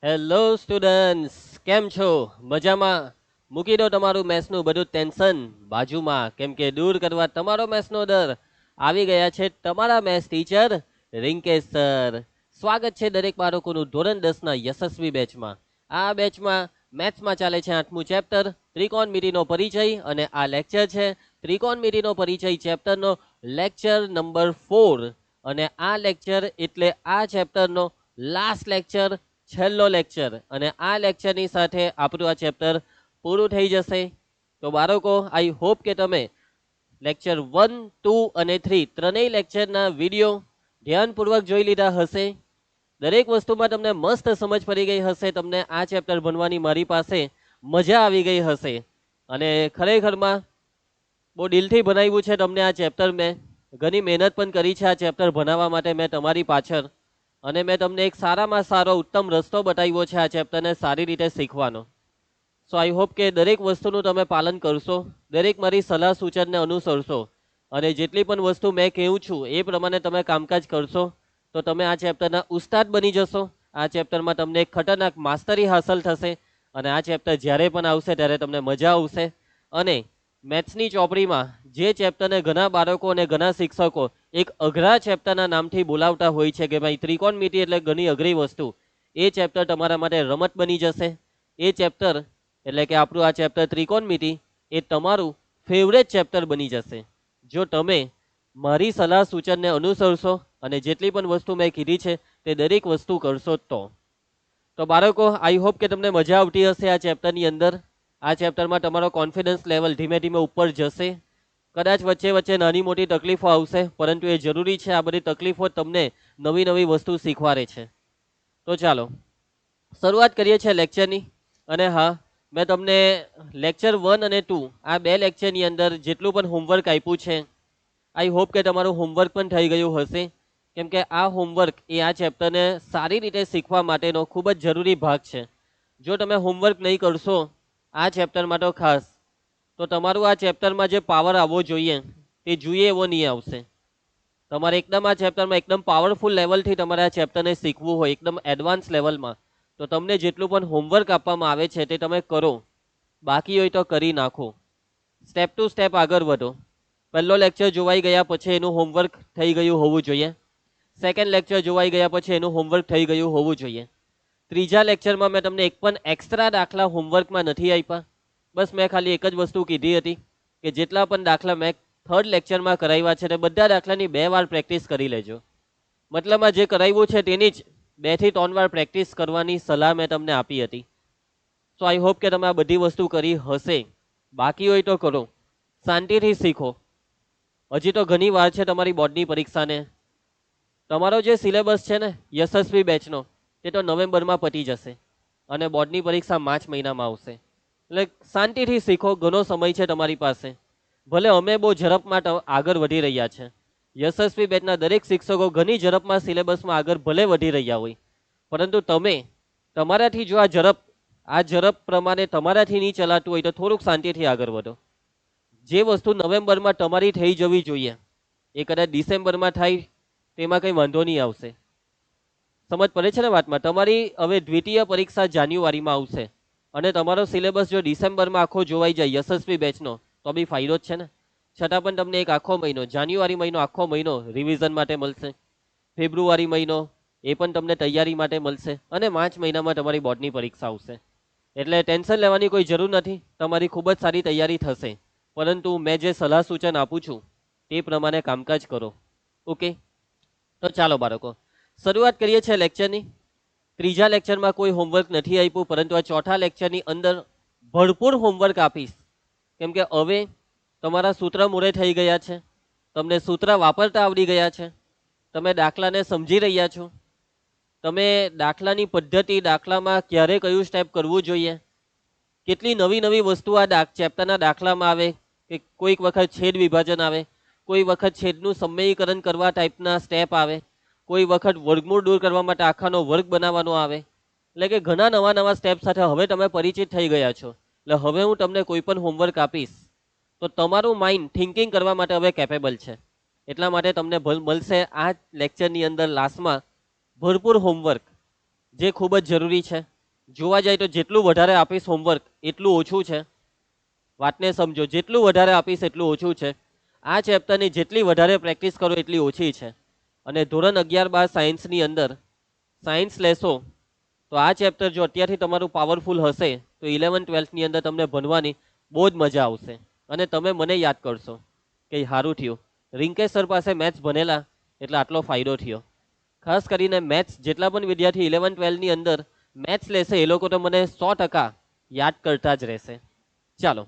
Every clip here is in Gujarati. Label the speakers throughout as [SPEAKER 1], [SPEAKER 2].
[SPEAKER 1] હેલો સ્ટુડન્ટ્સ, કેમ છો? મજામાં? મૂકી દો તમારું મેથ્સનું બધું ટેન્શન બાજુમાં, કેમ કે દૂર કરવા તમારો મેથ્સનો ડર આવી ગયા છે તમારા મેથ્સ ટીચર રિંકેશ સર. સ્વાગત છે દરેક બાળકોનું ધોરણ 10ના યશસ્વી બેચમાં. આ બેચમાં મેથ્સમાં ચાલે છે 8મું ચેપ્ટર ત્રિકોણમિતિનો પરિચય, અને આ લેક્ચર છે ત્રિકોણમિતિનો પરિચય ચેપ્ટરનો લેક્ચર નંબર 4. અને આ લેક્ચર એટલે આ ચેપ્ટરનો લાસ્ટ લેક્ચર, છેલ્લો લેક્ચર, અને આ લેક્ચરની સાથે આપણું આ ચેપ્ટર પૂરું થઈ જશે. તો બાળકો, આઈ હોપ કે તમે લેક્ચર 1, 2 અને 3 ત્રણેય લેક્ચરના વિડીયો ધ્યાનપૂર્વક જોઈ લીધા હશે. દરેક વસ્તુમાં તમને મસ્ત સમજ પડી ગઈ હશે. તમને આ ચેપ્ટર ભણવાની મારી પાસે મજા આવી ગઈ હશે, અને ખરેખરમાં બહુ દિલથી ભણાવ્યું છે તમને આ ચેપ્ટર. મેં ઘણી મહેનત પણ કરી છે આ ચેપ્ટર ભણાવવા માટે મેં તમારી પાછળ, અને મેં તમને એક સારામાં સારો ઉત્તમ રસ્તો બતાવ્યો છે આ ચેપ્ટરને સારી રીતે શીખવાનો. સો આઈ હોપ કે દરેક વસ્તુનું તમે પાલન કરશો, દરેક મારી સલાહ સૂચનને અનુસરશો, અને જેટલી પણ વસ્તુ મેં કહું છું એ પ્રમાણે તમે કામકાજ કરશો તો તમે આ ચેપ્ટરના ઉસ્તાદ બની જશો. આ ચેપ્ટરમાં તમને એક ખતરનાક માસ્ટરી હાંસલ થશે, અને આ ચેપ્ટર જ્યારે પણ આવશે ત્યારે તમને મજા આવશે. અને મેથ્સની ચોપડીમાં જે ચેપ્ટરને ઘણા બાળકો અને ઘણા શિક્ષકો એક અઘરા ચેપ્ટરના નામથી બોલાવતા હોય છે કે ભાઈ ત્રિકોણમિતિ એટલે ઘણી અઘરી વસ્તુ, એ ચેપ્ટર તમારા માટે રમત બની જશે. એ ચેપ્ટર એટલે કે આપણું આ ચેપ્ટર ત્રિકોણમિતિ એ તમારું ફેવરેટ ચેપ્ટર બની જશે જો તમે મારી સલાહ સૂચનને અનુસરશો અને જેટલી પણ વસ્તુ મેં કીધી છે તે દરેક વસ્તુ કરશો. તો બાળકો, આઈ હોપ કે તમને મજા આવતી હશે આ ચેપ્ટરની અંદર. આ ચેપ્ટરમાં તમારો કોન્ફિડન્સ લેવલ ધીમે ધીમે ઉપર જશે. કદાચ વચ્ચે વચ્ચે નાની મોટી તકલીફો આવશે, પરંતુ એ જરૂરી છે. આ બધી તકલીફો તમને નવી નવી વસ્તુ શીખવાડે છે. તો ચાલો શરૂઆત કરીએ છીએ લેક્ચરની. અને હા, મેં તમને લેક્ચર 1 અને 2 આ બે લેક્ચરની અંદર જેટલું પણ હોમવર્ક આપ્યું છે, આઈ હોપ કે તમારું હોમવર્ક પણ થઈ ગયું હશે. કેમ કે આ હોમવર્ક એ આ ચેપ્ટરને સારી રીતે શીખવા માટેનો ખૂબ જ જરૂરી ભાગ છે. જો તમે હોમવર્ક નહીં કરશો આ ચેપ્ટરમાં તો ખાસ, તો તમારું આ ચેપ્ટરમાં જે પાવર આવવો જોઈએ તે જોઈએ એવો નહીં આવશે. તમારે એકદમ આ ચેપ્ટરમાં એકદમ પાવરફુલ લેવલથી તમારે આ ચેપ્ટરને શીખવું હોય, એકદમ એડવાન્સ લેવલમાં, તો તમને જેટલું પણ હોમવર્ક આપવામાં આવે છે તે તમે કરો. બાકી હોય તો કરી નાખો. સ્ટેપ ટુ સ્ટેપ આગળ વધો. પહેલો લેક્ચર જોવાઈ ગયા પછી એનું હોમવર્ક થઈ ગયું હોવું જોઈએ. સેકન્ડ લેક્ચર જોવાઈ ગયા પછી એનું હોમવર્ક થઈ ગયું હોવું જોઈએ. ત્રીજા લેક્ચરમાં મેં તમને એક પણ એક્સ્ટ્રા દાખલા હોમવર્કમાં નથી આપ્યા. બસ મેં ખાલી એક જ વસ્તુ કીધી હતી કે જેટલા પણ દાખલા મેં થર્ડ લેક્ચરમાં કરાવ્યા છે તે બધા દાખલાની 2 વાર પ્રેક્ટિસ કરી લેજો. મતલબમાં જે કરાવ્યું છે તેની જ 2 થી 3 વાર પ્રેક્ટિસ કરવાની સલાહ મેં તમને આપી હતી. સો આઈ હોપ કે તમે આ બધી વસ્તુ કરી હશે. બાકી હોય તો કરો, શાંતિથી શીખો. હજી તો ઘણી વાર છે તમારી બોર્ડની પરીક્ષાને. તમારો જે સિલેબસ છે ને યશસ્વી બેચનો, તે તો નવેમ્બરમાં પતી જશે, અને બોર્ડની પરીક્ષા માર્ચ મહિનામાં આવશે. એટલે શાંતિથી શીખો, ઘણો સમય છે તમારી પાસે. ભલે અમે બહુ ઝડપમાં આગળ વધી રહ્યા છે, યશસ્વી બેચના દરેક શિક્ષકો ઘણી ઝડપમાં સિલેબસમાં આગળ ભલે વધી રહ્યા હોય, પરંતુ તમે તમારાથી જો આ ઝડપ પ્રમાણે તમારાથી નહીં ચલાતું હોય તો થોડુંક શાંતિથી આગળ વધો. જે વસ્તુ નવેમ્બરમાં તમારી થઈ જવી જોઈએ એ કદાચ ડિસેમ્બરમાં થાય, તેમાં કંઈ વાંધો નહીં આવશે. સમજ પડે છે ને વાતમાં? તમારી હવે દ્વિતીય પરીક્ષા જાન્યુઆરીમાં આવશે, અને તમારો સિલેબસ જો ડિસેમ્બરમાં આખો જોવાઈ જાય યશસ્વી બેચનો તો બી ફાયદો જ છે ને. છતાં પણ તમને એક આખો મહિનો, જાન્યુઆરી મહિનો આખો મહિનો રિવિઝન માટે મળશે. ફેબ્રુઆરી મહિનો એ પણ તમને તૈયારી માટે મળશે, અને માર્ચ મહિનામાં તમારી બોર્ડની પરીક્ષા આવશે. એટલે ટેન્શન લેવાની કોઈ જરૂર નથી, તમારી ખૂબ જ સારી તૈયારી થશે. પરંતુ મેં જે સલાહ સૂચન આપું છું તે પ્રમાણે કામકાજ કરો. ઓકે, તો ચાલો બાળકો શરૂઆત કરીએ છીએ લેક્ચરની. ત્રીજા લેક્ચરમાં કોઈ હોમવર્ક નથી આપ્યું, પરંતુ આ ચોથા લેક્ચરની અંદર ભરપૂર હોમવર્ક આપીશ. કેમ કે હવે તમારા સૂત્ર મૂળે થઈ ગયા છે, તમને સૂત્ર વાપરતા આવડી ગયા છે, તમે દાખલાને સમજી રહ્યા છો, તમે દાખલાની પદ્ધતિ, દાખલામાં ક્યારે કયું સ્ટેપ કરવું જોઈએ, કેટલી નવી નવી વસ્તુ આ ચેપ્ટરના દાખલામાં આવે, કે કોઈક વખત છેદ વિભાજન આવે, કોઈ વખત છેદનું સમયીકરણ કરવા ટાઈપના સ્ટેપ આવે, કોઈ વખત વર્ગમૂળ દૂર કરવા માટે આખાનો વર્ગ બનાવવાનો આવે. એટલે કે ઘણા નવા નવા સ્ટેપ સાથે હવે તમે પરિચિત થઈ ગયા છો. એટલે હવે હું તમને કોઈ પણ હોમવર્ક આપીશ તો તમારું માઇન્ડ થિંકિંગ કરવા માટે હવે કેપેબલ છે. એટલા માટે તમને મળશે આ લેક્ચરની અંદર લાસ્ટમાં ભરપૂર હોમવર્ક. જે ખૂબ જ જરૂરી છે. જોવા જાય તો જેટલું વધારે આપીશ હોમવર્ક એટલું ઓછું છે. વાતને સમજો, જેટલું વધારે આપીશ એટલું ઓછું છે. આ ચેપ્ટરની જેટલી વધારે પ્રેક્ટિસ કરો એટલી ઓછી છે. અને ધોરણ 11-12 સાયન્સની અંદર સાયન્સ લેશો તો આ ચેપ્ટર જો અત્યારથી તમારું પાવરફુલ હશે તો 11-12ની અંદર તમને ભણવાની બહુ જ મજા આવશે. અને તમે મને યાદ કરશો કે સારું થયું રિંકેશ સર પાસે મેથ્સ ભણેલા એટલે આટલો ફાયદો થયો. ખાસ કરીને મેથ્સ જેટલા પણ વિદ્યાર્થી 11-12ની અંદર મેથ્સ લેશે એ લોકો તો મને 100% યાદ કરતા જ રહેશે. ચાલો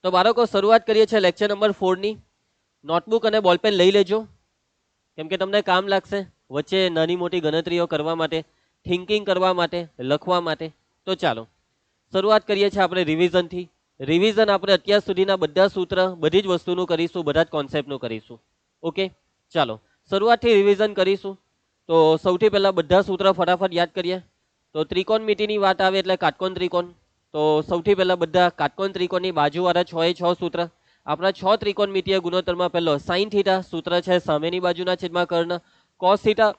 [SPEAKER 1] તો બાળકો શરૂઆત કરીએ છીએ લેક્ચર નંબર 4ની. નોટબુક અને બોલપેન લઈ લેજો કેમ કે તમને કામ લાગશે વચ્ચે નાની મોટી ગણતરીઓ કરવા માટે, થિંકિંગ કરવા માટે, લખવા માટે. તો ચાલો શરૂઆત કરીએ છીએ આપણે રિવિઝનથી. રિવિઝન આપણે અત્યાર સુધીના બધા સૂત્ર, બધી જ વસ્તુનું કરીશું, બધા જ કોન્સેપ્ટનું કરીશું. ઓકે ચાલો શરૂઆતથી રિવિઝન કરીશું. તો સૌથી પહેલા બધા સૂત્ર ફટાફટ યાદ કરીએ. તો ત્રિકોણમિતિની વાત આવે એટલે કાટકોણ ત્રિકોણ. તો સૌથી પહેલા બધા કાટકોણ ત્રિકોણની બાજુવાળા 6 સૂત્ર. આપણા 6 ત્રિકોણમિતિય ગુણોત્તરમાં પહેલો સાઇન થીટા સૂત્ર છે સામેની બાજુના છેદમાં કર્ણ. કોસ થીટા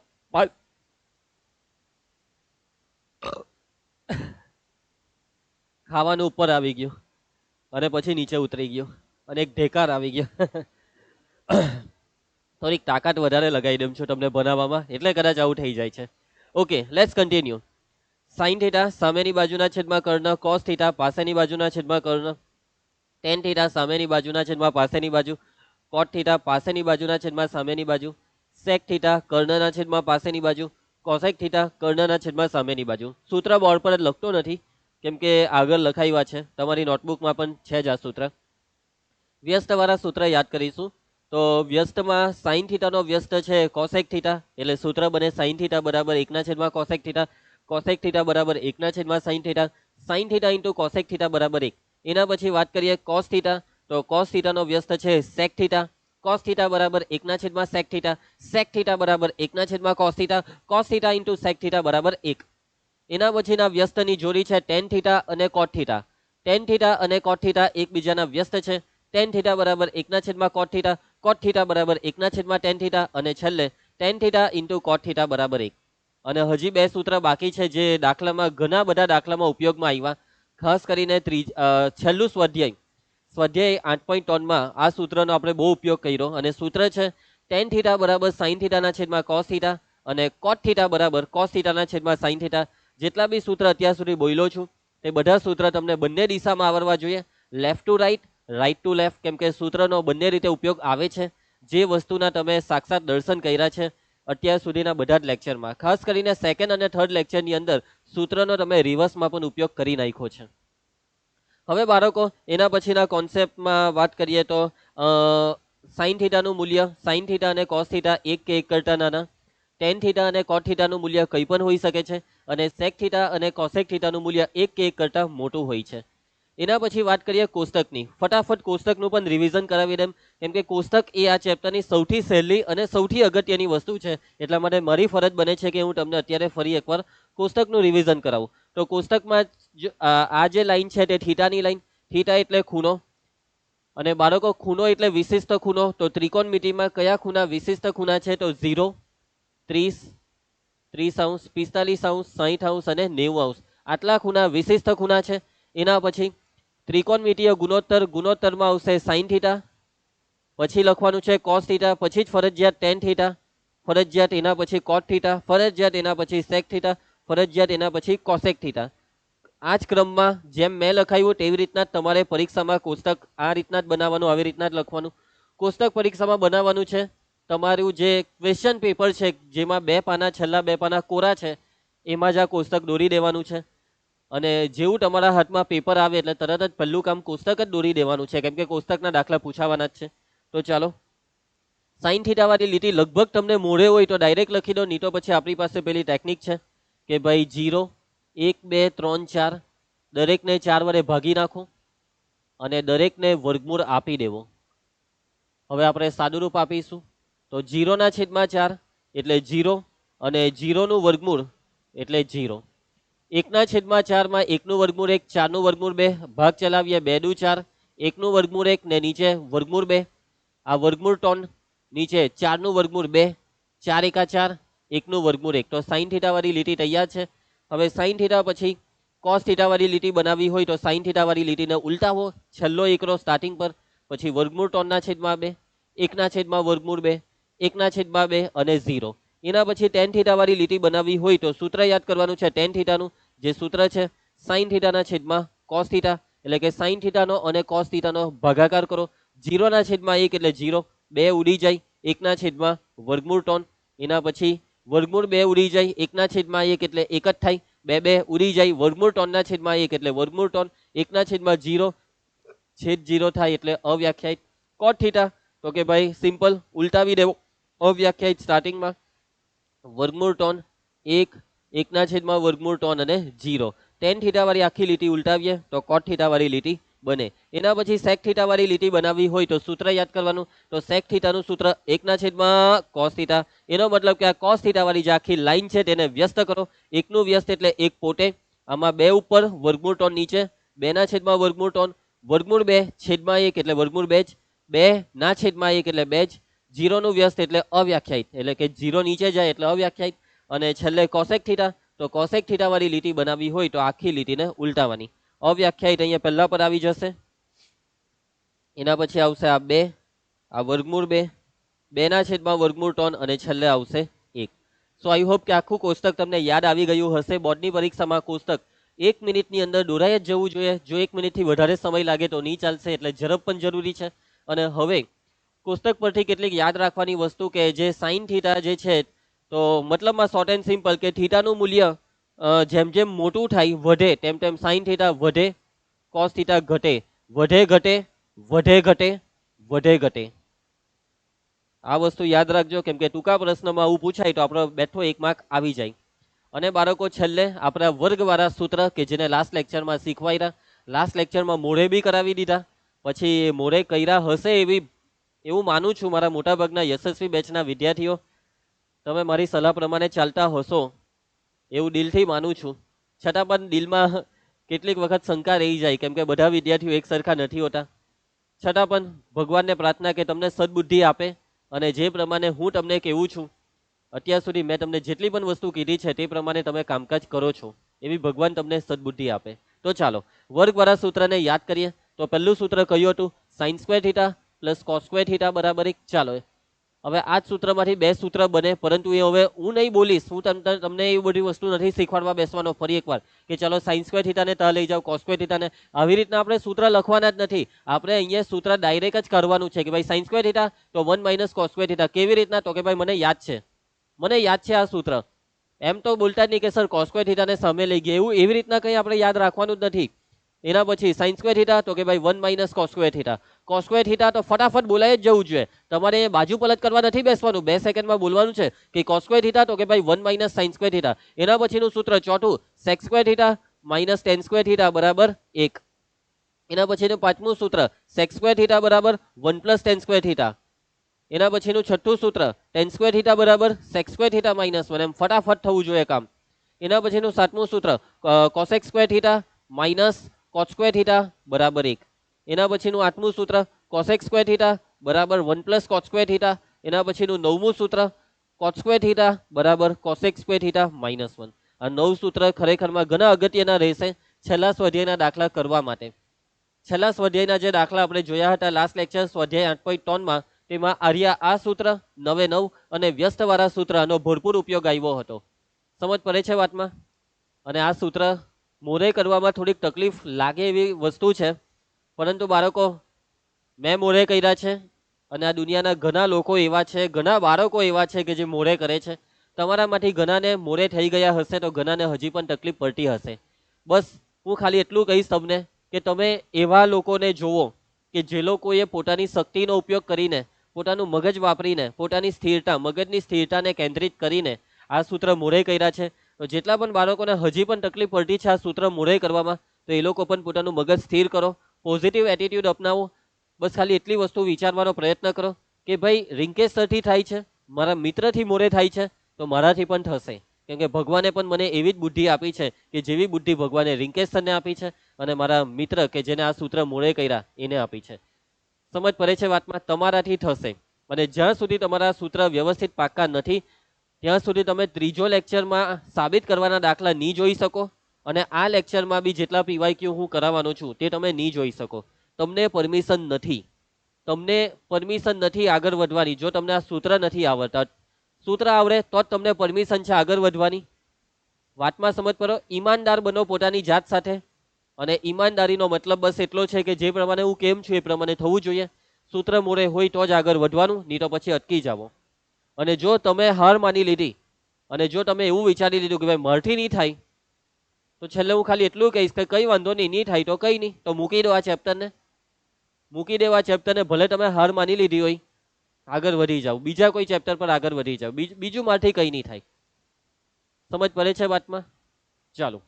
[SPEAKER 1] ખાવાનું ઉપર આવી ગયું અને પછી નીચે ઉતરી ગયું અને એક ઢેકાર આવી ગયો. થોડીક તાકાત વધારે લગાવી દઉં છું તમને બનાવવામાં એટલે કદાચ આવું થઈ જાય છે. Okay let's continue. Sine theta સામેની બાજુના છેદમાં કર્ણ, કોસ થીટા પાસેની બાજુના છેદમાં કર્ણ, ટેન થીટા સામેની બાજુના છેદમાં પાસેની બાજુ, કોટ થીટા પાસેની બાજુના છેદમાં સામેની બાજુ, સેક થીટા કર્ણના છેદમાં પાસેની બાજુ, કોસેક થીટા કર્ણના છેદમાં સામેની બાજુ. સૂત્ર બોર્ડ પર જ લખતો નથી કેમ કે આગળ લખાવ્યા છે, તમારી નોટબુકમાં પણ છે જ આ સૂત્ર. વ્યસ્તવાળા સૂત્ર યાદ કરીશું. તો વ્યસ્તમાં સાઇન થીટાનો વ્યસ્ત છે કોસેક થીટા એટલે સૂત્ર બને સાઇન થીટા બરાબર 1 છેદમાં કોસેક થીટા, કોસેક થીટા બરાબર 1 છેદમાં sine theta, sine theta into cosec theta બરાબર 1. એના પછી વાત કરીએ કોસ થીટા. તો કોસ થીટાનો વ્યસ્ત છે સેક થીટા, કોસ થીટા બરાબર 1 છેદમાં સેક થીટા, સેક થીટા બરાબર 1 છેદમાં cos theta, cos theta into sec theta બરાબર 1. એના પછીના વ્યસ્તની જોડી છે ટેન થીટા અને કોટ થીટા. ટેન થીટા અને કોટ થીટા એકબીજાના વ્યસ્ત છે. ટેન થીટા બરાબર 1 છેદમાં કોટ થીટા, કોટ થીટા બરાબર 1 છેદમાં ટેન થીટા અને છેલ્લે ટેન થીટા ઇન્ટુ કોટ થીટા બરાબર 1. અને હજી બે સૂત્ર બાકી છે જે દાખલામાં ઘણા બધા દાખલામાં ઉપયોગમાં આવ્યા. ખાસ કરીને છેલ્લું સ્વાધ્યાય 8.3માં આ સૂત્રનો આપણે બહુ ઉપયોગ કર્યો અને સૂત્ર છે ટેન થીટા બરાબર સાઇન થીટાના છેદમાં કોસ થીટા અને કોટ થીટા બરાબર કોસ થીટાના છેદમાં સાઇન થીટા. જેટલા બી સૂત્ર અત્યાર સુધી બોલ્યો છું તે બધા સૂત્ર તમને બંને દિશામાં આવડવા જોઈએ, left to right, right to left, કેમ કે સૂત્રનો બંને રીતે ઉપયોગ આવે છે. જે વસ્તુના તમે સાક્ષાત દર્શન કર્યા છે અત્યાર સુધીના બધા જ લેક્ચરમાં, ખાસ કરીને સેકન્ડ અને થર્ડ લેક્ચરની અંદર સૂત્રનો તમે રિવર્સમાં પણ ઉપયોગ કરી નાખ્યો છે. હવે બાળકો એના પછીના કોન્સેપ્ટમાં વાત કરીએ તો સાઇન થીટાનું મૂલ્ય, સાઇન થીટા અને કોસ થીટા એક કે એક કરતા નાના, ટેન થીટા અને કોટ થીટાનું મૂલ્ય કંઈ પણ હોઈ શકે છે અને સેક થીટા અને કોસેક થીટાનું મૂલ્ય એક કે એક કરતાં મોટું હોય છે. એના પછી વાત કરીએ કોષ્ટકની. ફટાફટ કોષ્ટકનું પણ રિવિઝન કરાવી દેમ કેમ કે કોષ્ટક એ આ ચેપ્ટરની સૌથી સહેલી અને સૌથી અગત્યની વસ્તુ છે. એટલા માટે મારી ફરજ બને છે કે હું તમને અત્યારે ફરી એકવાર કોષ્ટકનું રિવિઝન કરાવું. તો કોષ્ટકમાં આ જે લાઈન છે તે થીટાની લાઈન. થીટા એટલે ખૂણો અને બાળકો ખૂણો એટલે વિશિષ્ટ ખૂણો. તો ત્રિકોણમિતિમાં કયા ખૂણા વિશિષ્ટ ખૂણા છે? તો 0, 30, 30°, 45°, 60° અને 90°. આટલા ખૂણા વિશિષ્ટ ખૂણા છે. એના પછી ત્રિકોણમિતિય ગુણોત્તર, ગુણોત્તરમાં આવશે સાઇન થીટા, પછી લખવાનું છે કોસ થીટા, પછી જ ફરજિયાત ટેન થીટા, ફરજિયાત એના પછી કોટ થીટા, ફરજિયાત એના પછી સેક થીટા, ફરજિયાત એના પછી કોસેક થીટા. આ જ ક્રમમાં જેમ મેં લખાયું તેવી રીતના તમારે પરીક્ષામાં કોષ્ટક આ રીતના જ બનાવવાનું, આવી રીતના જ લખવાનું. કોષ્ટક પરીક્ષામાં બનાવવાનું છે. તમારું જે ક્વેશ્ચન પેપર છે જેમાં 2 પાના, છેલ્લા 2 પાના કોરા છે એમાં જ આ કોષ્ટક દોરી દેવાનું છે. અને જેવું તમારા હાથમાં પેપર આવે એટલે તરત જ પહેલું કામ કોષ્ટક જ દોરી દેવાનું છે કેમ કે કોષ્ટકના દાખલા પૂછાવાના જ છે. તો ચાલો સાઇન થીટા વાળી લીટી લગભગ તમને મોઢે હોય તો ડાયરેક્ટ લખી દો, નહીં તો પછી આપણી પાસે પેલી ટેકનિક છે કે ભાઈ 0, 1, 2, 3, 4 દરેકને 4 વડે ભાગી નાખો અને દરેકને વર્ગમૂળ આપી દેવો. હવે આપણે સાદુરૂપ આપીશું. તો 0/4 એટલે 0 અને 0નું વર્ગમૂળ એટલે 0. 1/4 માં 1નું વર્ગમૂળ 1, 4નું વર્ગમૂળ 2, ભાગ ચલાવીએ 2 દુ 4, 1નું વર્ગમૂળ 1 ને નીચે વર્ગમૂળ 2, આ વર્ગમૂળ 3, નીચે 4નું વર્ગમૂળ 2, 4 એકા 4, એકનું વર્ગમૂળ 1. તો સાઇન થીટા વાળી લીટી તૈયાર છે. હવે સાઇન થીટા પછી કોસ થીટા વાળી લીટી બનાવવી હોય તો સાઇન થીટા વાળી લીટીને ઉલટાવો, છેલ્લો એકરો સ્ટાર્ટિંગ પર, પછી વર્ગમૂળ 3/2, 1/√2, 1/2 અને 0. એના પછી ટેન થીટા વાળી લીટી બનાવવી હોય તો સૂત્ર યાદ કરવાનું છે ટેન થીટાનું, જે સૂત્ર છે સાઇન થીટાના છેદમાં કોસ થીટા, એટલે કે સાઇન થીટાનો અને કોસ થીટાનો ભાગાકાર કરો. 0/1 એટલે 0, 2 ઉડી જાય, 1/√3. એના પછી વર્ગમૂળ 2 ઉડી જાય, 1/1 એટલે 1 જ થાય, 2 ઉડી જાય, વર્ગમૂળ 3/1 એટલે વર્ગમૂળ 3, 1/0 છેદ 0 થાય એટલે અવ્યાખ્યાયિત. કોટ થીટા તો કે ભાઈ સિમ્પલ ઉલટાવી દેવો, અવ્યાખ્યાયિત સ્ટાર્ટિંગમાં, વર્ગમૂળ 3, 1, 1/√3 અને 0. ટેન થીટા વાળી આખી લીટી ઉલટાવીએ તો કોટ થીટા વાળી લીટી બને. એના પછી સેક થીટા વાળી લીટી બનાવવી હોય તો સૂત્ર યાદ કરવાનું, તો સેક થીટાનું સૂત્ર 1/cos થીટા. એનો મતલબ કે આ કોસ થીટા વાળી જે આખી લાઈન છે તેને વ્યસ્ત કરો. એકનું વ્યસ્ત એટલે એક પોતે, આમાં 2 ઉપર વર્ગમૂળ 3 નીચે, 2/√3, વર્ગમૂળ 2 છેદમાં 1 એટલે વર્ગમૂળ 2 જ, 2/1 એટલે 2 જ, 0 નું વ્યસ્ત એટલે અવ્યાખ્યાયિત, એટલે કે 0 નીચે જાય એટલે અવ્યાખ્યાયિત. અને છેલ્લે કોસેક થીટા, તો કોસેક થીટા વાળી લીટી બનાવવી હોય તો આખી લીટીને ઉલટાવવાની. અવ્યાખ્યાયિત અહીંયા પહેલા પર આવી જશે, એના પછી આવશે આ 2, આ વર્ગમૂળ 2, 2/√3 અને છેલ્લે આવશે 1. સો આઈ હોપ કે આખું કોષ્ટક તમને યાદ આવી ગયું હશે. બોર્ડની પરીક્ષામાં કોષ્ટક 1 મિનિટની અંદર દોરાઈ જ જવું જોઈએ. જો 1 મિનિટથી વધારે સમય લાગે તો નહીં ચાલશે, એટલે ઝડપ પણ જરૂરી છે. અને હવે કોષ્ટક પરથી કેટલીક યાદ રાખવાની વસ્તુ કે જે સાઇન થીટા જે છે, તો મતલબમાં શોર્ટ એન્ડ સિમ્પલ કે થીટાનું મૂલ્ય જેમ જેમ મોટું થાય વધે તેમ તેમ સાઇન થીટા વધે, કોસ થીટા ઘટે, વધે ઘટે, વધે ઘટે, વધે ઘટે. આ વસ્તુ યાદ રાખજો, કેમ કે ટૂંકા પ્રશ્નમાં આવું પૂછાય તો આપણો બેઠો 1 માર્ક આવી જાય. અને બાળકો છેલ્લે આપણા વર્ગવાળા સૂત્ર કે જેને લાસ્ટ લેક્ચરમાં શીખવાડ્યા, લાસ્ટ લેક્ચરમાં મોઢે બી કરાવી દીધા, પછી મોઢે કર્યા હશે એવું માનું છું. મારા મોટાભાગના યશસ્વી બેચના વિદ્યાર્થીઓ તમે મારી સલાહ પ્રમાણે ચાલતા હશો એવું દિલથી માનું છું. છતાં પણ દિલમાં કેટલીક વખત શંકા રહી જાય, કેમ કે બધા વિદ્યાર્થીઓ એક સરખા નથી હોતા. છતાં પણ ભગવાનને પ્રાર્થના કે તમને સદબુદ્ધિ આપે, અને જે પ્રમાણે હું તમને કહેવું છું, અત્યાર સુધી મેં તમને જેટલી પણ વસ્તુ કીધી છે તે પ્રમાણે તમે કામકાજ કરો છો, એવી ભગવાન તમને સદબુદ્ધિ આપે. તો ચાલો વર્ગવાળા સૂત્રને યાદ કરીએ. તો પહેલું સૂત્ર કયું હતું? Sine square theta plus cos square theta બરાબર 1. ચાલો હવે આ જ સૂત્રમાંથી 2 સૂત્ર બને, પરંતુ એ હવે હું નહીં બોલીશ. હું તમને એવી બધી વસ્તુ નથી શીખવાડવા બેસવાનો ફરી એકવાર કે ચલો સાઇન સ્ક્વેર થીટાને તા લઈ જાઓ, કોસ સ્ક્વેર થીટાને. આવી રીતના આપણે સૂત્ર લખવાના જ નથી. આપણે અહીંયા સૂત્ર ડાયરેક્ટ જ કરવાનું છે કે ભાઈ સાઇન સ્ક્વેર થીટા તો 1 - કોસ સ્ક્વેર થીટા. કેવી રીતના? તો કે ભાઈ મને યાદ છે આ સૂત્ર. એમ તો બોલતા જ નહીં કે સર કોસ સ્ક્વેર થીટાને સામે લઈ ગયા, એવું એવી રીતના કંઈ આપણે યાદ રાખવાનું જ નથી. એના પછી સાઇન સ્ક્વેર થીટા તો કે ભાઈ 1 - cos square theta. Cos square theta તો ફટાફટ બોલાય જ જવું જોઈએ. તમારે બાજુ પલટ કરવા નથી બેસવાનું, 2 સેકન્ડમાં બોલવાનું છે કે કોસ સ્ક્વેર થીટા તો કે ભાઈ 1 - સાઇન સ્ક્વેર થીટા. એના પછીનું સૂત્ર ચોથું, sec square theta minus tan square theta બરાબર 1. એના પછીનું પાંચમું સૂત્ર, સેક સ્ક્વેર થીટા બરાબર 1 + ટેન સ્ક્વેર થીટા. એના પછીનું છઠ્ઠું સૂત્ર, ટેન સ્ક્વેર થીટા બરાબર સેક સ્ક્વેર થીટા -1. એમ ફટાફટ થવું જોઈએ કામ. એના પછીનું સાતમું સૂત્ર, cosec square theta minus cos square theta બરાબર 1. એના પછીનું આઠમું સૂત્ર, કોસેક સ્ક્વેર થીટા બરાબર 1 + કોસ સ્ક્વેર થીટા. એના પછીનું નવમું સૂત્ર, કોસ સ્ક્વેર થીટા બરાબર કોસેક સ્ક્વેર થીટા -1. આ 9 સૂત્ર ખરેખરમાં ઘણા અગત્યના રહેશે છેલ્લા સ્વાધ્યાયના દાખલા કરવા માટે. છેલ્લા સ્વાધ્યાયના જે દાખલા આપણે જોયા હતા લાસ્ટ લેક્ચર સ્વાધ્યાય 8.3માં, તેમાં આર્યા આ સૂત્ર 9 અને વ્યસ્તવાળા સૂત્રનો ભરપૂર ઉપયોગ આવ્યો હતો. સમજ પડે છે વાતમાં? અને આ સૂત્ર મોરે કરવામાં થોડીક તકલીફ લાગે એવી વસ્તુ છે, પરંતુ બાળકો મેં મોરે કર્યા છે અને આ દુનિયાના ઘણા લોકો એવા છે, ઘણા બાળકો એવા છે કે જે મોરે કરે છે. તમારામાંથી ઘણાને મોરે થઈ ગયા હશે તો ઘણાને હજી પણ તકલીફ પડતી હશે. બસ હું ખાલી એટલું કહીશ તમને કે તમે એવા લોકોને જુઓ કે જે લોકોએ પોતાની શક્તિનો ઉપયોગ કરીને, પોતાનું મગજ વાપરીને, પોતાની સ્થિરતા, મગજની સ્થિરતાને કેન્દ્રિત કરીને આ સૂત્ર મોરે કર્યા છે. તો જેટલા પણ બાળકોને હજી પણ તકલીફ પડતી છે આ સૂત્ર મોરે કરવામાં, તો એ લોકો પણ પોતાનું મગજ સ્થિર કરો, પોઝિટિવ એટીટ્યુડ અપનાવો. બસ ખાલી એટલી વસ્તુ વિચારવાનો પ્રયત્ન કરો કે ભાઈ રિંકેશ સરથી થાય છે, મારા મિત્રથી મોરે થાય છે, તો મારાથી પણ થશે. કેમ કે ભગવાને પણ મને એવી જ બુદ્ધિ આપી છે કે જેવી બુદ્ધિ ભગવાને રિંકેશ સરને આપી છે અને મારા મિત્ર કે જેને આ સૂત્ર મોરે કર્યા એને આપી છે. સમજ પડે છે વાતમાં? તમારાથી થશે. અને જ્યાં સુધી તમારા સૂત્ર વ્યવસ્થિત પાક્કા નથી ત્યાં સુધી તમે ત્રીજો લેક્ચરમાં સાબિત કરવાના દાખલા નહીં જોઈ શકો અને આ લેક્ચરમાં બી જેટલા પીવાયક્યુ હું કરાવવાનો છું તે તમે નહીં જોઈ શકો. તમને પરમિશન નથી આગળ વધવાની. જો તમને આ સૂત્ર નથી આવડતા, સૂત્ર આવડે તો જ તમને પરમિશન છે આગળ વધવાની. વાતમાં સમજ પડો. ઈમાનદાર બનો પોતાની જાત સાથે, અને ઈમાનદારીનો મતલબ બસ એટલો છે કે જે પ્રમાણે હું કેમ છું એ પ્રમાણે થવું જોઈએ. સૂત્ર મોરે હોય તો જ આગળ વધવાનું, નહીં તો પછી અટકી જાવો. અને જો તમે હાર માની લીધી અને જો તમે એવું વિચારી લીધું કે ભાઈ મારથી નહીં થાય, તો છેલ્લે હું ખાલી એટલું કહીશ કે કઈ વાંધો નહીં થાય તો કઈ નહીં, તો મૂકી દો આ ચેપ્ટરને. મૂકી દેવા ચેપ્ટરને. ભલે તમે હાર માની લીધી હોય, આગળ વધી જાઓ, બીજા કોઈ ચેપ્ટર પર આગળ વધી જાઓ. બીજું મારથી કઈ નહીં થાય. સમજ પડે છે વાતમાં? ચાલો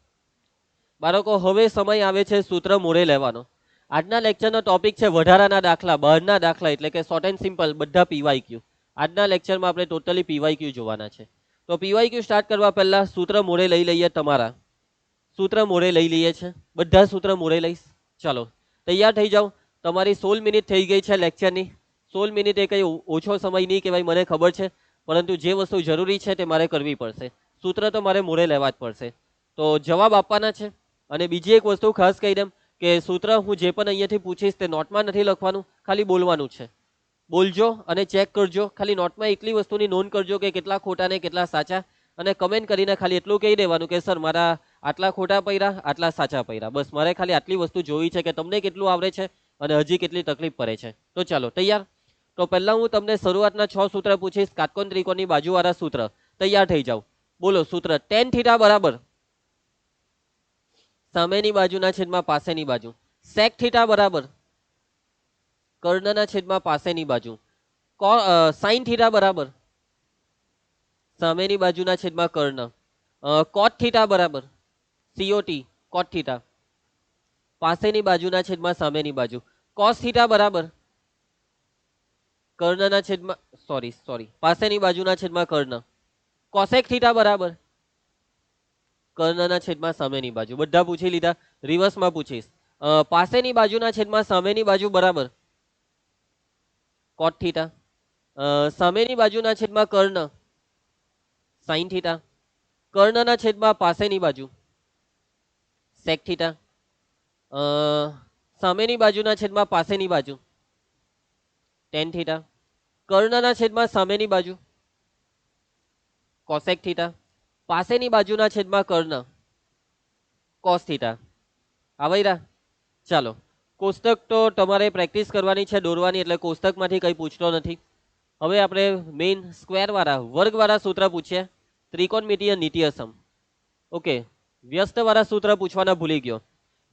[SPEAKER 1] બાળકો, હવે સમય આવે છે સૂત્ર મોરે લેવાનો. આજના લેક્ચરનો ટોપિક છે વધારાના દાખલા, બહારના દાખલા, એટલે કે શોર્ટ એન્ડ સિમ્પલ બધા પીવાયક્યુ. આજના લેક્ચરમાં આપણે ટોટલી પીવાયક્યુ જોવાના છે. તો પીવાયક્યુ સ્ટાર્ટ કરવા પહેલા સૂત્ર મોરે લઈ લઈએ. તમારા સૂત્ર મોરે લઈ લઈએ છે, બધા સૂત્ર મોરે લઈશ. ચાલો તૈયાર થઈ જાઓ. તમારી 16 મિનિટ થઈ ગઈ છે લેક્ચરની. 16 મિનિટ એ કંઈ ઓછો સમય નહીં કહેવાય, મને ખબર છે, પરંતુ જે વસ્તુ જરૂરી છે તે મારે કરવી પડશે. સૂત્ર તો મારે મોરે લેવા જ પડશે. તો જવાબ આપવાના છે. અને બીજી એક વસ્તુ ખાસ કહી દઉં કે સૂત્ર હું જે પણ અહીંયાથી પૂછીશ તે નોટમાં નથી લખવાનું, ખાલી બોલવાનું છે. બોલજો અને ચેક કરજો. ખાલી નોટમાં એટલી વસ્તુની નોંધ કરજો કે કેટલા ખોટા ને કેટલા સાચા, અને કમેન્ટ કરીને ખાલી એટલું કહી દેવાનું કે સર મારા આટલા ખોટા પડ્યા, આટલા સાચા પડ્યા. બસ મારે ખાલી આટલી વસ્તુ જોઈ છે કે તમને કેટલું આવડે છે અને હજી કેટલી તકલીફ પડે છે. તો ચાલો તૈયાર. તો પહેલા હું તમને શરૂઆતના 6 સૂત્ર પૂછીશ, કાટકોણ ત્રિકોણની બાજુવાળા સૂત્ર. તૈયાર થઈ જાઓ. બોલો સૂત્ર. tan થીટા બરાબર સામેની બાજુના છેદમાં પાસેની બાજુ. sec થીટા બરાબર કર્ણના છેદમાં પાસેની બાજુ. sin થીટા બરાબર સામેની બાજુના છેદમાં કર્ણ. cot થીટા બરાબર cot cot થીટા પાસેની બાજુના છેદમાં સામેની બાજુ. cos થીટા બરાબર કર્ણના છેદમાં સોરી પાસેની બાજુના છેદમાં કર્ણ. cosec થીટા બરાબર કર્ણના છેદમાં સામેની બાજુ. બધા પૂછી લીધા. રિવર્સમાં પૂછીશ. પાસેની બાજુના છેદમાં સામેની બાજુ બરાબર cot થીટા. સામેની બાજુના છેદમાં કર્ણ sin થીટા. કર્ણના છેદમાં પાસેની બાજુ sec થીટા. સામેની બાજુના છેદમાં પાસેની બાજુ tan થીટા. કર્ણના છેદમાં સામેની બાજુ cosec થીટા. પાસેની બાજુના છેદમાં કર્ણ cos થીટા. આવૈરા. ચાલો કોષ્ટક તો તમારે પ્રેક્ટિસ કરવાની છે, દોરવાની, એટલે કોષ્ટકમાંથી કંઈ પૂછતો નથી. હવે આપણે મેઇન સ્ક્વેરવાળા વર્ગવાળા સૂત્ર પૂછીએ. ત્રિકોણમિતીય નિત્યસમ. ઓકે, વ્યસ્તવાળા સૂત્ર પૂછવાના ભૂલી ગયો.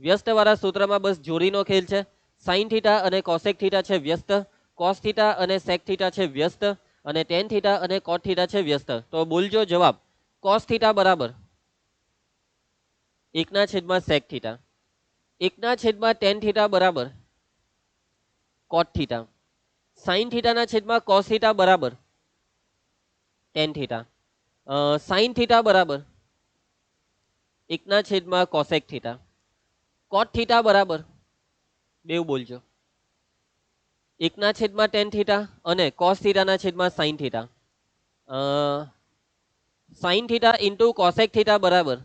[SPEAKER 1] વ્યસ્તવાળા સૂત્રમાં બસ જોડીનો ખેલ છે. sin થીટા અને cosec થીટા છે વ્યસ્ત, cos થીટા અને sec થીટા છે વ્યસ્ત, અને tan થીટા અને cot થીટા છે વ્યસ્ત. તો બોલજો જવાબ. cos થીટા બરાબર 1/sec થીટા. 1/tan થીટા બરાબર cot થીટા. sin થીટાના છેદમાં cos થીટા બરાબર tan થીટા. sin થીટા બરાબર 1/cosec થીટા. cot થીટા બરાબર બેવ બોલજો 1/tan થીટા અને cos થીટાના છેદમાં sin theta. sin theta into cosec theta બરાબર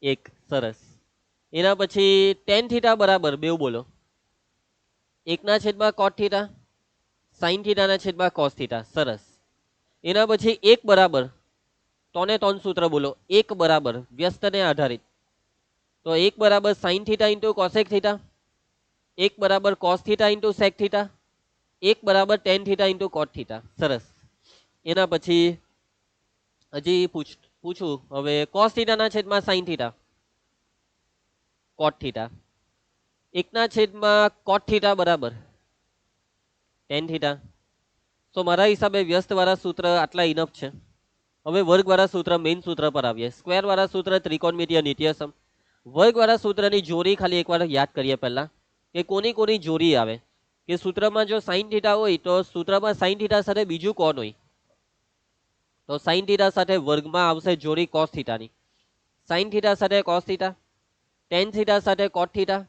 [SPEAKER 1] 1. સરસ. એના પછી tan થીટા બરાબર બેવ બોલો 1/cot થીટા, sin થીટાના છેદમાં cos થીટા. સરસ. એના પછી 1 બરાબર 3 સૂત્ર બોલો. 1 બરાબર વ્યસ્તને આધારિત. તો 1 બરાબર sin theta into cosec theta, 1 બરાબર cos theta into sec theta, 1 બરાબર tan theta into cot theta. સરસ. એના પછી હજી પૂછું હવે. cos થીટાના છેદમાં sin theta cot theta. 1/cot theta બરાબર tan થીટા. તો મારા હિસાબે વ્યસ્તવાળા સૂત્ર આટલા ઇનફ છે. હવે વર્ગવાળા સૂત્ર મેઇન સૂત્ર પર આવીએ. સ્ક્વેરવાળા સૂત્ર ત્રિકોણમિતીય નિત્યસમ. વર્ગવાળા સૂત્રની જોડી ખાલી એકવાર યાદ કરીએ પહેલા કે કોની જોડી આવે. કે સૂત્રમાં જો sin થીટા હોય તો સૂત્રમાં sin થીટા સાથે બીજું કોણ હોય, તો sin થીટા સાથે વર્ગમાં આવશે જોડી cos થીટાની. sin થીટા સાથે cos થીટા, tan થીટા સાથે cot થીટા,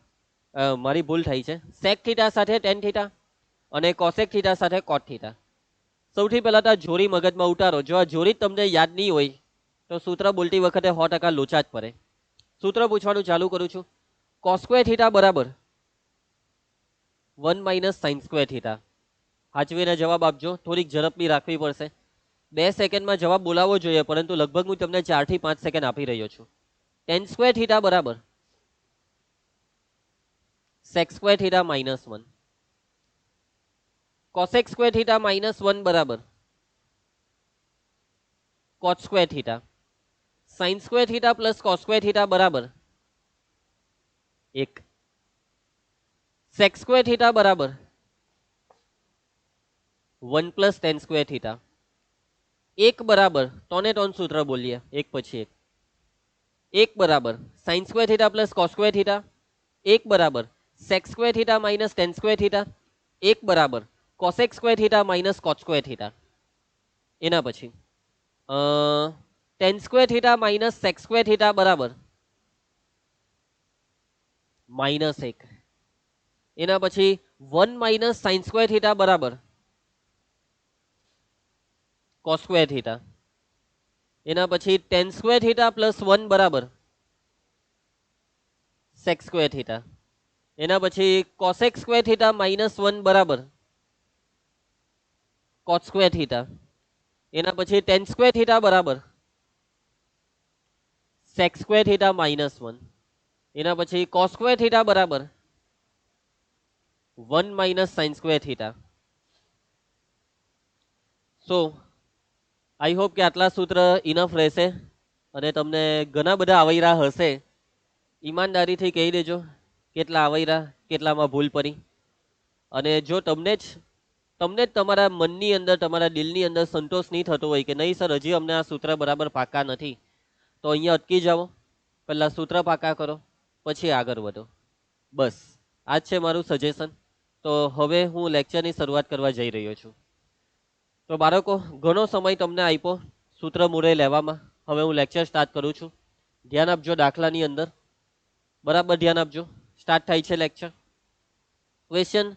[SPEAKER 1] મારી ભૂલ થઈ છે, sec થીટા સાથે tan થીટા અને cosec થીટા સાથે cot થીટા. સૌથી પહેલા તો આ જોડી મગજમાં ઉતારો. જો આ જોડી તમને યાદ નહીં હોય તો સૂત્ર બોલતી વખતે 100% લોચા જ પડે. સૂત્ર પૂછવાનું ચાલુ કરું છું. cos સ્ક્વેર થીટા બરાબર 1 માઇનસ સાઇન સ્ક્વેર થીટા. હાચવીને જવાબ આપજો, થોડીક ઝડપ બી રાખવી પડશે. 2 સેકન્ડમાં જવાબ બોલાવવો જોઈએ, પરંતુ લગભગ હું તમને 4 થી 5 સેકન્ડ આપી રહ્યો છું. tan સ્ક્વેર થીટા બરાબર sec square theta minus 1. cosec square theta minus 1 બરાબર cot square theta. sin square theta plus cos square theta બરાબર 1. sec સ્ક્વેર થીટા બરાબર 1 પ્લસ tan સ્ક્વેર થીટા. 1 બરાબર તોને તોન સૂત્ર બોલીએ એક પછી એક. 1 બરાબર sin square theta plus cos square theta. 1 બરાબર sec square theta minus tan square theta. 1 બરાબર cosec square theta minus cot square theta. એના પછી tan square theta minus sec square theta બરાબર -1. એના પછી 1 માઇનસ sin સ્ક્વેર થીટા બરાબર cos સ્ક્વેર થીટા. એના પછી tan સ્ક્વેર થીટા પ્લસ 1 બરાબર sec સ્ક્વેર થીટા. એના પછી cosec સ્ક્વેર થીટા માઇનસ 1 બરાબર cot સ્ક્વેર થીટા. એના પછી tan સ્ક્વેર થીટા બરાબર sec સ્ક્વેર થીટા માઇનસ 1. એના પછી cos સ્ક્વેર થીટા બરાબર 1 minus sin square theta. So I hope કે આટલા સૂત્ર ઇનફ રહેશે અને તમને ઘણા બધા આવૈરા હશે. ઈમાનદારીથી કહી દેજો કેટલા આવૈરા, કેટલામાં ભૂલ પડી. અને જો તમને જ તમારા મનની અંદર, તમારા દિલની અંદર સંતોષ નહીં થતો હોય કે નહીં સર હજી અમને આ સૂત્ર બરાબર પાકા નથી, તો અહીંયા અટકી જાઓ, પહેલાં સૂત્ર પાકા કરો, પછી આગળ વધો. બસ આ જ છે મારું સજેશન. તો હવે હું લેક્ચરની શરૂઆત કરવા જઈ રહ્યો છું. તો બાળકો ઘણો સમય તમને આપ્યો સૂત્ર મૂળે લેવામાં. હવે હું લેક્ચર સ્ટાર્ટ કરું છું. ધ્યાન આપજો દાખલાની અંદર, બરાબર ધ્યાન આપજો. સ્ટાર્ટ થાય છે લેક્ચર. ક્વેશ્ચન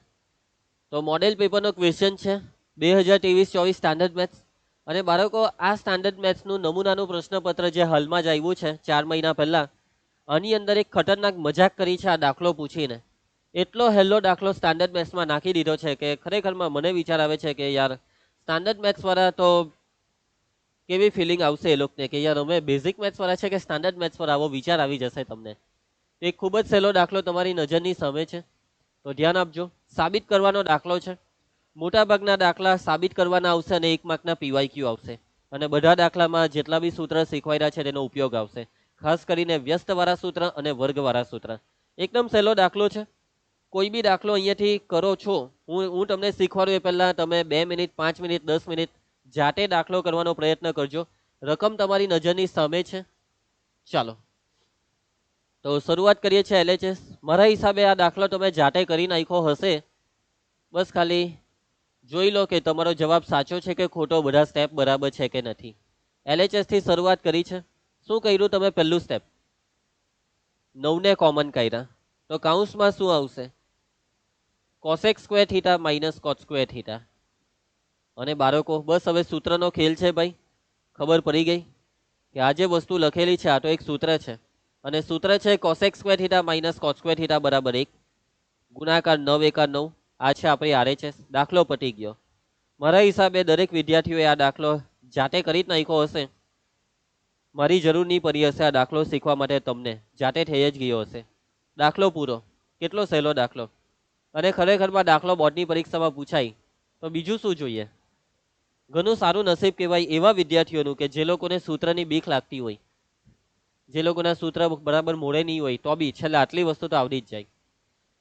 [SPEAKER 1] તો મોડેલ પેપરનો ક્વેશ્ચન છે 2023-24 સ્ટાન્ડર્ડ મેથ્સ. અને બાળકો આ સ્ટાન્ડર્ડ મેથ્સનું નમૂનાનું પ્રશ્નપત્ર જે હાલમાં જ આવ્યું છે 4 મહિના પહેલાં, આની અંદર એક ખતરનાક મજાક કરી છે આ દાખલો પૂછીને. એટલો હેલ્લો દાખલો સ્ટાન્ડર્ડ મેથ્સમાં નાખી દીધો છે કે ખરેખરમાં મને વિચાર આવે છે કે યાર સ્ટાન્ડર્ડ મેથ્સવાળા તો કેવી ફિલિંગ આવશે એ લોકોને કે યાર અમે બેઝિક મેથ્સવાળા છે કે સ્ટાન્ડર્ડ મેથ્સ પર આવો વિચાર આવી જશે તમને. એક ખૂબ જ સહેલો દાખલો તમારી નજરની સામે છે, તો ધ્યાન આપજો. સાબિત કરવાનો દાખલો છે. મોટાભાગના દાખલા સાબિત કરવાના આવશે અને 1 માર્કના PYQ આવશે. અને બધા દાખલામાં જેટલા બી સૂત્ર શીખવાડ્યા છે તેનો ઉપયોગ આવશે, ખાસ કરીને વ્યસ્તવાળા સૂત્ર અને વર્ગવાળા સૂત્ર. એકદમ સહેલો દાખલો છે. કોઈ બી દાખલો અહીંયાથી કરો છો, હું તમને શીખવાડું એ પહેલાં તમે 2 મિનિટ, 5 મિનિટ, 10 મિનિટ જાતે દાખલો કરવાનો પ્રયત્ન કરજો. રકમ તમારી નજરની સામે છે. ચાલો તો શરૂઆત કરીએ છીએ LHS. મારા હિસાબે આ દાખલો તમે જાતે કરી નાખ્યો હશે. બસ ખાલી જોઈ લો કે તમારો જવાબ સાચો છે કે ખોટો, બધા સ્ટેપ બરાબર છે કે નથી. LHS થી શરૂઆત કરી છે. શું કર્યું તમે? પહેલું સ્ટેપ 9 ને કોમન કાઢ્યા, તો કાઉન્સમાં શું આવશે? cosec square theta minus cot square theta. અને બાળકો બસ હવે સૂત્રનો ખેલ છે ભાઈ. ખબર પડી ગઈ કે આ જે વસ્તુ લખેલી છે આ તો એક સૂત્ર છે, અને સૂત્ર છે cosec square theta minus cot square theta બરાબર 1 ગુણાકાર 9 એકા 9. આ છે આપણી RHS. દાખલો પતી ગયો. મારા હિસાબે દરેક વિદ્યાર્થીઓએ આ દાખલો જાતે કરી જ નાખ્યો હશે. મારી જરૂર નહીં પડી હશે આ દાખલો શીખવા માટે, તમને જાતે થઈ જ ગયો હશે. દાખલો પૂરો. કેટલો સહેલો દાખલો. અને ખરેખરમાં દાખલો બોર્ડની પરીક્ષામાં પૂછાય તો બીજું શું જોઈએ. ઘણું સારું નસીબ કહેવાય એવા વિદ્યાર્થીઓનું કે જે લોકોને સૂત્રની બીક લાગતી હોય, જે લોકોના સૂત્ર બરાબર મોડે નહીં હોય, તો બી છેલ્લે આટલી વસ્તુ તો આવડી જ જાય.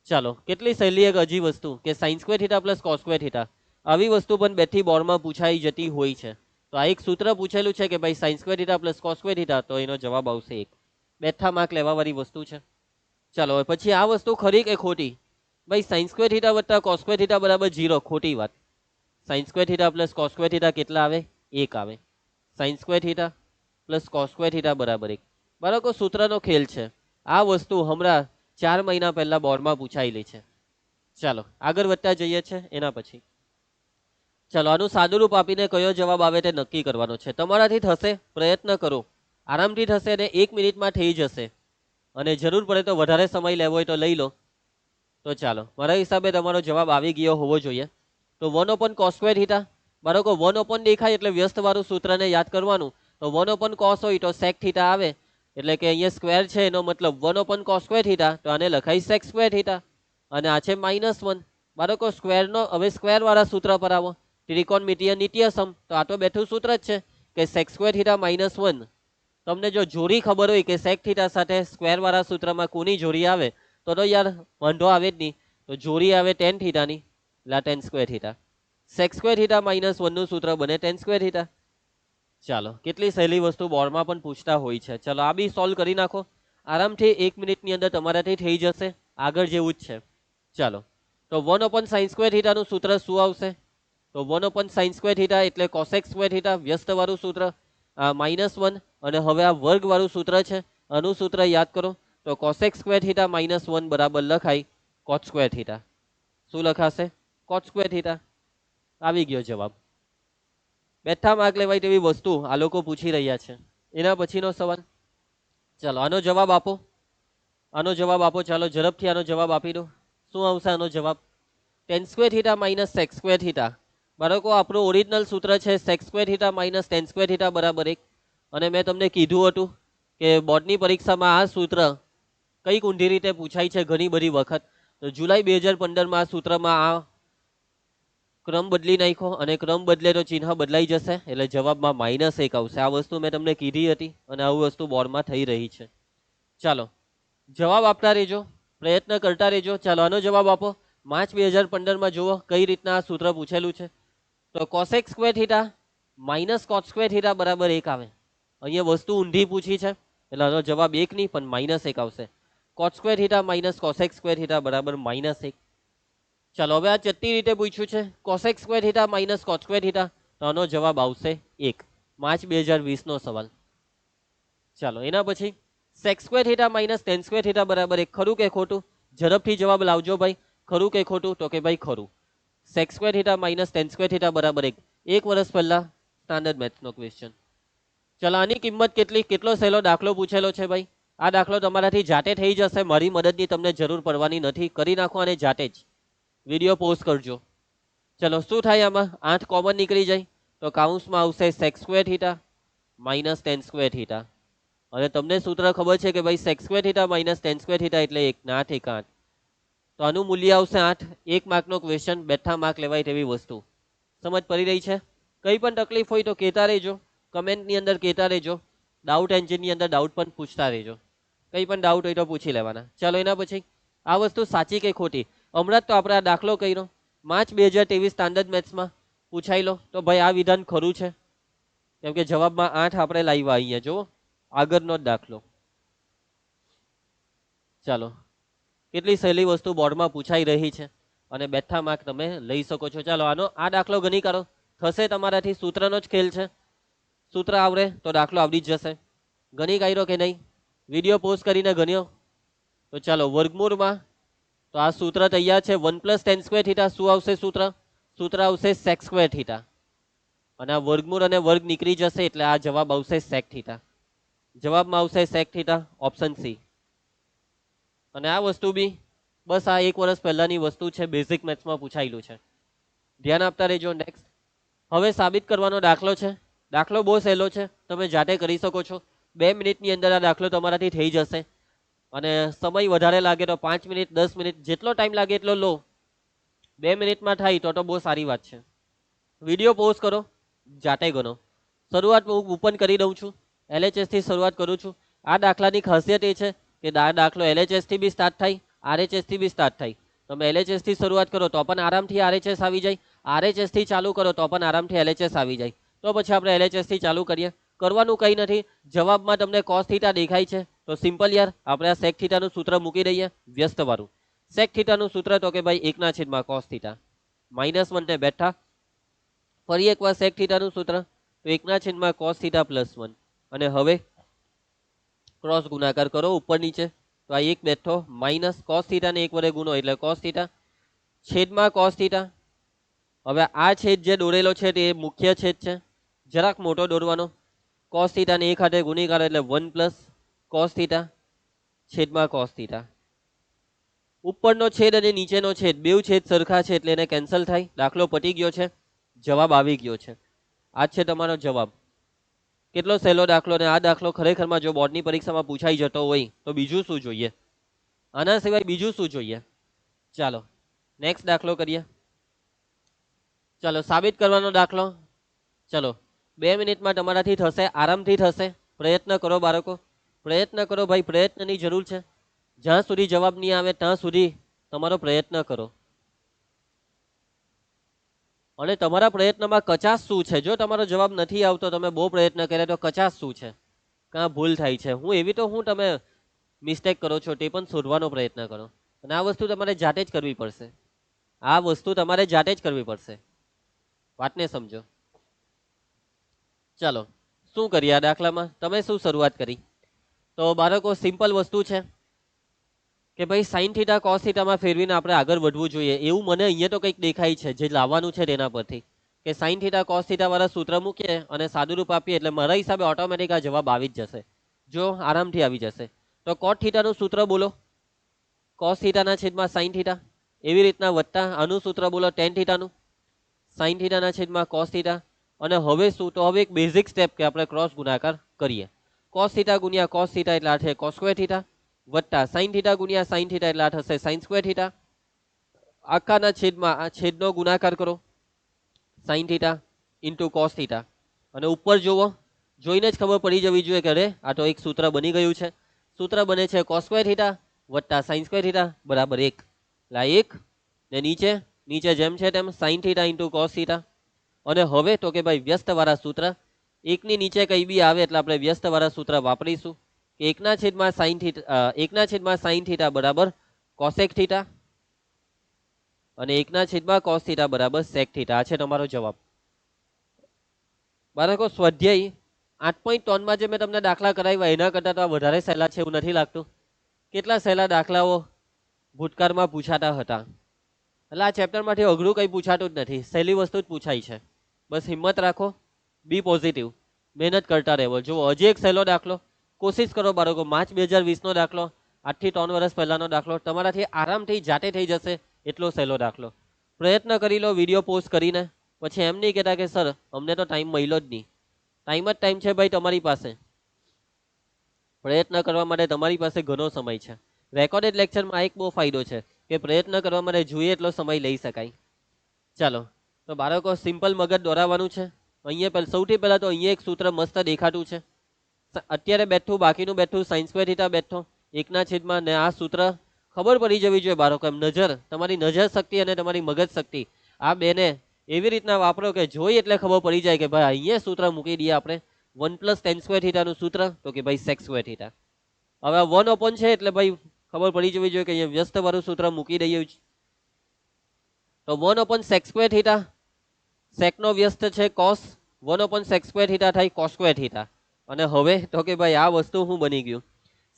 [SPEAKER 1] ચાલો કેટલી સહેલી એક હજી વસ્તુ કે sin square theta plus cos square theta. આવી વસ્તુ પણ બેથી બોર્ડમાં પૂછાઈ જતી હોય છે. તો આ એક સૂત્ર પૂછેલું છે કે ભાઈ sin square theta plus cos square theta, તો એનો જવાબ આવશે 1. બેઠા માર્ક લેવાવાળી વસ્તુ છે. ચાલો હવે પછી આ વસ્તુ ખરી કે ખોટી? ભાઈ sin સ્ક્વેર થીટા વત્તા cos સ્ક્વેર થીટા બરાબર 0. ખોટી વાત. sin square theta plus cos square theta કેટલા આવે? 1 આવે. sin square theta plus cos square theta બરાબર 1. બાળકો સૂત્રનો ખેલ છે. આ વસ્તુ હમણાં 4 મહિના પહેલા બોર્ડમાં પૂછાયેલી છે. ચાલો આગળ વધતા જઈએ છે. એના પછી ચાલો આનું સાદુરૂપ આપીને કયો જવાબ આવે તે નક્કી કરવાનો છે. તમારાથી થશે, પ્રયત્ન કરો, આરામથી થશે અને 1 મિનિટમાં થઈ જશે. અને જરૂર પડે તો વધારે સમય લેવો હોય તો લઈ લો. તો ચાલો, મારા હિસાબે તમારો જવાબ આવી ગયો હોવો જોઈએ. તો 1 cos સ્ક્વેર થીટા, બાળકો 1 દેખાય એટલે વ્યસ્તવાળું સૂત્રને યાદ કરવાનું. તો 1 cos હોય તો sec થીટા આવે, એટલે કે અહીંયા સ્ક્વેર છે એનો મતલબ 1 cos સ્ક્વેર થીટા, તો આને લખાય sec સ્ક્વેર થીટા. અને આ છે -1. બાળકો સ્ક્વેરનો હવે સ્ક્વેર વાળા સૂત્ર પર આવો, ત્રિકોણમિતિય નિત્ય સમ. તો આ તો બેઠું સૂત્ર જ છે કે sec સ્ક્વેર થીટા -1. તમને જો જોડી ખબર હોય કે sec થીટા સાથે સ્ક્વેર વાળા સૂત્રમાં કોની જોડી આવે, તો યાર વાંધો આવે જ નહીં. તો જોડી આવે tan થીટાની, એટલે tan square theta. sec square theta -1 નું સૂત્ર બને tan સ્ક્વેર થીટા. ચાલો, કેટલી સહેલી વસ્તુ બોર્ડમાં પણ પૂછતા હોય છે. ચાલો આ બી સોલ્વ કરી નાખો આરામથી, 1 મિનિટની અંદર તમારાથી થઈ જશે. આગળ જેવું જ છે. ચાલો, તો 1/sin સ્ક્વેર થીટાનું સૂત્ર શું આવશે? તો 1/sin સ્ક્વેર થીટા એટલે cosec સ્ક્વેર થીટા, વ્યસ્તવાળું સૂત્ર, -1. અને હવે આ વર્ગવાળું સૂત્ર છે, આનું સૂત્ર યાદ કરો. તો cosec સ્ક્વેર થીટા -1 બરાબર લખાય cot સ્ક્વેર થીટા. શું લખાશે? cot square theta. આવી ગયો જવાબ. બેઠા માર્ક લેવાય તેવી વસ્તુ આ લોકો પૂછી રહ્યા છે. એના પછીનો સવાલ, ચાલો આનો જવાબ આપો, આનો જવાબ આપો. ચાલો ઝડપથી આનો જવાબ આપી દો. શું આવશે આનો જવાબ? tan square theta minus sec square theta. બાળકો આપણું ઓરિજિનલ સૂત્ર છે sec square theta minus tan square theta બરાબર 1. અને મેં તમને કીધું હતું કે બોર્ડની પરીક્ષામાં આ સૂત્ર કઈક ઊંધી રીતે પૂછાય છે ઘણી બધી વખત. તો જુલાઈ 2015માં આ સૂત્રમાં આ ક્રમ બદલી નાખ્યો, અને ક્રમ બદલે તો ચિહ્ન બદલાઈ જશે, એટલે જવાબમાં -1 આવશે. આ વસ્તુ મેં તમને કીધી હતી અને આવું વસ્તુ બોર્ડમાં થઈ રહી છે. ચાલો જવાબ આપતા રહેજો, પ્રયત્ન કરતા રહેજો. ચાલો આનો જવાબ આપો. માર્ચ 2015માં જુઓ કઈ રીતના આ સૂત્ર પૂછેલું છે. તો cosec square theta minus cot square theta બરાબર 1 આવે. અહીંયા વસ્તુ ઊંધી પૂછી છે એટલે આનો જવાબ 1 નહીં પણ -1 આવશે. cot square theta minus cosec square theta બરાબર -1. ચાલો હવે આ ચટણી રીતે પૂછ્યું છે cosec square theta minus cot square theta, તો આનો જવાબ આવશે 1. માર્ચ 2020 નો સવાલ. ચાલો એના પછી sec square theta minus tan square theta બરાબર 1. ખરું કે ખોટું? ઝડપથી જવાબ લાવજો ભાઈ. ખરું કે ખોટું? તો કે ભાઈ ખરું. sec square theta minus tan square theta બરાબર 1. 1 વર્ષ પહેલા સ્ટાન્ડર્ડ મેથ્સનો ક્વેશ્ચન. ચાલો આની કિંમત કેટલી? કેટલો સહેલો દાખલો પૂછેલો છે ભાઈ. આ દાખલો તમારાથી જાતે થઈ જશે, મારી મદદની તમને જરૂર પડવાની નથી. કરી નાખો અને જાતે જ. વિડીયો પોઝ કરજો. ચલો શું થાય આમાં? 8 કોમન નીકળી જાય તો કાઉન્સમાં આવશે sec square theta minus tan square theta. અને તમને સૂત્ર ખબર છે કે ભાઈ sec square theta minus tan square theta એટલે 1 ના 8 1 8. તો આનું મૂલ્ય આવશે 8. 1 માર્કનો ક્વેશ્ચન, બેઠા માર્ક લેવાય તેવી વસ્તુ. સમજ પડી રહી છે? કઈ પણ તકલીફ હોય તો કહેતા રહેજો, કમેન્ટની અંદર કહેતા રહેજો. ડાઉટ એન્જિનની અંદર ડાઉટ પણ પૂછતા રહેજો. કઈ પણ ડાઉટ હોય તો પૂછી લેવાના. ચાલો એના પછી આ વસ્તુ સાચી કે ખોટી? હમણાં તો આપણે આ દાખલો કર્યો માર્ચ 2023 સ્ટાન્ડર્ડ મેથ્સમાં પૂછાઈ લો. તો ભાઈ આ વિધાન ખરું છે, કેમ કે જવાબમાં 8 આપણે લાવ્યા. અહીંયા જુઓ આગળનો જ દાખલો. ચાલો કેટલી સહેલી વસ્તુ બોર્ડમાં પૂછાઈ રહી છે અને બેઠા માર્ક તમે લઈ શકો છો. ચાલો આનો આ દાખલો ગણી કાઢો. થશે તમારાથી. સૂત્રનો જ ખેલ છે. સૂત્ર આવડે તો દાખલો આવડી જ જશે. ગણી કાઢ્યો કે નહીં? વિડીયો પોઝ કરીને ગણ્યો? તો ચાલો વર્ગમૂળમાં તો આ સૂત્ર તૈયાર છે. 1 + tan સ્ક્વેર થીટા. શું આવશે સૂત્ર? સૂત્ર આવશે sec સ્ક્વેર થીટા. અને આ વર્ગમૂળ અને વર્ગ નીકળી જશે એટલે આ જવાબ આવશે sec થીટા. જવાબમાં આવશે sec થીટા, ઓપ્શન સી. અને આ વસ્તુ બી બસ આ 1 વર્ષ પહેલાની વસ્તુ છે, બેઝિક મેથ્સમાં પૂછાયેલું છે. ધ્યાન આપતા રહેજો. નેક્સ્ટ હવે સાબિત કરવાનો દાખલો છે. દાખલો બહુ સહેલો છે, તમે જાતે કરી શકો છો. 2 મિનિટની અંદર આ દાખલો તમારાથી થઈ જશે. અને સમય વધારે લાગે તો 5 મિનિટ 10 મિનિટ જેટલો ટાઈમ લાગે એટલો લો. 2 મિનિટમાં થાય તો બહુ સારી વાત છે. વિડીયો પોઝ કરો, જાતે ગણો. શરૂઆત હું ઓપન કરી દઉં છું. LHS થી શરૂઆત કરું છું. આ દાખલાની ખાસિયત એ છે કે દાખલો LHS થી બી સ્ટાર્ટ થાય, RHS થી બી સ્ટાર્ટ થાય. તમે LHS થી શરૂઆત કરો તો પણ આરામથી RHS આવી જાય, RHS થી ચાલુ કરો તો પણ આરામથી LHS આવી જાય. તો પછી આપણે LHS થી ચાલુ કરીએ. કરવાનું કંઈ નથી. જવાબમાં તમને cos થીટા દેખાય છે તો સિમ્પલ યાર આપણે આ sec થીટાનું સૂત્ર મૂકી દઈએ, વ્યસ્ત વાળું. sec થીટાનું સૂત્ર તો કે ભાઈ 1/, cos થીટા -1 ને બેઠા. ફરી એકવાર sec થીટાનું સૂત્ર તો 1/, cos થીટા +1. અને હવે ક્રોસ ગુણાકાર કરો ઉપર નીચે. તો આ 1 બેઠો માઇનસ cos થીટા ને 1 વડે ગુણો એટલે cos થીટા છેદમાં cos થીટા હવે આ છેદ જે દોરેલો છે તે મુખ્ય છેદ છે, જરાક મોટો દોરવાનો. કોસ થીટાને એક હાથે ગુણીકાર એટલે 1 પ્લસ કોસ થીટા છેદમાં કોસ થીટા. ઉપરનો છેદ અને નીચેનો છેદ બેઉ છેદ સરખા છે એટલે એને કેન્સલ થાય. દાખલો પતી ગયો છે, જવાબ આવી ગયો છે. આ છે તમારો જવાબ. કેટલો સહેલો દાખલો, ને આ દાખલો ખરેખરમાં જો બોર્ડની પરીક્ષામાં પૂછાઈ જતો હોય તો બીજું શું જોઈએ, આના સિવાય બીજું શું જોઈએ. ચાલો નેક્સ્ટ દાખલો કરીએ. ચાલો સાબિત કરવાનો દાખલો. ચલો 2 મિનિટમાં તમારાથી થશે, આરામથી થશે. પ્રયત્ન કરો બાળકો, પ્રયત્ન કરો ભાઈ, પ્રયત્નની જરૂર છે. જ્યાં સુધી જવાબ નહીં આવે ત્યાં સુધી તમારો પ્રયત્ન કરો. અને તમારા પ્રયત્નમાં કચાશ શું છે, જો તમારો જવાબ નથી આવતો, તમે બહુ પ્રયત્ન કર્યા તો કચાશ શું છે, કાં ભૂલ થાય છે, હું તમે મિસ્ટેક કરો છો તે પણ શોધવાનો પ્રયત્ન કરો. અને આ વસ્તુ તમારે જાતે જ કરવી પડશે, આ વસ્તુ તમારે જાતે જ કરવી પડશે. વાતને સમજો. ચાલો શું કરીએ આ દાખલામાં, તમે શું શરૂઆત કરી? તો બાળકો સિમ્પલ વસ્તુ છે કે ભાઈ સાઈન થીટા કોસ થીટામાં ફેરવીને આપણે આગળ વધવું જોઈએ. એવું મને અહીંયા તો કંઈક દેખાય છે, જે લાવવાનું છે તેના પરથી, કે સાઈન થીટા કોસ થીટા વાળા સૂત્ર મૂકીએ અને સાદુરૂપ આપીએ એટલે મારા હિસાબે ઓટોમેટિક આ જવાબ આવી જ જશે. જો આરામથી આવી જશે. તો કોટ થીટાનું સૂત્ર બોલો, કોસ થીટાના છેદમાં સાઈન થીટા. એવી રીતના વત્તા આનું સૂત્ર બોલો, ટેન થીટાનું સાઈન થીટાના છેદમાં કોસ થીટા. અને હવે શું, તો હવે એક બેઝિક સ્ટેપ કે આપણે ક્રોસ ગુણાકાર કરીએ. કોસ થીટા ગુણ્યા કોસ થીટા એટલે આ છે કોસ સ્ક્વેર થીટા, વત્તા સાઈન થીટા ગુણ્યા સાઈન થીટા એટલે આ થશે સાઈન સ્ક્વેર થીટા. આખાના છેદમાં આ છેદનો ગુણાકાર કરો, sine theta into cos theta. અને ઉપર જુઓ, જોઈને જ ખબર પડી જવી જોઈએ કે અરે આ તો એક સૂત્ર બની ગયું છે. સૂત્ર બને છે કોસ સ્ક્વેર થીટા વત્તા સાઈન સ્ક્વેર થીટા બરાબર 1. એટલે 1 ને નીચે નીચે જેમ છે તેમ sine theta into cos theta. અને હવે તો કે ભાઈ વ્યસ્તવાળા સૂત્ર, એકની નીચે કંઈ બી આવે એટલે આપણે વ્યસ્તવાળા સૂત્ર વાપરીશું કે એકના છેદમાં સાઈન થીટા બરાબર કોસેક થીટા અને એકના છેદમાં કોસ થીટા બરાબર સેક થીટા. આ છે તમારો જવાબ. બાળકો સ્વાધ્યાય 8.3 જે મેં તમને દાખલા કરાવ્યા એના કરતાં તો આ વધારે સહેલા છે એવું નથી લાગતું? કેટલા સહેલા દાખલાઓ ભૂતકાળમાં પૂછાતા હતા. એટલે આ ચેપ્ટરમાંથી અઘરું કંઈ પૂછાતું જ નથી, સહેલી વસ્તુ જ પૂછાય છે. બસ હિંમત રાખો, બી પોઝિટિવ, મહેનત કરતા રહેવો. જુઓ હજી એક સહેલો દાખલો, કોશિશ કરો બાળકો. માર્ચ 2020નો દાખલો, આજથી 3 વર્ષ પહેલાનો દાખલો, તમારાથી આરામથી જાતે થઈ જશે એટલો સહેલો દાખલો. પ્રયત્ન કરી લો વિડીયો પોસ્ટ કરીને, પછી એમ નહીં કહેતા કે સર અમને તો ટાઈમ મળ્યો જ નહીં. ટાઈમ જ ટાઈમ છે ભાઈ તમારી પાસે. પ્રયત્ન કરવા માટે તમારી પાસે ઘણો સમય છે. રેકોર્ડેડ લેક્ચરમાં એક બહુ ફાયદો છે કે પ્રયત્ન કરવા માટે જોઈએ એટલો સમય લઈ શકાય. ચાલો તો બાળકો સિમ્પલ મગજ દોરાવવાનું છે. અહીંયા સૌથી પહેલાં તો અહીંયા એક સૂત્ર મસ્ત દેખાતું છે. અત્યારે બેઠું, બાકીનું બેઠું સાઈન સ્ક્વેર થીટા બેઠો એકના છેદમાં, ને આ સૂત્ર ખબર પડી જવી જોઈએ બાળકો. એમ તમારી નજર શક્તિ અને તમારી મગજ શક્તિ આ બેને એવી રીતના વાપરો કે જોઈ એટલે ખબર પડી જાય કે ભાઈ અહીંયા સૂત્ર મૂકી દઈએ આપણે, 1 પ્લસ ટેન સ્ક્વેર થીટાનું સૂત્ર, તો કે ભાઈ સેક સ્ક્વેર થીટા. હવે 1 ઓપન છે એટલે ભાઈ ખબર પડી જવી જોઈએ કે અહીંયા વ્યસ્ત વાળું સૂત્ર મૂકી દઈએ. તો 1 ઓપન સેક સ્ક્વેર થીટા, સેકનો વ્યસ્ત છે cos, 1 upon sec square theta થાય કોસ સ્ક્વેર થીટા. અને હવે તો કે ભાઈ આ વસ્તુ શું બની ગયું,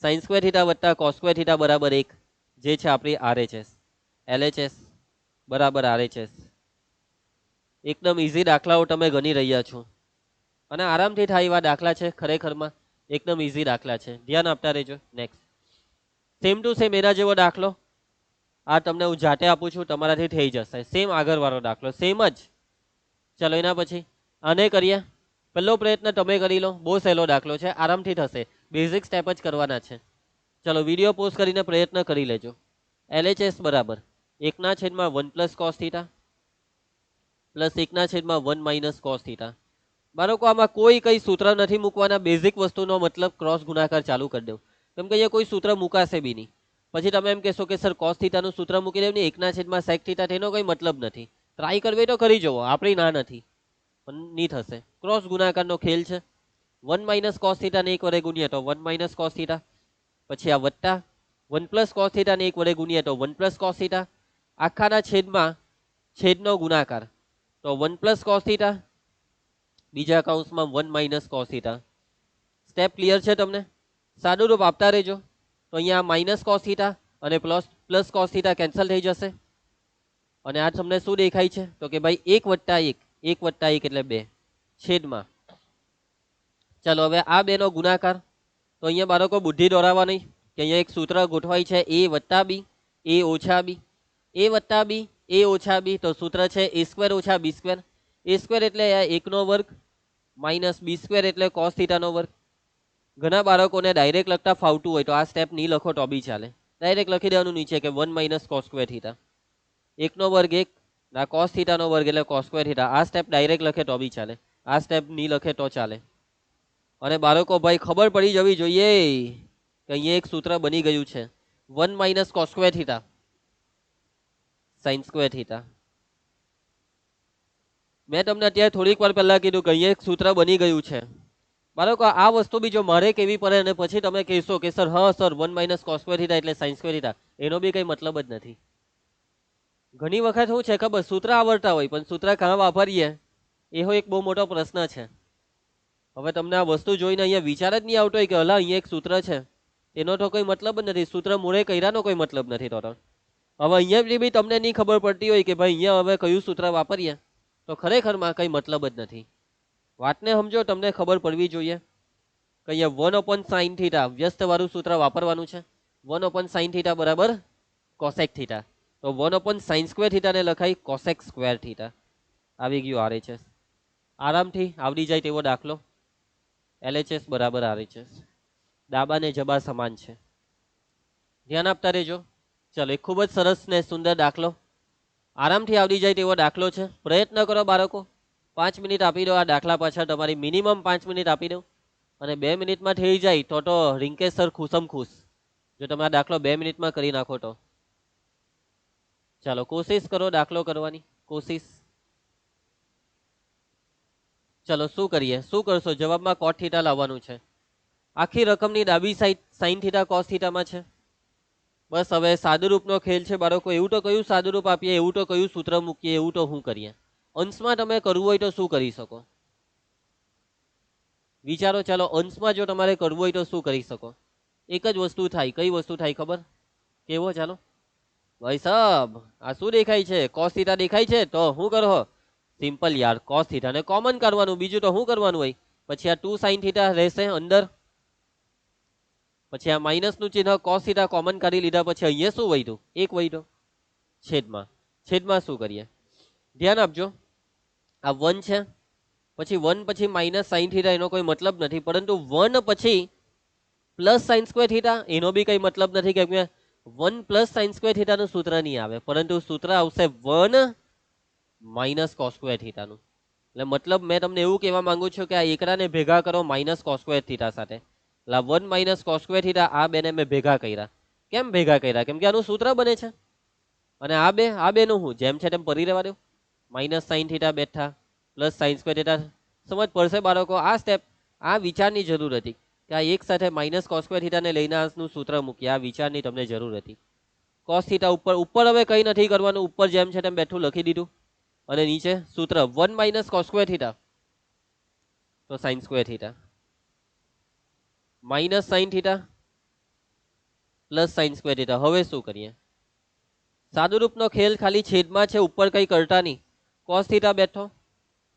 [SPEAKER 1] સાઈન સ્ક્વેર થીટા વત્તા કોસ સ્ક્વેર થીટા બરાબર 1, જે છે આપણી આરએચએસ. એલએચએસ બરાબર આરએચએસ. એકદમ ઇઝી દાખલાઓ તમે ગણી રહ્યા છો અને આરામથી થાય એવા દાખલા છે. ખરેખરમાં એકદમ ઇઝી દાખલા છે, ધ્યાન આપતા રહેજો. નેક્સ્ટ સેમ ટુ સેમ એના જેવો દાખલો આ તમને હું જાતે આપું છું, તમારાથી થઈ જશે. સેમ આગળવાળો દાખલો સેમ જ. ચલો એના પછી આને કરીએ. પહેલો પ્રયત્ન તમે કરી લો, બહુ સહેલો દાખલો છે, આરામથી થશે. બેઝિક સ્ટેપ જ કરવાના છે. ચલો વિડીયો પોઝ કરીને પ્રયત્ન કરી લેજો. એલએચએસ બરાબર 1/1 plus cos theta plus 1/1 minus cos theta. બાળકો આમાં કોઈ કઈ સૂત્ર નથી મૂકવાના, બેઝિક વસ્તુનો મતલબ ક્રોસ ગુણાકાર ચાલુ કરી દઉં. કેમ કે અહીંયા કોઈ સૂત્ર મૂકાશે બી નહીં. પછી તમે એમ કહેશો કે સર કોસ થીટાનું સૂત્ર મૂકી દેવું ને 1/1 સેક થીટા, તેનો કોઈ મતલબ નથી. ટ્રાય કરવી તો કરી જુઓ, આપણી ના નથી, પણ નહીં થશે. ક્રોસ ગુણાકારનો ખેલ છે. 1 માઇનસ કોસ થીટા ને 1 વડે ગુણીએ તો 1 માઇનસ કોસ થીટા, પછી આ વત્તા 1 પ્લસ કોસ થીટા ને 1 વડે ગુણીએ તો 1 પ્લસ કોસ થીટા. આખાના છેદમાં છેદનો ગુણાકાર તો 1 પ્લસ કોસ થીટા, બીજા કૌંસમાં 1 minus cos theta. Step clear છે તમને? સાદું રૂપ આપતા રહેજો. તો અહીંયા માઇનસ કોસ થીટા અને પ્લસ કોસ થીટા કેન્સલ થઈ જશે. અને આ તમને શું દેખાય છે તો કે ભાઈ 1 + 1 1 + 1 એટલે 2 છેદમાં ચાલો હવે આ બેનો ગુણાકાર તો અહીંયા બાળકો બુદ્ધિ દોરાવવા નહીં કે અહીંયા એક સૂત્ર ગોઠવાય છે a + b a - b a + b a - b તો સૂત્ર છે a² - b². a² એટલે 1 નો વર્ગ માઇનસ b² એટલે cos θ નો વર્ગ. ઘણા બાળકોને ડાયરેક્ટ લખતા ફાવતું હોય તો આ સ્ટેપ નહીં લખો તો બી ચાલે. ડાયરેક્ટ લખી દેવાનું નીચે કે 1 - cos² θ 1 નો વર્ગ 1 ના cos θ નો વર્ગ એટલે cos² θ. આ સ્ટેપ ડાયરેક્ટ લખે તો બી ચાલે, આ સ્ટેપ નહીં લખે તો ચાલે. અને બાળકો ભાઈ ખબર પડી જવી જોઈએ કે અહીંયા એક સૂત્ર બની ગયું છે 1 - cos² θ sin² θ. મેં તમને અત્યારે થોડીક વાર પહેલા કીધું કે અહીંયા એક સૂત્ર બની ગયું છે. બાળકો આ વસ્તુ બી જો મારે કેવી પડે અને પછી તમે કહેશો કે સર હા સર 1 - cos² θ એટલે sin² θ, એનો બી કઈ મતલબ જ નથી. ઘણી વખત શું છે ખબર, સૂત્ર આવડતા હોય પણ સૂત્ર કાં વાપરીએ એવો એક બહુ મોટો પ્રશ્ન છે. હવે તમને આ વસ્તુ જોઈને અહીંયા વિચાર જ નહીં આવતો હોય કે હલા અહીંયા એક સૂત્ર છે, એનો તો કોઈ મતલબ જ નથી. સૂત્ર મૂળે કર્યાનો કોઈ મતલબ નથી. તો હવે અહીંયા બી તમને નહીં ખબર પડતી હોય કે ભાઈ અહીંયા હવે કયું સૂત્ર વાપરીએ તો ખરેખરમાં કઈ મતલબ જ નથી. વાતને સમજો, તમને ખબર પડવી જોઈએ કે અહીંયા 1/sin θ વ્યસ્ત વાળું સૂત્ર વાપરવાનું છે. 1/sin θ બરાબર cosec θ. તો 1/sin² θ ને લખાય cosec² θ. આવી ગયું RHS. આરામથી આવડી જાય તેવો દાખલો. LHS બરાબર RHS. ડાબા ને જબા સમાન છે. ધ્યાન આપતા રહેજો. ચલો એક ખૂબ જ સરસ ને સુંદર દાખલો, આરામથી આવડી જાય તેવો દાખલો છે. પ્રયત્ન કરો બાળકો, 5 મિનિટ આપી દો આ દાખલા પાછળ, તમારી મિનિમમ 5 મિનિટ આપી દો. અને 2 મિનિટમાં થઈ જાય તો રિંકેશ સર ખુશમ ખુશ, જો તમે આ દાખલો 2 મિનિટમાં કરી નાખો તો. ચાલો કોશિશ કરો દાખલો કરવાની, કોશિશ. ચલો શું કરીએ, શું કરશો? જવાબમાં cot θ લાવવાનું છે. આખી રકમની ડાબી સાઈડ sin θ cos θ માં છે. બસ હવે સાદુરૂપનો ખેલ છે બાળકો. એવું તો કયું સાદુરૂપ આપીએ, એવું તો કયું સૂત્ર મૂકીએ, એવું તો શું કરીએ. અંશમાં તમે કરવું હોય તો શું કરી શકો વિચારો. ચાલો અંશમાં જો તમારે કરવું હોય તો શું કરી શકો? એક જ વસ્તુ થાય. કઈ વસ્તુ થાય ખબર? કેવો? ચાલો ભાઈ સાહેબ આ શું દેખાય છે? cos θ દેખાય છે. તો શું કરો? સિમ્પલ યાર, cos θ ને કોમન કરવાનું, બીજું તો શું કરવાનું હોય. પછી આ 2 sin θ રહેશે અંદર, પછી આ માઇનસ નું ચિહ્ન cos θ કોમન કાઢી લીધા પછી અહીંયા શું વધ્યું? 1 વધ્યો છેદમાં. છેદમાં શું કરીએ? ધ્યાન આપજો, આ 1 છે, પછી 1 પછી માઇનસ sin θ એનો કોઈ મતલબ નથી, પરંતુ 1 પછી પ્લસ sin² θ એનો બી કઈ મતલબ નથી, કેમ કે 1 + sin² θ નું સૂત્ર નહીં આવે, પરંતુ સૂત્ર આવશે 1 - cos² θ નું. એટલે મતલબ મેં તમને એવું કહેવા માંગુ છું કે આ એકડાને ભેગા કરો -cos² θ સાથે. 1 - cos² θ આ બેને મેં ભેગા કર્યા. કેમ ભેગા કર્યા? કેમ કે આનું સૂત્ર બને છે. અને આ બે નું હું જેમ છે તેમ પરી રહેવા દો. -sin θ બેઠા પ્લસ sin² θ. સમજ પડશે બાળકો? આ સ્ટેપ, આ વિચારની જરૂર હતી કે આ એક સાથે -cos² θ ને લઈને આનું સૂત્ર મૂકી. આ વિચારની તમને જરૂર હતી. cos θ ઉપર હવે કઈ નથી કરવાનું, ઉપર જેમ છે તેમ બેઠું લખી દીધું. અને નીચે સૂત્ર 1 - cos² θ તો sin² θ minus sin θ plus sin² θ. હવે શું કરીએ? સાદુરૂપનો ખેલ ખાલી છેદમાં છે, ઉપર કઈ કરતા નહીં. cos θ બેઠો,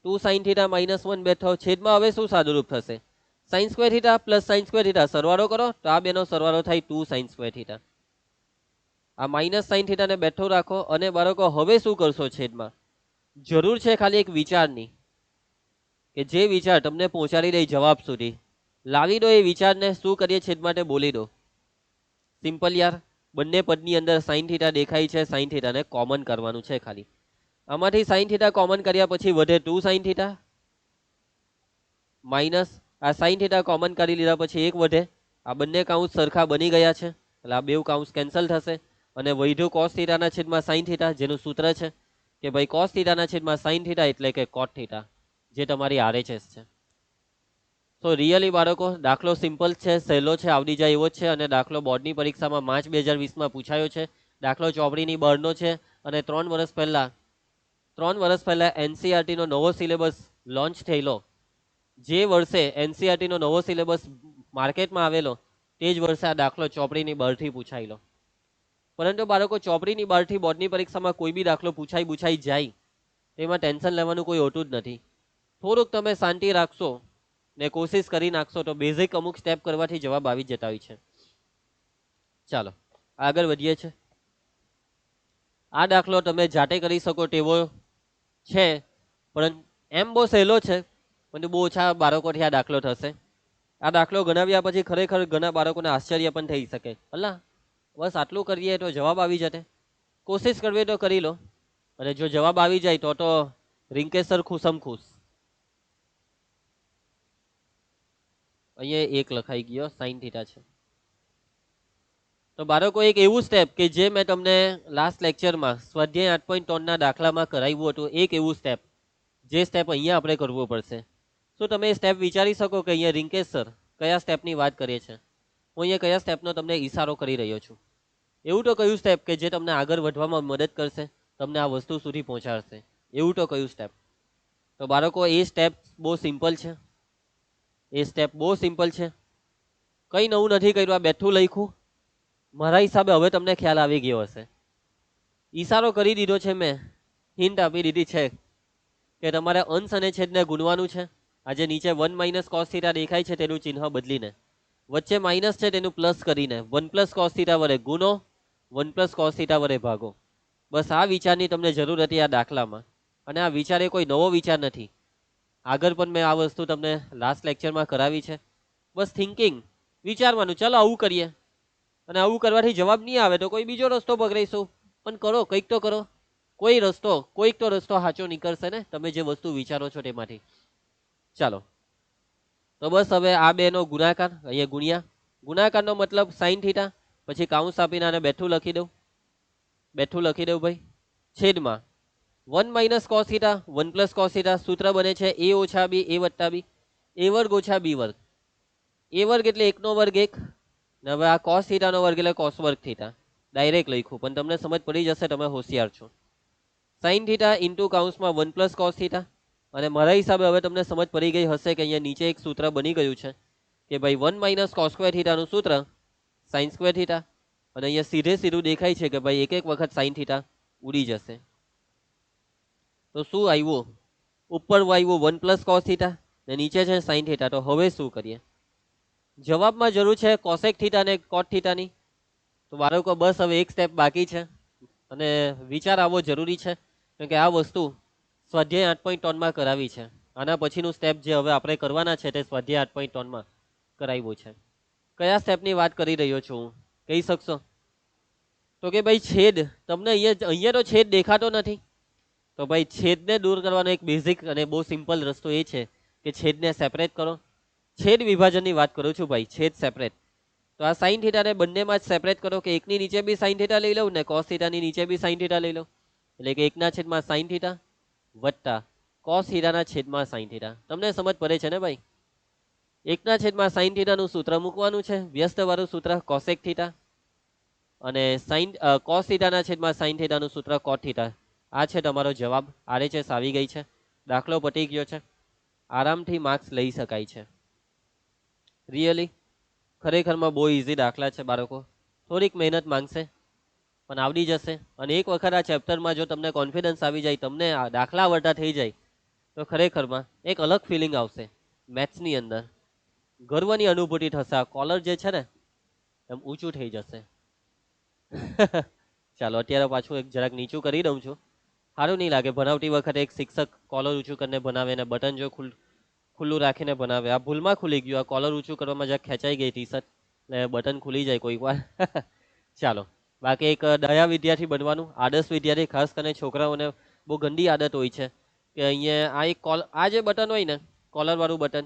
[SPEAKER 1] 2 sin θ -1 બેઠો, છેદમાં હવે શું સાદુરૂપ થશે? sin² θ plus sin² θ. સરવાળો કરો તો આ બેનો સરવાળો થાય 2 sin² θ. આ માઇનસ sin θ ને બેઠો રાખો. અને બાળકો હવે શું કરશો? છેદમાં જરૂર છે ખાલી એક વિચારની, કે જે વિચાર તમને પહોંચાડી દે જવાબ સુધી. લાવી દો એ વિચારને. શું કરીએ? છેદ માટે બોલી દો. સિમ્પલ યાર, બંને પદની અંદર sin θ દેખાય છે, sin θ ને કોમન કરવાનું છે ખાલી. આમાંથી sin θ કોમન કર્યા પછી વધે 2 sin θ માઇનસ આ sin θ કોમન કરી લીધા પછી 1 વધે. આ બંને કાઉન્સ સરખા બની ગયા છે એટલે આ બે કાઉન્સ કેન્સલ થશે અને વધ્યું cos θ ના છેદમાં sin θ, જેનું સૂત્ર છે કે ભાઈ cos θ ના છેદમાં sin θ એટલે કે cot θ, જે તમારી RHS છે. તો રિયલી બાળકો દાખલો સિમ્પલ છે, સહેલો છે, આવડી જાય એવો છે. અને દાખલો બોર્ડની પરીક્ષામાં માર્ચ 2020માં પૂછાયો છે. દાખલો ચોપડીની બહારનો છે અને 3 વર્ષ પહેલા NCERT નો નવો સિલેબસ લોન્ચ થયેલો. જે વર્ષે NCERT નો નવો સિલેબસ માર્કેટમાં આવેલો તે જ વર્ષે આ દાખલો ચોપડીની બહારથી પૂછાયેલો. પરંતુ બાળકો ચોપડીની બહારથી બોર્ડની પરીક્ષામાં કોઈ બી દાખલો પૂછાઈ જાય તેમાં ટેન્શન લેવાનું કોઈ હોતું જ નથી. થોડુંક તમે શાંતિ રાખશો ને કોશિશ કરી નાખશો તો બેઝિક અમુક સ્ટેપ કરવાથી જવાબ આવી જતા હોય છે. ચાલો આગળ વધીએ છે. આ દાખલો તમે જાતે કરી શકો તેવો છે, પણ એમ બહુ સહેલો છે, પણ બહુ ઓછા બાળકોથી આ દાખલો થશે. આ દાખલો ગણાવ્યા પછી ખરેખર ઘણા બાળકોને આશ્ચર્ય પણ થઈ શકે. અલ્લા બસ આટલું કરીએ તો જવાબ આવી જશે. કોશિશ કરવી તો કરી લો, અને જો જવાબ આવી જાય તો રિંકેસર ખુશમ ખુશ. અહીંયા 1 લખાઈ ગયો, સાઈન થીટા છે. તો બાળકો એક એવું સ્ટેપ કે જે મેં તમને લાસ્ટ લેક્ચરમાં સ્વાધ્યાય 8.3 ના દાખલામાં કરાવ્યું હતું, એક એવું સ્ટેપ જે સ્ટેપ અહીંયા આપણે કરવું પડશે. શું તમે એ સ્ટેપ વિચારી શકો કે અહીંયા રિંકેશ સર કયા સ્ટેપની વાત કરીએ છીએ? હું અહીંયા કયા સ્ટેપનો તમને ઈશારો કરી રહ્યો છું? એવું તો કયું સ્ટેપ કે જે તમને આગળ વધવામાં મદદ કરશે, તમને આ વસ્તુ સુધી પહોંચાડશે? એવું તો કયું સ્ટેપ? તો બાળકો એ સ્ટેપ બહુ સિમ્પલ છે. એ સ્ટેપ બહુ સિમ્પલ છે, કંઈ નવું નથી કર્યું. આ બેઠું લખ્યું, મારા હિસાબે હવે તમને ખ્યાલ આવી ગયો હશે. ઈશારો કરી દીધો છે મેં, હિન્ટ આપી દીધી છે કે તમારે અંશ અને છેદને ગુણવાનું છે. આજે નીચે 1 - cos θ દેખાય છે તેનું ચિહ્ન બદલીને, વચ્ચે માઇનસ છે તેનું પ્લસ કરીને 1 + cos θ વડે ગુણો, 1 + cos θ વડે ભાગો. બસ આ વિચારની તમને જરૂર હતી આ દાખલામાં, અને આ વિચાર એ કોઈ નવો વિચાર નથી. આગળ પણ મેં આ વસ્તુ તમને લાસ્ટ લેક્ચરમાં કરાવી છે. બસ થિંકિંગ, વિચારવાનું, ચાલો આવું કરીએ, અને આવું કરવાથી જવાબ નહીં આવે તો કોઈ બીજો રસ્તો પકડીશું, પણ કરો, કંઈક તો કરો. કોઈક તો રસ્તો સાચો નીકળશે ને, તમે જે વસ્તુ વિચારો છો તેમાંથી. ચાલો તો બસ હવે આ બેનો ગુણાકાર, અહીંયા ગુણાકારનો મતલબ સાઈન થીટા, પછી કાઉન્સ આપીને આને બેઠું લખી દઉં ભાઈ, છેદમાં 1 - cos θ 1 + cos θ. સૂત્ર બને છે a - b a + b, a વર્ગ ઓછા b વર્ગ. a વર્ગ એટલે 1 નો વર્ગ 1, ને હવે આ cos θ નો વર્ગ એટલે cos વર્ગ થીટા. ડાયરેક્ટ લખ્યું, પણ તમને સમજ પડી જશે, તમે હોશિયાર છો. સાઈન થીટા ઇન્ટુ કાઉન્સમાં 1 + cos θ. અને મારા હિસાબે હવે તમને સમજ પડી ગઈ હશે કે અહીંયા નીચે એક સૂત્ર બની ગયું છે કે ભાઈ 1 - cos² θ નું સૂત્ર sin² θ, અને અહીંયા સીધું દેખાય છે કે ભાઈ એક વખત સાઈન થીટા ઉડી જશે. તો શું આવ્યું? ઉપર આવ્યું 1 + cos θ ને નીચે છે sin θ. તો હવે શું કરીએ? જવાબમાં જરૂર છે cosec θ અને cot θ ની. તો બાળકો બસ હવે એક સ્ટેપ બાકી છે, અને વિચાર આવવો જરૂરી છે, કેમ કે આ વસ્તુ સ્વાધ્યાય 8.3 માં કરાવી છે. આના પછીનું સ્ટેપ જે હવે આપણે કરવાના છે તે સ્વાધ્યાય 8.3 માં કરાવ્યું છે. કયા સ્ટેપની વાત કરી રહ્યો છું હું, કહી શકશો? તો કે ભાઈ છેદ, તમને અહીંયા તો છેદ દેખાતો નથી, તો ભાઈ છેદને દૂર કરવાનો એક બેઝિક અને બહુ સિમ્પલ રસ્તો એ છે કે છેદને સેપરેટ કરો. છેદ વિભાજનની વાત કરું છું ભાઈ, છેદ સેપરેટ. તો આ સાઈન થીટાને બંનેમાં જ સેપરેટ કરો, કે એકની નીચે બી સાઈન થીટા લઈ લઉં ને કોસ થીટાની નીચે બી સાઈન થીટા લઈ લઉં, એટલે કે 1/સાઈન થીટા વત્તા કોસ થીટાના છેદમાં સાઈન થીટા. તમને સમજ પડે છે ને ભાઈ? 1/સાઈન થીટાનું સૂત્ર મૂકવાનું છે, વ્યસ્ત વાળું સૂત્ર કોસેક થીટા, અને કોસ થીટાના છેદમાં સાઈન થીટાનું સૂત્ર કોટ થીટા. આ છે તમારો જવાબ. RHS આવી ગઈ છે, દાખલો પતી ગયો છે, આરામથી માર્ક્સ લઈ શકાય છે. રિયલી ખરેખરમાં બહુ ઇઝી દાખલા છે બાળકો, થોડીક મહેનત માંગશે પણ આવડી જશે. અને એક વખત આ ચેપ્ટરમાં જો તમને કોન્ફિડન્સ આવી જાય, તમને આ દાખલા આવડતા થઈ જાય, તો ખરેખરમાં એક અલગ ફિલિંગ આવશે મેથ્સની અંદર, ગર્વની અનુભૂતિ થશે. આ કોલર જે છે ને એમ ઊંચું થઈ જશે. ચાલો અત્યારે પાછું એક જરાક નીચું કરી દઉં છું, સારું નહીં લાગે ભણાવતી વખતે એક શિક્ષક કોલર ઊંચું કરીને ભણાવે ને બટન જો ખુલ્લું રાખીને બનાવે. આ ભૂલમાં ખુલી ગયું, આ કોલર ઊંચું કરવામાં જ્યાં ખેંચાઈ ગઈ ટી શર્ટ, એટલે બટન ખુલી જાય કોઈક વાર. ચાલો, બાકી એક દયા વિદ્યાર્થી બનવાનું, આદર્શ વિદ્યાર્થી. ખાસ કરીને છોકરાઓને બહુ ગંદી આદત હોય છે કે અહીંયા આ જે બટન હોય ને, કોલર વાળું બટન,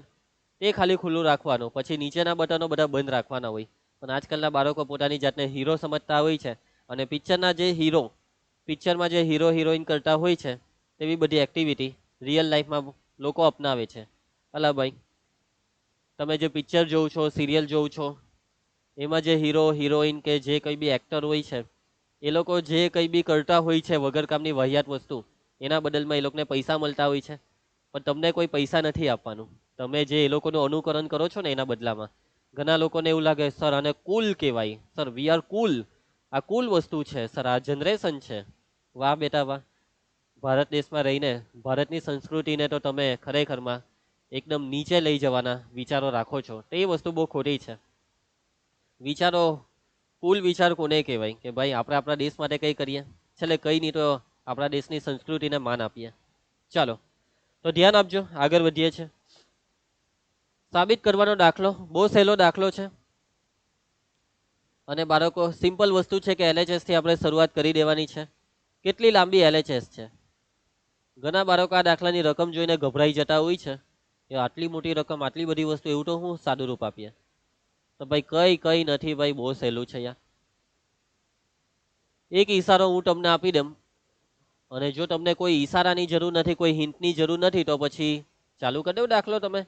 [SPEAKER 1] તે ખાલી ખુલ્લું રાખવાનું, પછી નીચેના બટનો બધા બંધ રાખવાના હોય. પણ આજકાલના બાળકો પોતાની જાતને હીરો સમજતા હોય છે, અને પિક્ચરમાં જે હીરો હિરોઈન કરતા હોય છે તેવી બધી એક્ટિવિટી રિયલ લાઈફમાં લોકો અપનાવે છે. અલા ભાઈ, તમે જે પિક્ચર જોવો છો, સિરિયલ જોવો છો, એમાં જે હીરો હિરોઈન કે જે કંઈ બી એક્ટર હોય છે, એ લોકો જે કંઈ બી કરતા હોય છે વગર કામની વાહિયાત વસ્તુ, એના બદલમાં એ લોકોને પૈસા મળતા હોય છે. પણ તમને કોઈ પૈસા નથી આપવાનું, તમે જે એ લોકોનું અનુકરણ કરો છો ને એના બદલામાં. ઘણા લોકોને એવું લાગે સર આને કુલ કહેવાય, સર વી આર કુલ, આ કુલ વસ્તુ છે સર, આ જનરેશન છે. વાહ બેટા વાહ, ભારત દેશમાં રહીને ભારતની સંસ્કૃતિને તો તમે ખરેખરમાં એકદમ નીચે લઈ જવાના વિચારો રાખો છો, તો એ વસ્તુ બહુ ખોટી છે. વિચારો, કુલ વિચાર કોને કહેવાય કે ભાઈ આપણે આપણા દેશ માટે કંઈ કરીએ, છેલ્લે કંઈ નહીં તો આપણા દેશની સંસ્કૃતિને માન આપીએ. ચાલો તો ધ્યાન આપજો, આગળ વધીએ છીએ. સાબિત કરવાનો દાખલો બહુ સહેલો દાખલો છે અને બાળકો સિમ્પલ વસ્તુ છે કે LHS થી આપણે શરૂઆત કરી દેવાની છે. કેટલી લાંબી LHS છે? ઘણા બાળકો આ દાખલાની રકમ જોઈને ગભરાઈ જતા હોય છે કે આટલી મોટી રકમ, આટલી બધી વસ્તુ, એવું તો હું સાદું રૂપ આપીએ. તો ભાઈ કઈ નથી ભાઈ, બહુ સહેલું છે યાર. એક ઈશારો હું તમને આપી દઉં અને જો તમને કોઈ ઈશારાની જરૂર નથી, કોઈ હિન્ટની જરૂર નથી, તો પછી ચાલુ કરી દો દાખલો. તમે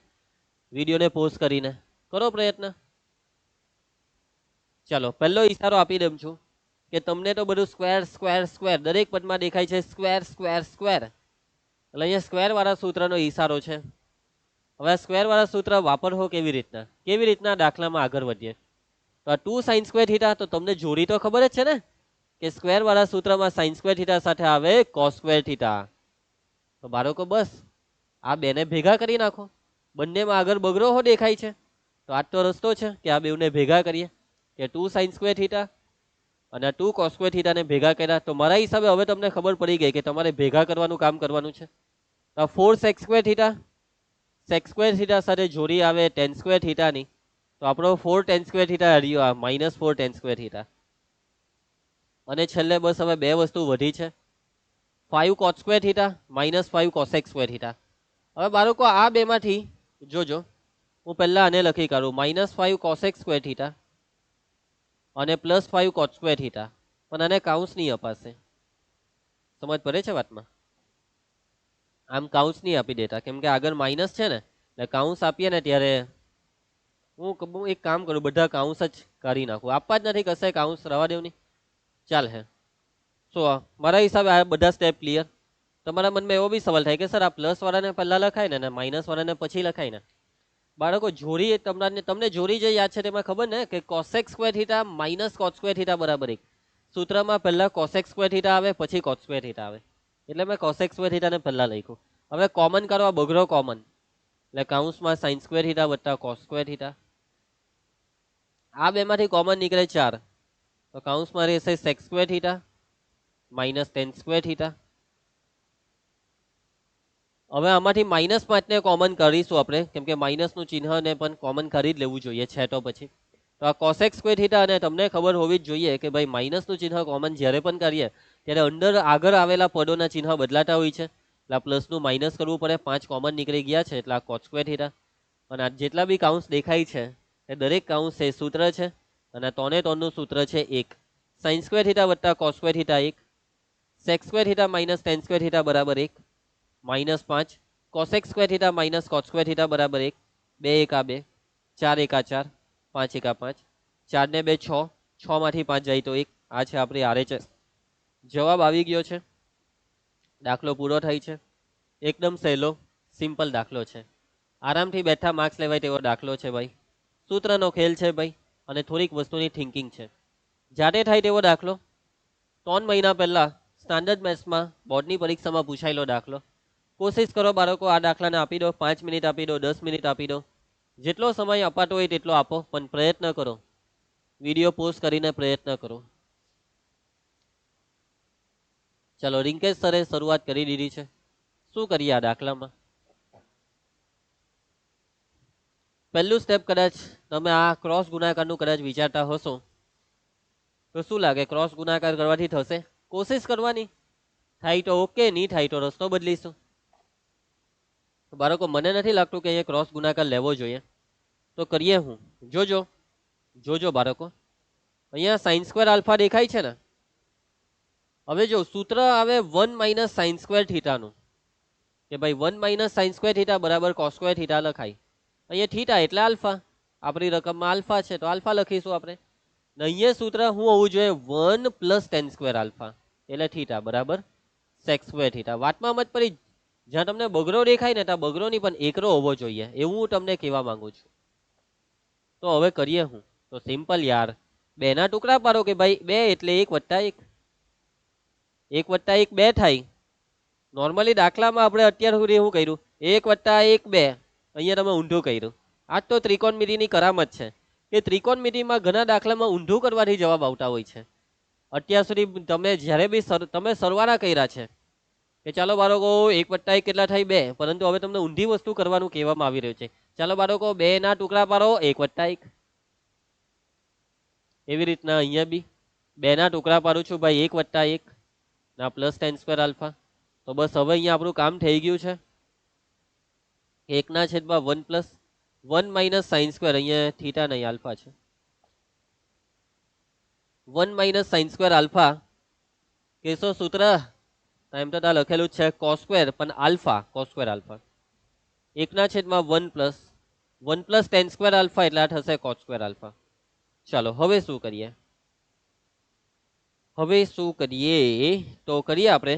[SPEAKER 1] વિડીયોને પોઝ કરીને કરો પ્રયત્ન. ચાલો પહેલો ઈશારો આપી દઉં છું કે તમને તો બધું સ્ક્વેર સ્ક્વેર સ્ક્વેર દરેક પદમાં દેખાય છે, સ્ક્વેર સ્ક્વેર સ્ક્વેર. એટલે અહીંયા સ્ક્વેર વાળા સૂત્રનો ઈશારો છે. હવે સ્ક્વેર વાળા સૂત્ર વાપરવો કેવી રીતના દાખલામાં આગળ વધીએ. તો આ 2 sin સ્ક્વેર થીટા, તો તમને જોડી તો ખબર જ છે ને કે સ્ક્વેર વાળા સૂત્રમાં sin સ્ક્વેર થીટા સાથે આવે cos સ્ક્વેર થીટા. તો બાળકો બસ આ બેને ભેગા કરી નાખો, બંનેમાં આગળ બગડો હો દેખાય છે, તો આ તો રસ્તો છે કે આ બેને ભેગા કરીએ કે 2 sin સ્ક્વેર થીટા અને 2 cos સ્ક્વેર થીટા ને ભેગા કર્યા. તો મારા હિસાબે હવે તમને ખબર પડી ગઈ કે તમારે ભેગા કરવાનું કામ કરવાનું છે. તો 4 sec square theta, sec square theta સાથે જોડી આવે tan સ્ક્વેર થીટાની, તો આપણો 4 tan સ્ક્વેર થીટા હર્યો, આ -4 tan સ્ક્વેર થીટા. અને છેલ્લે બસ હવે બે વસ્તુ વધી છે, 5 cos square theta -5 cosec square theta. હવે બાળકો આ બેમાંથી જોજો, હું પહેલા આને લખી કાઢું, -5 cosec સ્ક્વેર થીટા અને +5 cos સ્ક્વેર થીટા, પણ આને કાઉન્સ નહીં અપાશે. સમજ પડે છે વાતમાં? આમ કાઉન્સ નહીં આપી દેતા, કેમ કે આગળ માઇનસ છે ને, એટલે કાઉન્સ આપીએ ને ત્યારે હું એક કામ કરું, બધા કાઉન્સ જ કરી નાખું. આપવા જ નથી કશે કાઉન્સ, રવા દેવ નહીં, ચાલ હે. સો મારા હિસાબે આ બધા સ્ટેપ ક્લિયર. તમારા મનમાં એવો બી સવાલ થાય કે સર આ પ્લસ વાળાને પહેલા લખાય ને માઇનસ વાળાને પછી લખાય ને. બાળકો જોડી તમને જોડી જે યાદ છે તેમાં ખબર ને કે cosec square theta - cos square theta બરાબર 1. સૂત્રમાં પહેલા cosec સ્ક્વેર થીટા આવે, પછી cos સ્ક્વેર થીટા આવે, એટલે મેં cosec સ્ક્વેર થીટાને પહેલા લખ્યું. હવે કોમન કરવા બગડો કોમન, એટલે કાઉન્સમાં sin સ્ક્વેર થીટા વત્તા cos સ્ક્વેર થીટા. આ બેમાંથી કોમન નીકળે 4, તો કાઉન્સમાં રહેશે sec square theta -tan square theta. હવે આમાંથી -5 ને કોમન કરીશું આપણે, કેમ કે માઇનસનું ચિહ્નને પણ કોમન કરી જ લેવું જોઈએ છે તો પછી. તો આ cosec સ્ક્વેર થીટા, અને તમને ખબર હોવી જ જોઈએ કે ભાઈ માઇનસનું ચિહ્ન કોમન જ્યારે પણ કરીએ ત્યારે અંદર આગળ આવેલા પદોના ચિહ્ન બદલાતા હોય છે, એટલે પ્લસનું માઇનસ કરવું પડે. 5 કોમન નીકળી ગયા છે, એટલે આ cos સ્ક્વેર થીટા. અને આ જેટલા બી કાઉન્સ દેખાય છે એ દરેક કાઉન્સ એ સૂત્ર છે, અને 3 નું સૂત્ર છે 1. sin સ્ક્વેર થીટા વત્તા cos square theta 1, sec square theta -tan square theta બરાબર 1, -5 cosec square theta -cos square theta બરાબર 1. 2 1 2, 4 1 4, 5 1 5, 4 ને 2 6, 6 માંથી 5 જાય તો 1. આ છે આપણી RHS. જવાબ આવી ગયો છે, દાખલો પૂરો થાય છે. એકદમ સહેલો સિમ્પલ દાખલો છે, આરામથી બેઠા માર્ક્સ લેવાય તેવો દાખલો છે ભાઈ. સૂત્રનો ખેલ છે ભાઈ, અને થોડીક વસ્તુની થિંકિંગ છે. જાતે થાય તેવો દાખલો 3 મહિના પહેલા સ્ટાન્ડર્ડ મેથ્સમાં બોર્ડની પરીક્ષામાં પૂછાયેલો દાખલો. કોશિશ કરો બાળકો, આ દાખલાને આપી દો, 5 મિનિટ આપી દો, 10 મિનિટ આપી દો, જેટલો સમય અપાતો હોય તેટલો આપો, પણ પ્રયત્ન કરો, વિડીયો પોઝ કરીને પ્રયત્ન કરો. ચલો રિંકેશ સરે શરૂઆત કરી દીધી છે. શું કરીએ આ દાખલામાં? પહેલું સ્ટેપ, કદાચ તમે આ ક્રોસ ગુણાકારનું કદાચ વિચારતા હશો, તો શું લાગે ક્રોસ ગુણાકાર કરવાથી થશે? કોશિશ કરવાની, થાય તો ઓકે, નહીં થાય તો રસ્તો બદલીશું. બાળકો મને નથી લાગતું કે અહીંયા ક્રોસ ગુણાકાર લેવો જોઈએ, તો કરીએ હું. જોજો બાળકો, અહીંયા sin સ્ક્વેર આલ્ફા દેખાય છે ને. હવે જો સૂત્ર આવે 1 - sin સ્ક્વેર થીટાનું, કે ભાઈ 1 - sin સ્ક્વેર થીટા બરાબર cos સ્ક્વેર થીટા લખાય. અહીંયા થીટા એટલે આલ્ફા, આપણી રકમમાં આલ્ફા છે તો આલ્ફા લખીશું આપણે. અહીંયા સૂત્ર શું હોવું જોઈએ? 1 + tan સ્ક્વેર આલ્ફા, એટલે થીટા બરાબર sec સ્ક્વેર થીટા. વાતમાં મત પડી, જ્યાં તમને બગડો દેખાય ને ત્યાં બગડો નહીં પણ એકરો હોવો જોઈએ, એવું હું તમને કહેવા માંગુ છું. તો હવે કરીએ હું, તો સિમ્પલ યાર, બે ના ટુકડા પાડો કે ભાઈ બે એટલે 1 વત્તા 1, 1 વત્તા 1 2 થાય. નોર્મલી દાખલામાં આપણે અત્યાર સુધી શું કર્યું, 1 વત્તા 1 2, અહીંયા તમે ઊંધું કર્યું. આ તો ત્રિકોણમિતિની કરામત છે કે ત્રિકોણમિતિમાં ઘણા દાખલામાં ઊંધું કરવાથી જવાબ આવતા હોય છે. અત્યાર સુધી તમે જ્યારે બી તમે સરવાળા કર્યા છે કે ચાલો બાળકો 1 વત્તા 1 કેટલા થાય 2, પરંતુ હવે તમને ઊંધી વસ્તુ કરવાનું કહેવામાં આવી રહ્યું છે. ચાલો બાળકો 2 ના ટુકડા પાડો 1 વત્તા 1. એવી રીતના અહીંયા બી 2 ના ટુકડા પાડું છું ભાઈ 1 વત્તા 1 ના પ્લસ tan સ્ક્વેર આલ્ફા. તો બસ હવે અહીંયા આપણું કામ થઈ ગયું છે. 1 ના છેદમાં 1 પ્લસ 1 માઇનસ સાઇન સ્ક્વેર, અહીંયા થીટા નહીં આલ્ફા છે, 1 માઇનસ સાઇન સ્ક્વેર આલ્ફા. કેશો સૂત્ર એમ તો ત્યાં લખેલું જ છે કોસ સ્ક્વેર, પણ આલ્ફા કોસ સ્ક્વેર આલ્ફા 1 ના છેદમાં 1 પ્લસ tan સ્ક્વેર આલ્ફા એટલે આ થશે કોસ સ્ક્વેર આલ્ફા. ચાલો હવે શું કરીએ, તો કરીએ આપણે.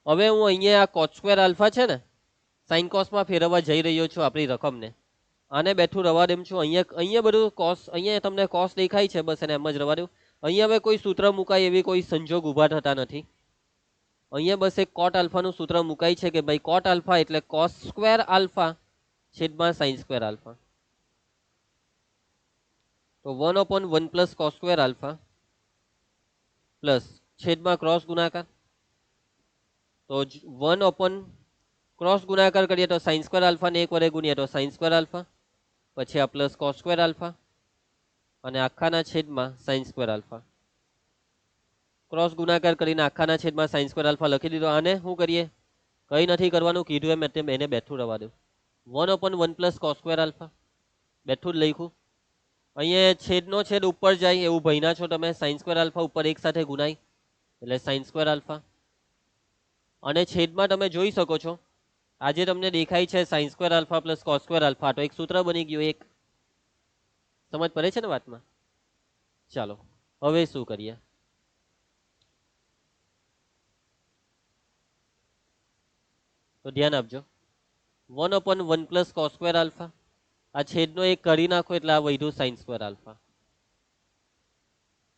[SPEAKER 1] હવે હું અહીંયા આ કોસ સ્ક્વેર આલ્ફા છે ને સાઇન કોસમાં ફેરવવા જઈ રહ્યો છું આપણી રકમને. આને બેઠું રવા દેમ છું. અહીંયા બધું કોસ, અહીંયા તમને કોસ દેખાય છે, બસ એને એમ જ રવા દઉં. અહીંયા હવે કોઈ સૂત્ર મુકાય એવી કોઈ સંજોગ ઊભા થતા નથી. અહીંયા બસ એક કોટ આલ્ફાનું સૂત્ર મુકાય છે કે ભાઈ કોટ આલ્ફા એટલે કોસ સ્ક્વેર આલ્ફા છેદમાં સાઇન સ્ક્વેર આલ્ફા. તો 1/1 plus cos square alpha plus છેદમાં ક્રોસ ગુણાકાર. તો 1 ક્રોસ ગુણાકાર કરીએ તો સાઇન સ્ક્વેર આલ્ફા ને 1 વડે ગુણીએ તો સાઇન સ્ક્વેર આલ્ફા, પછી આ પ્લસ કોસ સ્ક્વેર આલ્ફા અને આખાના છેદમાં સાઇન સ્ક્વેર આલ્ફા. ક્રોસ ગુણાકાર કરીને આખાના છેદમાં સાઇન સ્ક્વેર આલ્ફા લખી દીધો. આને શું કરીએ, કંઈ નથી કરવાનું, કીધું એમ એટલે એને બેઠું રવા દઉં. 1/1 પ્લસ કોસ સ્ક્વેર આલ્ફા બેઠું જ લખ્યું. અહીંયા છેદનો છેદ ઉપર જાય એવું ભયના છો તમે, સાઇન સ્ક્વેર આલ્ફા ઉપર એક સાથે ગુણાય એટલે સાઇન સ્ક્વેર આલ્ફા. અને છેદમાં તમે જોઈ શકો છો આજે તમને દેખાય છે sine square alpha plus cos square alpha, તો એક સૂત્ર બની ગયું એક. સમજ પડે છે ને વાતમાં? ચાલો હવે શું કરીએ, તો ધ્યાન આપજો. 1/1 પ્લસ કોસ સ્ક્વેર આલ્ફા, આ છેદનો એક કરી નાખો એટલે આ વધ્યું સાઇન સ્ક્વેર આલ્ફા.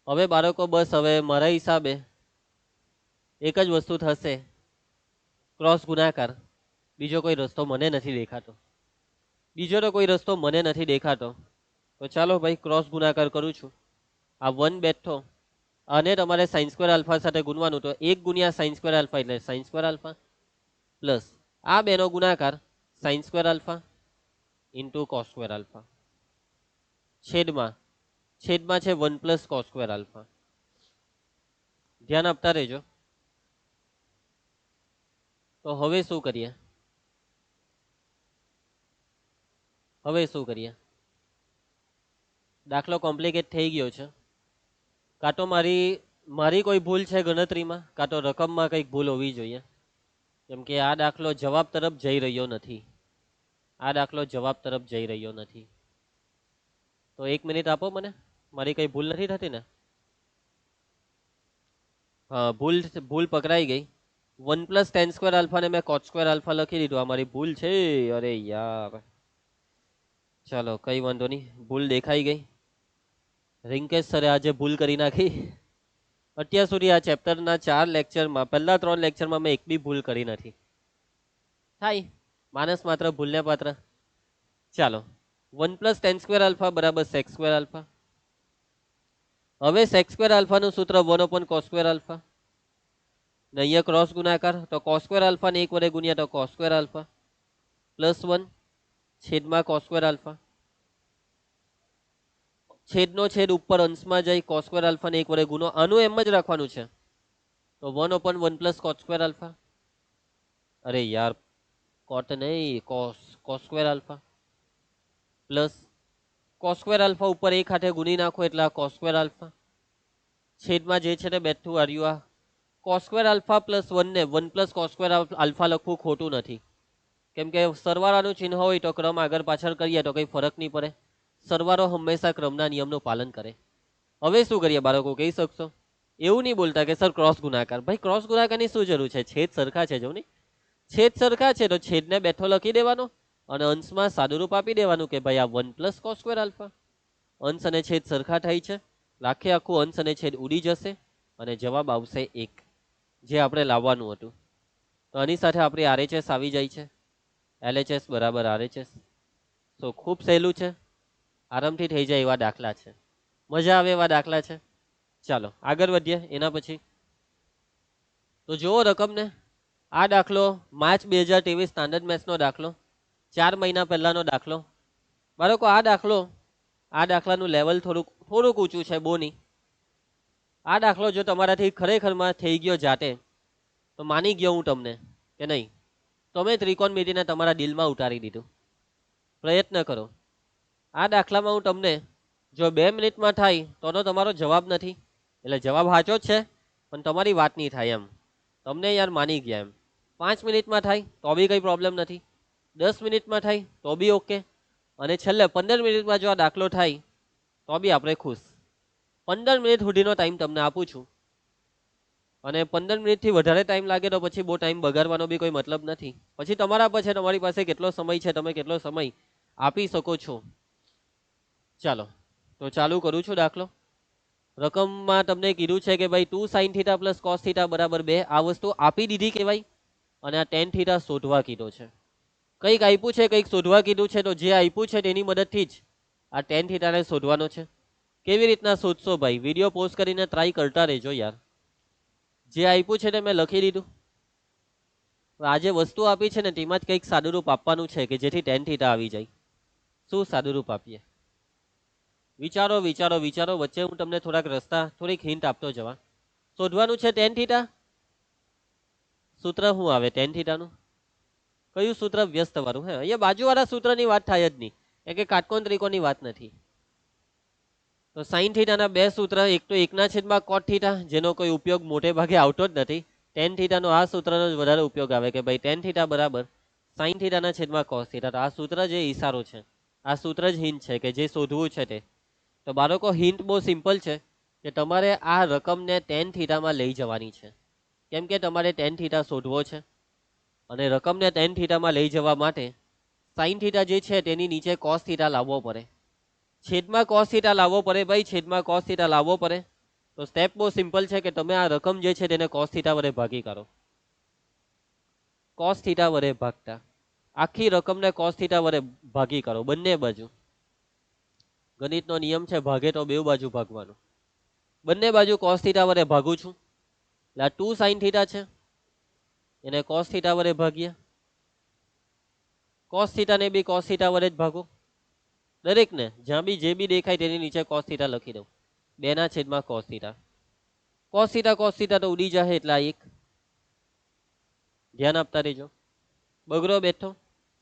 [SPEAKER 1] હવે બાળકો બસ હવે મારા હિસાબે એક જ વસ્તુ થશે, ક્રોસ ગુણાકાર. બીજો કોઈ રસ્તો મને નથી દેખાતો. તો ચાલો ભાઈ ક્રોસ ગુણાકાર કરું છું. આ 1 બેઠો અને તમારે સાઇન સ્ક્વેર આલ્ફા સાથે ગુણવાનું, તો 1 ગુણ્યા સાઇન સ્ક્વેર આલ્ફા એટલે સાઇન સ્ક્વેર આલ્ફા પ્લસ આ બેનો ગુણાકાર sine square alpha into cos square alpha છેદમાં છે 1 પ્લસ કોસ સ્ક્વેર આલ્ફા. ધ્યાન આપતા રહેજો. તો હવે શું કરીએ, દાખલો કોમ્પ્લિકેટ થઈ ગયો છે. કાં તો મારી કોઈ ભૂલ છે ગણતરીમાં, કાં તો રકમમાં કંઈક ભૂલ હોવી જોઈએ. કેમ કે આ દાખલો જવાબ તરફ જઈ રહ્યો નથી. તો 1 મિનિટ આપો મને, મારી કઈ ભૂલ નથી થતી ને? હા, ભૂલ પકડાઈ ગઈ. 1 પ્લસ tan સ્ક્વેર આલ્ફા ને મેં કોટ સ્ક્વેર આલ્ફા લખી દીધું, આ મારી ભૂલ છે. અરે યાર, ચાલો કઈ વાંધો નહીં, ભૂલ દેખાઈ ગઈ. રિંકેશ સરે આજે ભૂલ કરી નાખી. અત્યાર સુધી આ ચેપ્ટરના 4 લેક્ચરમાં, પહેલા 3 લેક્ચરમાં મેં એક બી ભૂલ કરી નથી. થાય, માનસ માત્ર ભૂલને પાત્ર. ચાલો 1 પ્લસ tan સ્ક્વેર આલ્ફા બરાબર sec સ્ક્વેર આલ્ફા. હવે sec સ્ક્વેર આલ્ફાનું સૂત્ર 1/cos સ્ક્વેર આલ્ફા ને અહીંયા ક્રોસ ગુણાકાર, તો cos સ્ક્વેર આલ્ફા ને 1 વડે ગુણ્યા તો cos સ્ક્વેર આલ્ફા પ્લસ 1 છેદમાં cos સ્ક્વેર આલ્ફા. છેદનો છેદ ઉપર અંશમાં જાય, cos સ્ક્વેર આલ્ફા ને 1 વડે ગુણો, આનું એમ જ રાખવાનું છે. તો 1/1 પ્લસ cos સ્ક્વેર આલ્ફા, અરે યાર કોટ નહીં, cos square alpha plus cos square alpha ઉપર એક હાથે ગુણી નાખો એટલે આ cos સ્ક્વેર આલ્ફા છેદમાં જે છે તે બેઠું આવ્યું. આ cos સ્ક્વેર આલ્ફા પ્લસ 1 ને 1 પ્લસ cos સ્ક્વેર આલ્ફા લખવું ખોટું નથી, કેમ કે સરવાળાનું ચિહ્ન હોય તો ક્રમ આગળ પાછળ કરીએ તો કંઈ ફરક નહીં પડે. સરવાળો હંમેશા ક્રમના નિયમનું પાલન કરે. હવે શું કરીએ બાળકો, કહી શકશો? એવું નહીં બોલતા કે સર ક્રોસ ગુણાકાર. ભાઈ ક્રોસ ગુણાકારની શું જરૂર છે? છેદ સરખા છે, જો નહીં છેદ સરખા છે તો છેદને બેઠો લખી દેવાનો અને અંશમાં સાદુરૂપ આપી દેવાનું કે ભાઈ આ 1 પ્લસ cos સ્ક્વેર આલ્ફા. અંશ અને છેદ સરખા થાય છે આખે આખું અંશ અને છેદ ઉડી જશે અને જવાબ આવશે 1, જે આપણે લાવવાનું હતું. તો આની સાથે આપણી RHS આવી જાય છે. LHS બરાબર RHS. તો ખૂબ સહેલું છે, આરામથી થઈ જાય એવા દાખલા છે, મજા આવે એવા દાખલા છે. ચાલો આગળ વધીએ. એના પછી તો જુઓ રકમને, આ દાખલો માર્ચ 2023 સ્ટાન્ડર્ડ મેથ્સનો દાખલો, 4 મહિના પહેલાનો દાખલો. બાળકો આ દાખલાનું લેવલ થોડુંક ઊંચું છે, બહુ નહીં. આ દાખલો જો તમારાથી ખરેખરમાં થઈ ગયો જાતે, તો માની ગયો હું તમને કે નહીં, તમે ત્રિકોણમિતિને તમારા દિલમાં ઉતારી દીધું. પ્રયત્ન કરો. આ દાખલામાં હું તમને જો 2 મિનિટમાં થાય તો તમારો જવાબ નથી, એટલે જવાબ સાચો જ છે પણ તમારી વાત નહીં થાય એમ, તમને યાર માની ગયા એમ. 5 મિનિટમાં થાય તો બી કંઈ પ્રોબ્લેમ નથી, 10 મિનિટમાં થાય તો બી ઓકે, અને છેલ્લે 15 મિનિટમાં જો આ દાખલો થાય તો બી આપણે ખુશ. 15 મિનિટ સુધીનો ટાઈમ તમને આપું છું, અને 15 મિનિટથી વધારે ટાઈમ લાગે તો પછી બહુ ટાઈમ બગાડવાનો બી કોઈ મતલબ નથી. પછી તમારા પર છે, તમારી પાસે કેટલો સમય છે, તમે કેટલો સમય આપી શકો છો. ચાલો તો ચાલુ કરું છું દાખલો. રકમમાં તમને કીધું છે કે ભાઈ 2 sin θ + cos θ બરાબર 2, આ વસ્તુ આપી દીધી કહેવાય, અને આ tan θ શોધવા કીધો છે. કંઈક આપ્યું છે, કંઈક શોધવા કીધું છે, તો જે આપ્યું છે તેની મદદથી જ આ tan θ ને શોધવાનો છે. કેવી રીતના શોધશો ભાઈ, વિડીયો પોઝ કરીને ટ્રાય કરતા રહેજો યાર. જે આપ્યું છે તે મેં લખી દીધું. આ જે વસ્તુ આપી છે ને તેમાં જ કંઈક સાદુરૂપ આપવાનું છે કે જેથી tan θ આવી જાય. શું સાદુરૂપ આપીએ? વિચારો વિચારો વિચારો. વચ્ચે હું તમને થોડીક હિન્ટ આપતો જવા. શોધવાનું છે tan θ. સૂત્ર શું આવે tan θ નું? કયું સૂત્ર? વ્યસ્ત વાળું. હે, અહીંયા બાજુવાળા સૂત્રની વાત થાય જ નહીં, કે કાટકોણ ત્રિકોણની વાત નથી. તો sin θ ના 2 સૂત્ર, એક તો 1/cot θ, જેનો કોઈ ઉપયોગ મોટે ભાગે આવતો જ નથી. tan θ નો આ સૂત્રનો જ વધારે ઉપયોગ આવે કે ભાઈ tan θ બરાબર sin θ ના cos θ. તો આ સૂત્ર જે ઈશારો છે, આ સૂત્ર જ હિન્ટ છે કે જે શોધવું છે તે. તો બાળકો હિન્ટ બહુ સિમ્પલ છે કે તમારે આ રકમને tan θ માં લઈ જવાની છે, કેમ કે તમારે tan θ શોધવો છે, અને રકમને tan θ માં લઈ જવા માટે sin θ જે છે તેની નીચે cos θ લાવવો પડે, છેદમાં cos θ લાવવો પડે ભાઈ, છેદમાં cos θ લાવવો પડે. તો સ્ટેપ બહુ સિમ્પલ છે કે તમે આ રકમ જે છે તેને cos θ વડે ભાગી કાઢો. cos θ વડે ભાગતા આખી રકમને cos θ વડે ભાગી કાઢો, બંને બાજુ. ગણિતનો નિયમ છે, ભાગે તો બે બાજુ ભાગવાનું. બંને બાજુ cos θ વડે ભાગું છું, એટલે 2 sin θ છે, એને cos θ વડે ભાગીએ. cos θ ને બી cos θ વડે જ ભાગો. દરેકને જ્યાં બી જે બી દેખાય તેની નીચે cos θ લખી દઉં, 2/cos θ. cos θ તો ઉડી જાય, એટલે 1. ધ્યાન આપતા રહેજો. બગડો બેઠો.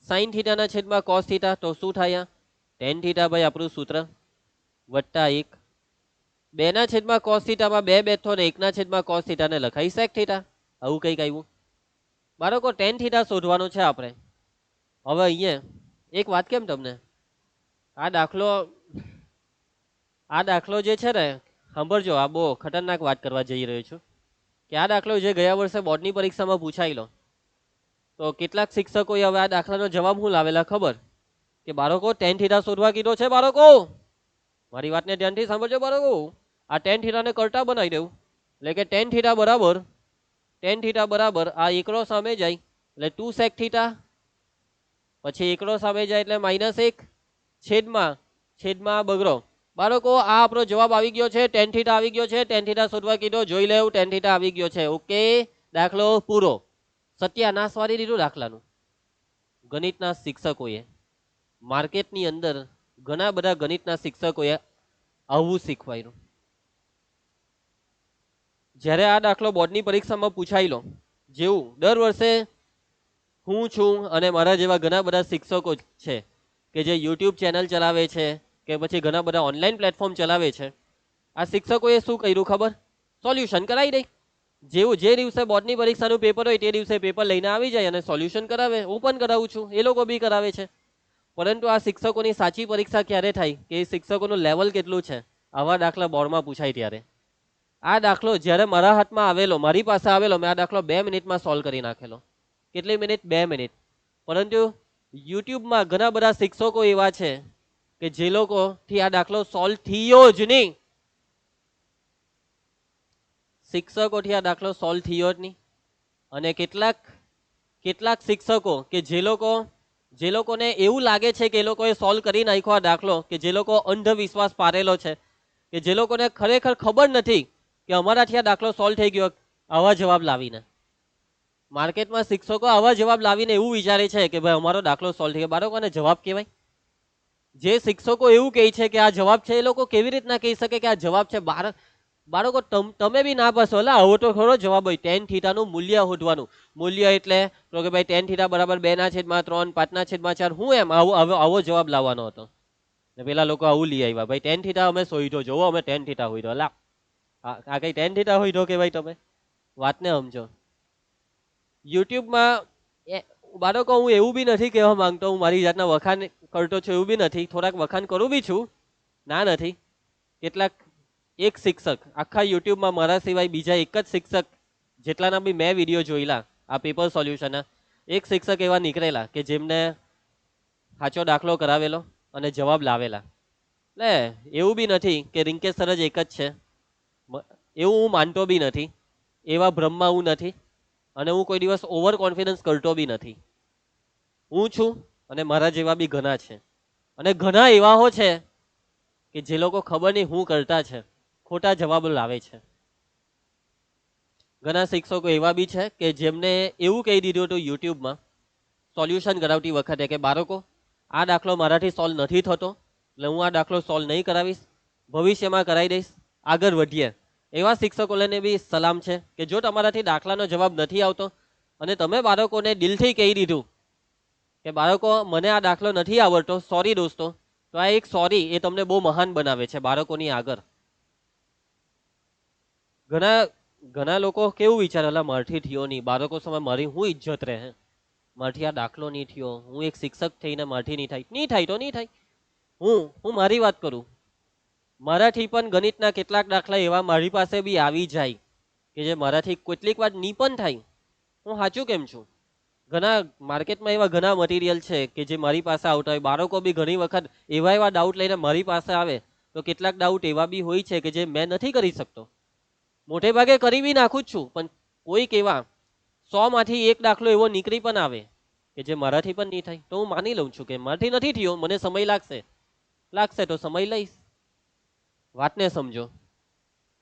[SPEAKER 1] sin θ ના cos θ તો શું થાય? tan θ ભાઈ આપણું સૂત્ર, +1. 2/cos θ માં 2 બેઠો ને 1/cos θ ને લખાઈ sec θ. આવું કંઈક આવ્યું. બાળકો tan θ શોધવાનું છે આપણે. હવે અહીંયા એક વાત કેમ તમને, આ દાખલો જે છે ને, સાંભળજો, આ બહુ ખતરનાક વાત કરવા જઈ રહ્યો છું કે આ દાખલો જે ગયા વર્ષે બોર્ડની પરીક્ષામાં પૂછાયેલો, તો કેટલાક શિક્ષકોએ હવે આ દાખલાનો જવાબ શું લાવેલા ખબર? કે બાળકો tan θ શોધવા કીધો છે. બાળકો મારી વાતને ધ્યાનથી સાંભળજો. બાળકો આ tan θ ને કરતા બનાવી દેવું, એટલે કે tan θ બરાબર આ એકડો સામે જાય એટલે 2 sec θ, પછી એકડો સામે જાય એટલે -1, છેદમાં બગડો. બાળકો આ આપણો જવાબ આવી ગયો છે, tan θ આવી ગયો છે. tan θ શોધવા કીધો, જોઈ લેવું, tan θ આવી ગયો છે. ઓકે, દાખલો પૂરો. સત્યાનાશ વાળી દીધું દાખલાનું. ગણિતના શિક્ષકોએ, માર્કેટની અંદર ઘણા બધા ગણિતના શિક્ષકોએ આવું શીખવાયું. જ્યારે આ દાખલો બોર્ડની પરીક્ષામાં પૂછાયેલો, જેવું દર વર્ષે હું છું અને મારા જેવા ઘણા બધા શિક્ષકો છે કે જે યુટ્યુબ ચેનલ ચલાવે છે કે પછી ઘણા બધા ઓનલાઈન પ્લેટફોર્મ ચલાવે છે, આ શિક્ષકોએ શું કર્યું ખબર? સોલ્યુશન કરાવી દે. જેવું જે દિવસે બોર્ડની પરીક્ષાનું પેપર હોય તે દિવસે પેપર લઈને આવી જાય અને સોલ્યુશન કરાવે. હું પણ કરાવું છું, એ લોકો બી કરાવે છે. પરંતુ આ શિક્ષકોની સાચી પરીક્ષા ક્યારે થાય કે એ શિક્ષકોનું લેવલ કેટલું છે, આવા દાખલા બોર્ડમાં પૂછાય ત્યારે. આ દાખલો જ્યારે મારા હાથમાં આવેલો, મારી પાસે આવેલો, મેં આ દાખલો 2 મિનિટમાં સોલ્વ કરી નાખેલો. કેટલી મિનિટ? 2 મિનિટ. પરંતુ યુટ્યુબમાં ઘણા બધા શિક્ષકો એવા છે કે જે લોકોથી આ દાખલો સોલ્વ થયો જ નહીં. શિક્ષકોથી આ દાખલો સોલ્વ થયો જ નહીં. અને કેટલાક શિક્ષકો કે જે લોકોને એવું લાગે છે કે એ લોકોએ સોલ્વ કરી નાખ્યો આ દાખલો, કે જે લોકો અંધવિશ્વાસ પારેલો છે, કે જે લોકોને ખરેખર ખબર નથી કે અમારાથી આ દાખલો સોલ્વ થઈ ગયો, આવા જવાબ લાવીને માર્કેટમાં શિક્ષકો આવા જવાબ લાવીને એવું વિચારે છે કે ભાઈ અમારો દાખલો સોલ્વ થઈ ગયો. બાળકોને જવાબ કહેવાય? જે શિક્ષકો એવું કહે છે કે આ જવાબ છે, એ લોકો કેવી રીતના કહી શકે કે આ જવાબ છે? બાળકો તમે બી ના પાસો, એટલે આવો તો ખરો જવાબ હોય. ટેન થીટાનું મૂલ્ય શોધવાનું. મૂલ્ય એટલે તો કે ભાઈ ટેન થીટા બરાબર 2/3, 5/4. હું એમ આવો જવાબ લાવવાનો હતો. ને પેલા લોકો આવું લઈ આવ્યા, ભાઈ ટેન થીટા અમે શોધ્યો, જોવો અમે ટેન થીટા શોધ્યો. લા આ કઈ ટેન થીટા શોધ્યો કે ભાઈ? તમે વાતને સમજો. યુટ્યુબમાં બાળકો હું એવું બી નથી કહેવા માંગતો, હું મારી જાતના વખાણ કરતો છું એવું બી નથી, થોડાક વખાણ કરું બી છું, ના નથી. કેટલાક એક શિક્ષક આખા યુટ્યુબમાં મારા સિવાય બીજા એક જ શિક્ષક જેટલાના બી મેં વિડીયો જોયેલા આ પેપર સોલ્યુશનના, એક શિક્ષક એવા નીકળેલા કે જેમને સાચો દાખલો કરાવેલો અને જવાબ લાવેલા. એટલે એવું બી નથી કે રિંકેશ સર જ એક જ છે, એવું હું માનતો બી નથી, એવા ભ્રમમાં હું નથી, અને હું કોઈ દિવસ ઓવર કોન્ફિડન્સ કરતો બી નથી. હું છું અને મારા જેવા બી ઘણા છે, અને ઘણા એવાઓ છે કે જે લોકો ખબર નહીં હું કરતા છે, ખોટા જવાબો લાવે છે. ઘણા શિક્ષકો એવા બી છે કે જેમને એવું કહી દીધું હતું યુટ્યુબમાં સોલ્યુશન કરાવતી વખતે કે બાળકો આ દાખલો મારાથી સોલ્વ નથી થતો, એટલે હું આ દાખલો સોલ્વ નહીં કરાવીશ, ભવિષ્યમાં કરાવી દઈશ, આગળ વધીએ. એવા શિક્ષકોને બી સલામ છે કે જો તમારાથી દાખલાનો જવાબ નથી આવતો અને તમે બાળકોને દિલથી કહી દીધું કે બાળકો મને આ દાખલો નથી આવડતો, સોરી દોસ્તો, તો આ એક સોરી એ તમને બહુ મહાન બનાવે છે બાળકોની આગળ. ઘણા લોકો કેવું વિચારેલા મારથી થયો નહીં, બાળકો સમય મારી હું ઇજ્જત રહે, મારથી આ દાખલો નહીં થયો, હું એક શિક્ષક થઈને મારથી નહીં થાય તો નહીં થાય. હું મારી વાત કરું, મારાથી પણ ગણિતના કેટલાક દાખલા એવા મારી પાસે બી આવી જાય કે જે મારાથી કેટલીક વાર નહીં પણ થાય. હું સાચું કેમ છું? ઘણા માર્કેટમાં એવા ઘણા મટીરિયલ છે કે જે મારી પાસે આવતા હોય. બાળકો બી ઘણી વખત એવા ડાઉટ લઈને મારી પાસે આવે, તો કેટલાક ડાઉટ એવા બી હોય છે કે જે મેં નથી કરી શકતો, મોટે ભાગે કરી બી નાખું જ છું, પણ કોઈક એવા 100માંથી એક દાખલો એવો નીકળી પણ આવે કે જે મારાથી પણ નહીં થાય, તો હું માની લઉં છું કે મારાથી નથી થયો, મને સમય લાગશે તો સમય લઈશ. વાતને સમજો.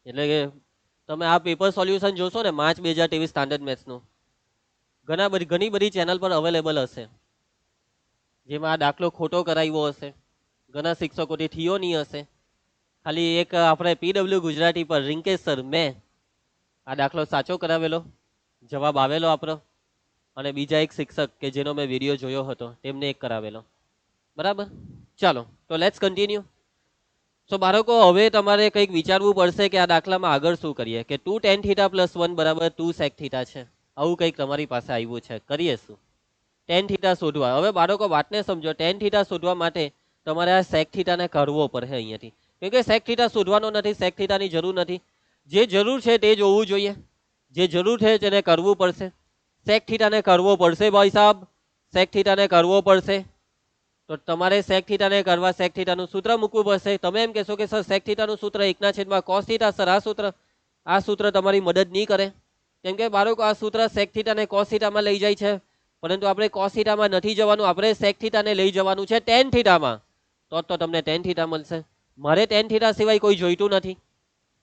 [SPEAKER 1] એટલે કે તમે આ પેપર સોલ્યુશન જોશો ને માર્ચ 2023 સ્ટાન્ડર્ડ મેથ્સનું, ઘણી બધી ચેનલ પર અવેલેબલ હશે, જેમાં આ દાખલો ખોટો કરાવ્યો હશે, ઘણા શિક્ષકોથી થયો નહીં હશે. ખાલી એક આપણે પીડબ્લ્યુ ગુજરાતી પર રિંકેશ સર મેં આ દાખલો સાચો કરાવેલો, જવાબ આવેલો આપણો, અને બીજા એક શિક્ષક કે જેનો મેં વિડીયો જોયો હતો તેમને એક કરાવેલો. બરાબર, ચાલો તો લેટ્સ કન્ટિન્યુ. સો બાળકો હવે તમારે કંઈક વિચારવું પડશે કે આ દાખલામાં આગળ શું કરીએ, કે 2 tan θ + 1 = 2 sec θ છે, આવું કંઈક તમારી પાસે આવ્યું છે, કરીએ શું? tan θ શોધવા. હવે બાળકો વાતને સમજો, tan θ શોધવા માટે તમારે આ sec θ ને કરવો પડશે અહીંયાથી, કેમ કે sec θ શોધવાનો નથી, sec θ ની જરૂર નથી, જે જરૂર છે તે જોવું જોઈએ, જે જરૂર છે તેને કરવું પડશે. sec θ ને કરવો પડશે ભાઈ સાહેબ, sec θ ને કરવો પડશે. તો તમારે sec θ ને કરવા sec θ નું સૂત્ર મૂકવું પડશે. તમે એમ કહેશો કે સર sec θ નું સૂત્ર 1/cos θ, સર આ સૂત્ર તમારી મદદ નહીં કરે, કેમ કે બાળકો આ સૂત્ર sec θ ને cos θ માં લઈ જાય છે, પરંતુ આપણે cos θ માં નથી જવાનું, આપણે sec θ ને લઈ જવાનું છે tan θ માં, તો તમને tan θ મળશે. મારે tan θ સિવાય કોઈ જોઈતું નથી,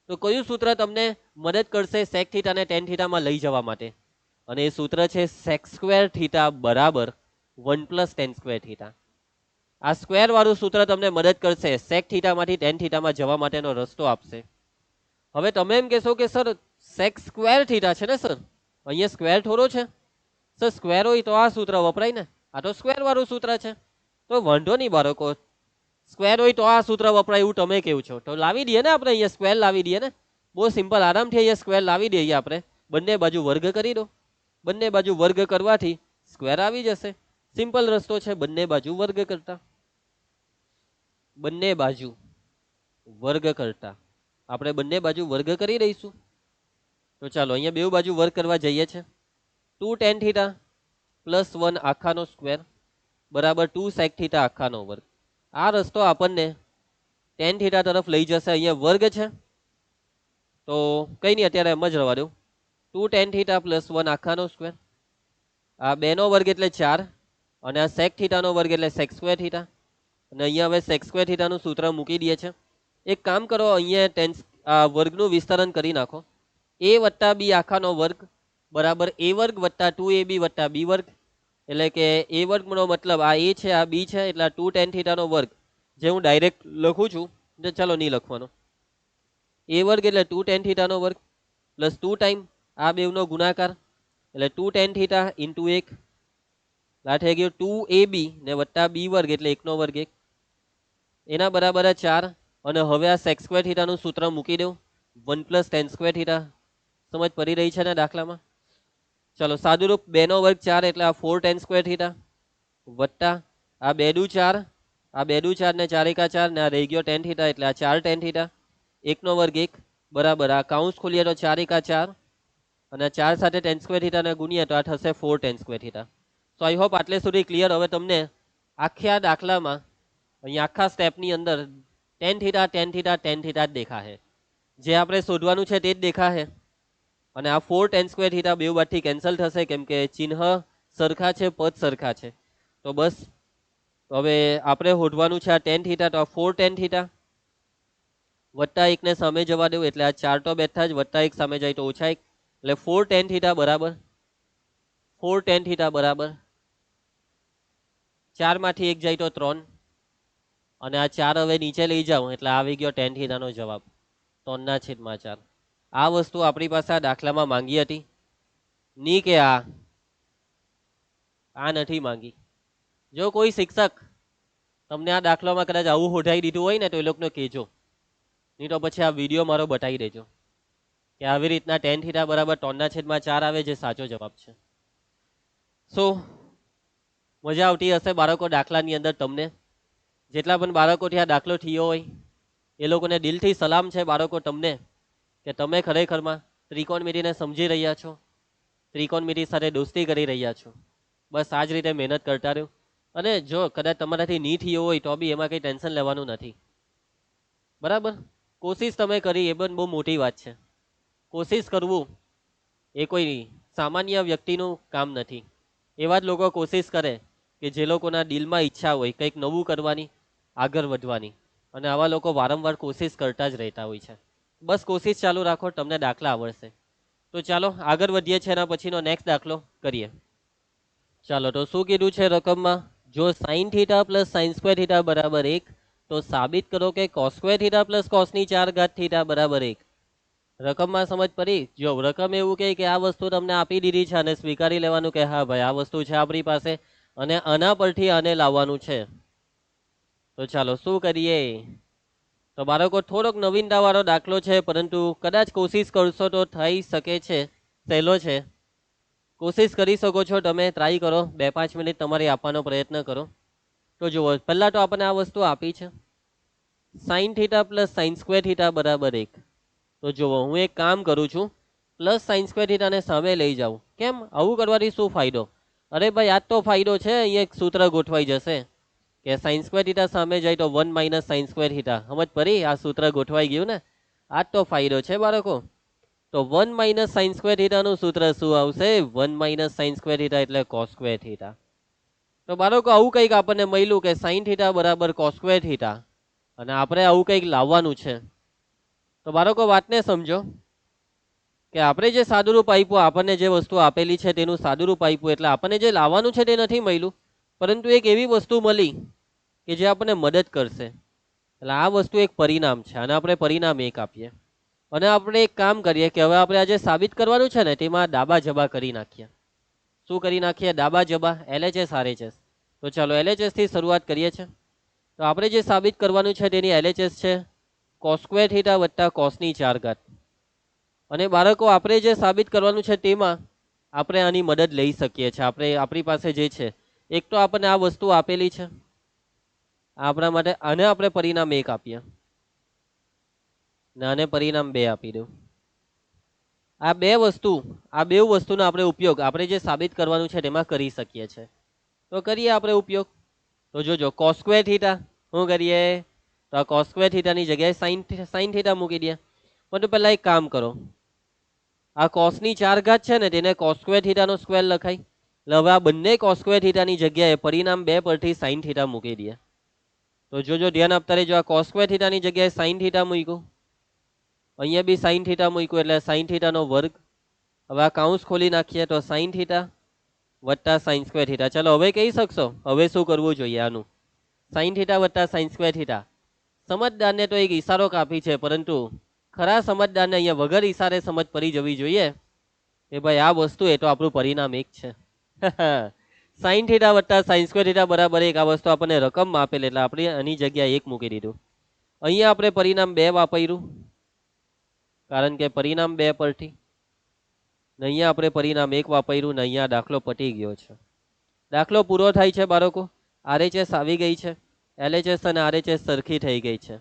[SPEAKER 1] તો કયું સૂત્ર તમને મદદ કરશે sec θ ને tan θ માં લઈ જવા માટે? અને એ સૂત્ર છે sec² θ બરાબર 1 + tan² θ. આ સ્ક્વેર વાળું સૂત્ર તમને મદદ કરશે, sec θ માંથી tan θ માં જવા માટેનો રસ્તો આપશે. હવે તમે એમ કહેશો કે સર sec² θ છે ને સર, અહીંયા સ્ક્વેર થોડો છે સર, સ્ક્વેર હોય તો આ સૂત્ર વપરાય ને, આ તો સ્ક્વેર વાળું સૂત્ર છે. તો વાંધો નહીં બાળકો, સ્ક્વેર હોય તો આ સૂત્ર વપરાય એવું તમે કેવું છો, તો લાવી દઈએ ને આપણે અહીંયા સ્ક્વેર લાવી દઈએ ને, બહુ સિમ્પલ, આરામથી અહીંયા સ્ક્વેર લાવી દઈએ આપણે. બંને બાજુ વર્ગ કરી દો, બંને બાજુ વર્ગ કરવાથી સ્ક્વેર આવી જશે. સિમ્પલ રસ્તો છે બંને બાજુ વર્ગ કરતા, બંને બાજુ વર્ગ કરતા આપણે બંને બાજુ વર્ગ કરી દઈશું. તો ચાલો અહીંયા બે બાજુ વર્ગ કરવા જઈએ છે. 2 tan θ + 1 આખાનો સ્ક્વેર બરાબર 2 sec θ આખાનો વર્ગ. આ રસ્તો આપણને tan θ તરફ લઈ જશે. અહીંયા વર્ગ છે, તો કંઈ નહીં, અત્યારે એમ જ રવા દઉં. 2 tan થીટા પ્લસ 1 આખાનો સ્ક્વેર, આ 2 નો વર્ગ એટલે 4, અને આ sec થીટાનો વર્ગ એટલે sec સ્ક્વેર થીટા. અને અહીંયા હવે sec સ્ક્વેર થીટાનું સૂત્ર મૂકી દઈએ છે. એક કામ કરો, અહીંયા વર્ગનું વિસ્તરણ કરી નાખો. a વત્તા b આખાનો વર્ગ બરાબર a વર્ગ વત્તા 2ab વત્તા b વર્ગ, એટલે કે a વર્ગનો મતલબ આ a છે, આ b છે, એટલે 2 tan થીટાનો વર્ગ, જે હું ડાયરેક્ટ લખું છું, ચાલો નહીં લખવાનો. a વર્ગ એટલે 2 tan થીટાનો વર્ગ પ્લસ 2 ટાઈમ આ બેવનો ગુણાકાર, એટલે 2 tan થીટા ઇન્ટુ 1, આ થઈ ગયું 2ab ને વત્તા b વર્ગ એટલે 1 નો વર્ગ 1, એના બરાબર 4. અને હવે આ sec સ્ક્વેર થીટાનું સૂત્ર મૂકી દઉં, 1 પ્લસ tan સ્ક્વેર થીટા. સમજ પડી રહી છે ને દાખલામાં? ચલો સાદુરૂપ, 2 નો વર્ગ 4 એટલે આ 4 tan સ્ક્વેર થીટા વત્તા આ 2 દુ 4, આ 2 દુ 4 ને 4 એકા 4 ને આ રહી ગયો tan થીટા એટલે આ 4 tan થીટા, 1 નો વર્ગ 1 બરાબર આ કાઉન્સ ખોલીએ તો 4 એકા 4, અને 4 સાથે tan સ્ક્વેર થીટાને ગુણીએ તો આ થશે 4 tan square theta. So I hope આટલે સુધી ક્લિયર. હવે તમને આખા દાખલામાં અહીંયા આખા સ્ટેપની અંદર tan theta tan theta tan theta જ દેખાશે, જે આપણે શોધવાનું છે તે જ દેખાશે. અને આ 4 tan સ્ક્વેર થીટા બે બાજુથી કેન્સલ થશે, કેમ કે ચિહ્ન સરખા છે, પદ સરખા છે. તો બસ હવે આપણે શોધવાનું છે આ tan થીટા, તો આ 4 tan થીટા વત્તા 1 ને સામે જવા દેવું, એટલે આ 4 તો બેઠા જ, વત્તા 1 સામે જાય તો ઓછા 1, એટલે 4 tan થીટા બરાબર 4 tan થીટા બરાબર 4 માંથી 1 જાય તો 3, અને આ 4 હવે નીચે લઈ જાઉં એટલે આવી ગયો tan થીટાનો જવાબ 3/4. આ વસ્તુ આપણી પાસે આ દાખલામાં માંગી હતી ની કે આ નથી માંગી. જો કોઈ શિક્ષક તમને આ દાખલામાં કદાચ આવું હોઢાઈ દીધું હોય ને તો એ લોકોને કહેજો, નહીં તો પછી આ વિડીયો મારો બતાવી દેજો કે આવી રીતના tan થીટા બરાબર 3/4 આવે, જે સાચો જવાબ છે. સો મજા આવતી હશે બાળકો દાખલાની અંદર. તમને જેટલા પણ બાળકોથી આ દાખલો થયો હોય એ લોકોને દિલથી સલામ છે બાળકો તમને, કે તમે ખરેખરમાં ત્રિકોણમિતિને સમજી રહ્યા છો, ત્રિકોણમિતિ સાથે દોસ્તી કરી રહ્યા છો. બસ આ જ રીતે મહેનત કરતા રહ્યો. અને જો કદાચ તમારાથી નહીં થયો હોય તો બી એમાં કંઈ ટેન્શન લેવાનું નથી, બરાબર? કોશિશ તમે કરી એ પણ બહુ મોટી વાત છે. કોશિશ કરવું એ કોઈ સામાન્ય વ્યક્તિનું કામ નથી. એવા જ લોકો કોશિશ કરે કે જે લોકોના દિલમાં ઈચ્છા હોય કંઈક નવું કરવાની, આગળ વધવાની, અને આવા લોકો વારંવાર કોશિશ કરતા જ રહેતા હોય છે. બસ કોશિશ ચાલુ રાખો, તમને દાખલા આવડશે. તો ચાલો આગળ વધીએ છીએ, એના પછીનો નેક્સ્ટ દાખલો કરીએ. ચાલો તો શું કીધું છે રકમમાં? જો sin theta plus sin square theta બરાબર 1, તો સાબિત કરો કે cos સ્ક્વેર થીટા પ્લસ cosની 4 ઘાત થીટા બરાબર 1. રકમમાં સમજ પડી? જો રકમ એવું કહે કે આ વસ્તુ તમને આપી દીધી છે અને સ્વીકારી લેવાનું કે હા ભાઈ આ વસ્તુ છે આપણી પાસે, અને આના પરથી આને લાવવાનું છે. તો ચાલો શું કરીએ? તો બાળકો થોડોક નવીનતા વાળો દાખલો છે, પરંતુ કદાચ કોશિશ કરશો તો થઈ શકે છે, સહેલો છે. કોશિશ કરી શકો છો તમે, ટ્રાય કરો, 2-5 મિનિટ તમારી આપવાનો પ્રયત્ન કરો. તો જુઓ, પહેલા તો આપણને આ વસ્તુ આપી છે sin theta plus sin square theta બરાબર 1. તો જુઓ હું એક કામ કરું છું, પ્લસ sin સ્ક્વેર થીટાને સામે લઈ જાઉં. કેમ આવું કરવાથી શું ફાયદો? અરે ભાઈ આ તો ફાયદો છે, અહીંયા એક સૂત્ર ગોઠવાઈ જશે કે sin સ્ક્વેર થીટા સામે જાય તો 1 માઇનસ sin સ્ક્વેર થીટા. સમજ પડી? આ સૂત્ર ગોઠવાઈ ગયું ને, આ તો ફાયદો છે બાળકો. તો 1 માઇનસ sin સ્ક્વેર થીટાનું સૂત્ર શું આવશે? 1 માઇનસ sin સ્ક્વેર થીટા એટલે cos સ્ક્વેર થીટા. તો બાળકો આવું કંઈક આપણને મળ્યું કે sin થીટા બરાબર cos સ્ક્વેર થીટા, અને આપણે આવું કંઈક લાવવાનું છે. તો બાળકો વાતને સમજો કે આપણે જે સાદુરૂપ આપ્યું, આપણને જે વસ્તુ આપેલી છે તેનું સાદુરૂપ આપ્યું, એટલે આપણને જે લાવવાનું છે તે નથી મળ્યું, પરંતુ એક એવી વસ્તુ મળી કે જે આપણને મદદ કરશે. એટલે આ વસ્તુ એક પરિણામ છે, અને આપણે પરિણામ 1 આપીએ. અને આપણે એક કામ કરીએ કે હવે આપણે આજે સાબિત કરવાનું છે ને તેમાં ડાબા જબા કરી નાખીએ. શું કરી નાખીએ? ડાબા જબા, LHS RHS. તો ચાલો LHS થી શરૂઆત કરીએ છીએ. તો આપણે જે સાબિત કરવાનું છે તેની LHS છે cos સ્ક્વેર થીટા વત્તા cosની 4 ઘાત. અને બાળકો આપણે જે સાબિત કરવાનું છે તેમાં આપણે આની મદદ લઈ શકીએ છીએ. આપણે આપણી પાસે જે છે, એક તો આપણને આ વસ્તુ આપેલી છે, આપણા માટે આને આપણે પરિણામ 1 આપીએ, આને પરિણામ 2 આપી દઉં. આ બે વસ્તુનો આપણે ઉપયોગ આપણે જે સાબિત કરવાનું છે તેમાં કરી શકીએ છીએ. તો કરીએ આપણે ઉપયોગ. તો જોજો cos સ્ક્વેર થીટા શું કરીએ? તો આ cos સ્ક્વેર થીટાની જગ્યાએ sin થીટા મૂકી દઈએ. પરંતુ પહેલા એક કામ કરો, આ કોસની 4 ઘાત છે ને તેને કોસ સ્ક્વેર થીટાનો સ્ક્વેર લખાય. એટલે હવે આ બંને કોસ સ્ક્વેર થીટાની જગ્યાએ પરિણામ 2 પરથી સાઇન થીટા મૂકી દઈએ. તો જોજો, ધ્યાન આપતા રહેજો. આ કોસ સ્ક્વેર થીટાની જગ્યાએ સાઇન થીટા મૂક્યું, અહીંયા બી સાઇન થીટા મૂક્યું એટલે સાઇન થીટાનો વર્ગ. હવે આ કાઉન્સ ખોલી નાખીએ તો સાઇન થીટા વત્તા સાઇન સ્ક્વેર થીટા. ચલો હવે કહી શકશો હવે શું કરવું જોઈએ? આનું સાઇન થીટા વત્તા સાઇન સ્ક્વેર થીટા. સમજદારને તો એક ઈશારો કાપી છે, પરંતુ ખરા સમજદારને અહીંયા વગર ઈશારે સમજ પડી જવી જોઈએ કે ભાઈ આ વસ્તુ એ તો આપણું પરિણામ એક છે. સાઇન થીટા વત્તા સાઇન સ્ક્વેર થીટા બરાબર 1. આ વસ્તુ આપણને રકમમાં આપેલ એટલે આપણે આની જગ્યાએ 1 મૂકી દીધું. અહીંયા આપણે પરિણામ 2 વાપર્યું કારણ કે પરિણામ 2 પરથી, ને અહીંયા આપણે પરિણામ 1 વાપર્યું, ને અહીંયા દાખલો પતી ગયો છે. દાખલો પૂરો થાય છે બાળકો. RHS આવી ગઈ છે, LHS અને RHS સરખી થઈ ગઈ છે.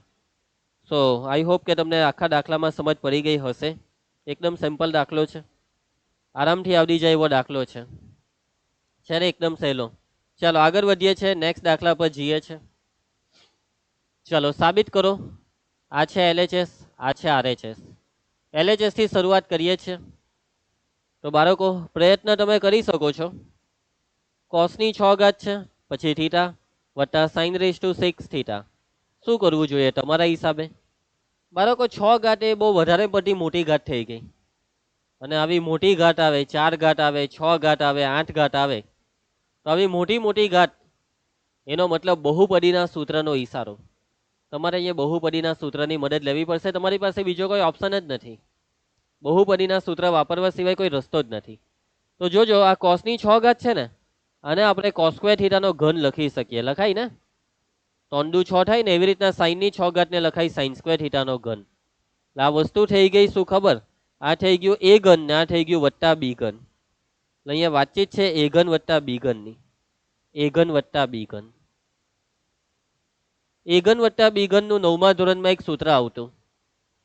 [SPEAKER 1] સો આઈ હોપ કે તમને આખા દાખલામાં સમજ પડી ગઈ હશે. એકદમ સિમ્પલ દાખલો છે, આરામથી આવડી જાય એવો દાખલો છે ને એકદમ સહેલો. ચાલો આગળ વધીએ છીએ, નેક્સ્ટ દાખલા પર જઈએ છે. ચલો સાબિત કરો. આ છે LHS, આ છે RHS. LHS થી શરૂઆત કરીએ છીએ. તો બાળકો પ્રયત્ન તમે કરી શકો છો. કોસની 6 ઘાત છે, પછી થીટા વત્તા સાઇન રેઝ ટુ 6 થીટા. શું કરવું જોઈએ તમારા હિસાબે? બાળકો 6 ઘાત એ બહુ વધારે પડતી મોટી ઘાત થઈ ગઈ, અને આવી મોટી ઘાત આવે, 4 ઘાત આવે, 6 ઘાત આવે, 8 ઘાત આવે, તો આવી મોટી મોટી ઘાત એનો મતલબ બહુપદીના સૂત્રનો ઈશારો. તમારે અહીંયા બહુપદીના સૂત્રની મદદ લેવી પડશે. તમારી પાસે બીજો કોઈ ઓપ્શન જ નથી. બહુપદીના સૂત્ર વાપરવા સિવાય કોઈ રસ્તો જ નથી. તો જોજો, આ કોસની 6 ઘાત છે ને, અને આપણે કોસ સ્ક્વેર થીટાનો ઘન લખી શકીએ. લખાય ને? 3 દુ 6 થાય ને, એવી રીતના સાઇનની 6 ઘાતને લખાય સાઇન સ્ક્વેર થીટાનો ઘન. એટલે આ વસ્તુ થઈ ગઈ શું ખબર? આ થઈ ગયું a ઘન ને આ થઈ ગયું વત્તા b ઘન. એટલે અહીંયા વાતચીત છે a ઘન વત્તા b ઘનની. a ઘન વત્તા b ઘન. a ઘન વત્તા b ઘનનું 9મા ધોરણમાં એક સૂત્ર આવતું,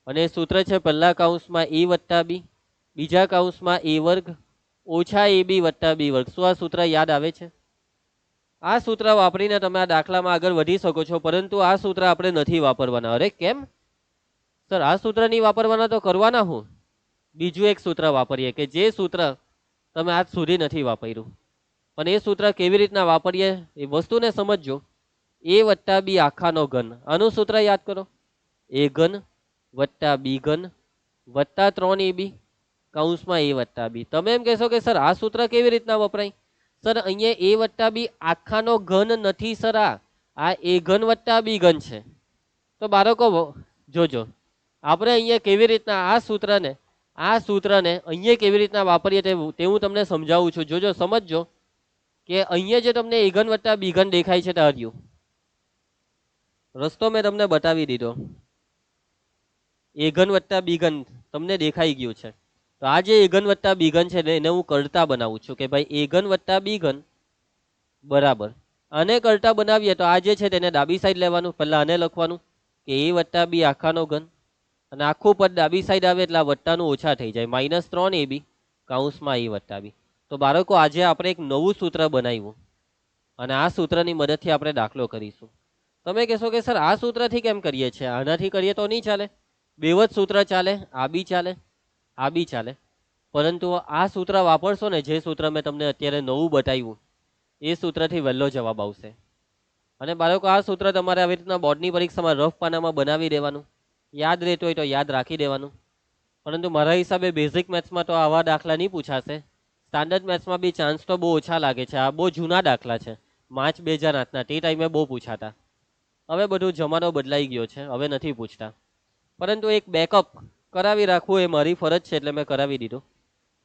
[SPEAKER 1] અને સૂત્ર છે પહેલા કૌંસમાં a વત્તા b, બીજા કૌંસમાં a વર્ગ ઓછા ab વત્તા b વર્ગ. શું આ સૂત્ર યાદ આવે છે? આ સૂત્ર વાપરીને તમે આ દાખલામાં આગળ વધી શકો છો, પરંતુ આ સૂત્ર આપણે નથી વાપરવાના. અરે કેમ સર, આ સૂત્ર નહીં વાપરવાના તો કરવાના હું? બીજું એક સૂત્ર વાપરીએ કે જે સૂત્ર તમે આજ સુધી નથી વાપર્યું. પણ એ સૂત્ર કેવી રીતના વાપરીએ એ વસ્તુને સમજજો. a વત્તા b આખાનો ઘન. આનું સૂત્ર યાદ કરો. a ઘન વત્તા b ઘન વત્તા 3ab કૌંસમાં a વત્તા b. તમે એમ કહેશો કે સર આ સૂત્ર કેવી રીતના વપરાય? સર અહીંયા a વત્તા b આખાનો ઘન નથી સર, આ a ઘન વત્તા b ઘન છે. તો બાળકો જોજો, આપણે અહીંયા કેવી રીતના આ સૂત્રને અહીંયા કેવી રીતના વાપરીએ તે હું તમને સમજાવું છું. જોજો, સમજજો કે અહીંયા જે તમને a ઘન વત્તા b ઘન દેખાય છે, તાર્યું રસ્તો મેં તમને બતાવી દીધો. a ઘન વત્તા b ઘન તમને દેખાઈ ગયું છે. તો આ જે a ઘન વત્તા b ઘન છે એને હું કરતા બનાવું છું કે ભાઈ a ઘન વત્તા b ઘન બરાબર. આને કરતા બનાવીએ તો આ જે છે તેને ડાબી સાઈડ લેવાનું. પહેલા આને લખવાનું કે a વત્તા b આખાનો ઘન, અને આખું પદ ડાબી સાઈડ આવે એટલે આ વત્તાનું ઓછા થઈ જાય, -3ab કૌંસમાં a વત્તા b. તો બાળકો આજે આપણે એક નવું સૂત્ર બનાવ્યું, અને આ સૂત્રની મદદથી આપણે દાખલો કરીશું. તમે કહેશો કે સર આ સૂત્રથી કેમ કરીએ છીએ, આનાથી કરીએ તો નહીં ચાલે? બેવ જ સૂત્ર ચાલે, આ બી ચાલે, આ બી ચાલે, પરંતુ આ સૂત્ર વાપરશો ને, જે સૂત્ર મેં તમને અત્યારે નવું બતાવ્યું, એ સૂત્રથી વહેલો જવાબ આવશે. અને બાળકો આ સૂત્ર તમારે આવી રીતના બોર્ડની પરીક્ષામાં રફ પાનામાં બનાવી દેવાનું. યાદ રહેતું હોય તો યાદ રાખી દેવાનું. પરંતુ મારા હિસાબે બેઝિક મેથ્સમાં તો આવા દાખલા નહીં પૂછાશે. સ્ટાન્ડર્ડ મેથ્સમાં બી ચાન્સ તો બહુ ઓછા લાગે છે. આ બહુ જૂના દાખલા છે, માર્ચ 2008ના. તે ટાઈમે બહુ પૂછાતા. હવે બધું જમાનો બદલાઈ ગયો છે, હવે નથી પૂછતા. પરંતુ એક બેકઅપ કરાવી રાખવું એ મારી ફરજ છે, એટલે મેં કરાવી દીધું.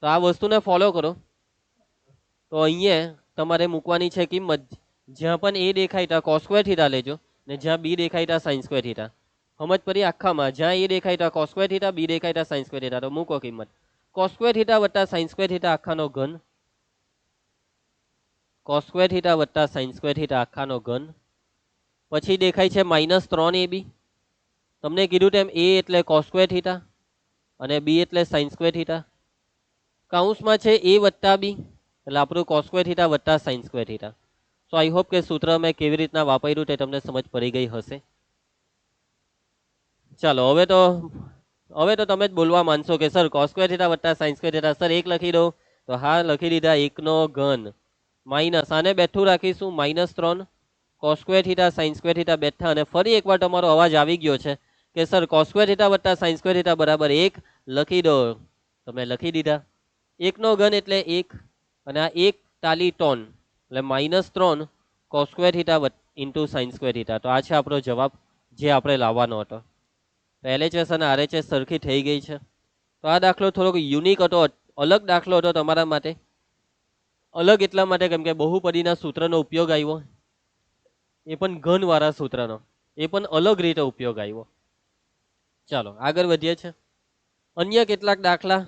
[SPEAKER 1] તો આ વસ્તુને ફોલો કરો. તો અહીંયા તમારે મૂકવાની છે કિંમત. જ્યાં પણ a દેખાય ત્યાં કોસ સ્ક્વેર થીટા લેજો, ને જ્યાં b દેખાય ત્યાં સાઇન સ્ક્વેર થીટા. સમજ પડી આખામાં? જ્યાં a દેખાય ત્યાં કોસ સ્ક્વેર થીટા, b દેખાય ત્યાં સાઇન સ્ક્વેર થીટા. તો મૂકો કિંમત. કોસ સ્ક્વેર થીટા વત્તા સાઇન સ્ક્વેર થીટા આખાનો ઘન, કોસ સ્ક્વેર થીટા વત્તા સાઇન સ્ક્વેર થીટા આખાનો ઘન. પછી દેખાય છે -3ab. તમને કીધું તેમ a એટલે કોસ સ્ક્વેર થીટા અને b એટલે સાઇન સ્ક્વેર થીટા. કૌંસમાં છે a વત્તા b, એટલે આપણું કોસ સ્ક્વેર થીટા વત્તા sine square theta. So I hope કે સૂત્ર મેં કેવી રીતના વાપર્યું તે તમને સમજ પડી ગઈ હશે. ચાલો હવે તો હવે તો તમે જ બોલવા માનશો કે સર cos સ્ક્વેર થીટા વત્તા sin સ્ક્વેર થીટા, સર એક લખી દો, તો હા લખી દીધા, એકનો ઘન માઇનસ આને બેઠું રાખીશું -3 cos square theta sin square theta બેઠા, અને ફરી એકવાર તમારો અવાજ આવી ગયો છે કે સર cos સ્ક્વેર થીટા વત્તા sin સ્ક્વેર થીટા બરાબર 1 લખી દો. તમે લખી દીધા, એકનો ઘન એટલે 1 અને આ 1 ટાલી 3 એટલે -3 cos square theta into sin square theta. તો આ છે આપણો જવાબ જે આપણે લાવવાનો હતો. તો LHS અને RHS સરખી થઈ ગઈ છે. તો આ દાખલો થોડોક યુનિક હતો, અલગ દાખલો હતો તમારા માટે. અલગ એટલા માટે કેમ કે બહુપદીના સૂત્રનો ઉપયોગ આવ્યો, એ પણ ઘનવાળા સૂત્રનો, એ પણ અલગ રીતે ઉપયોગ આવ્યો. ચાલો આગળ વધીએ છે. અન્ય કેટલાક દાખલા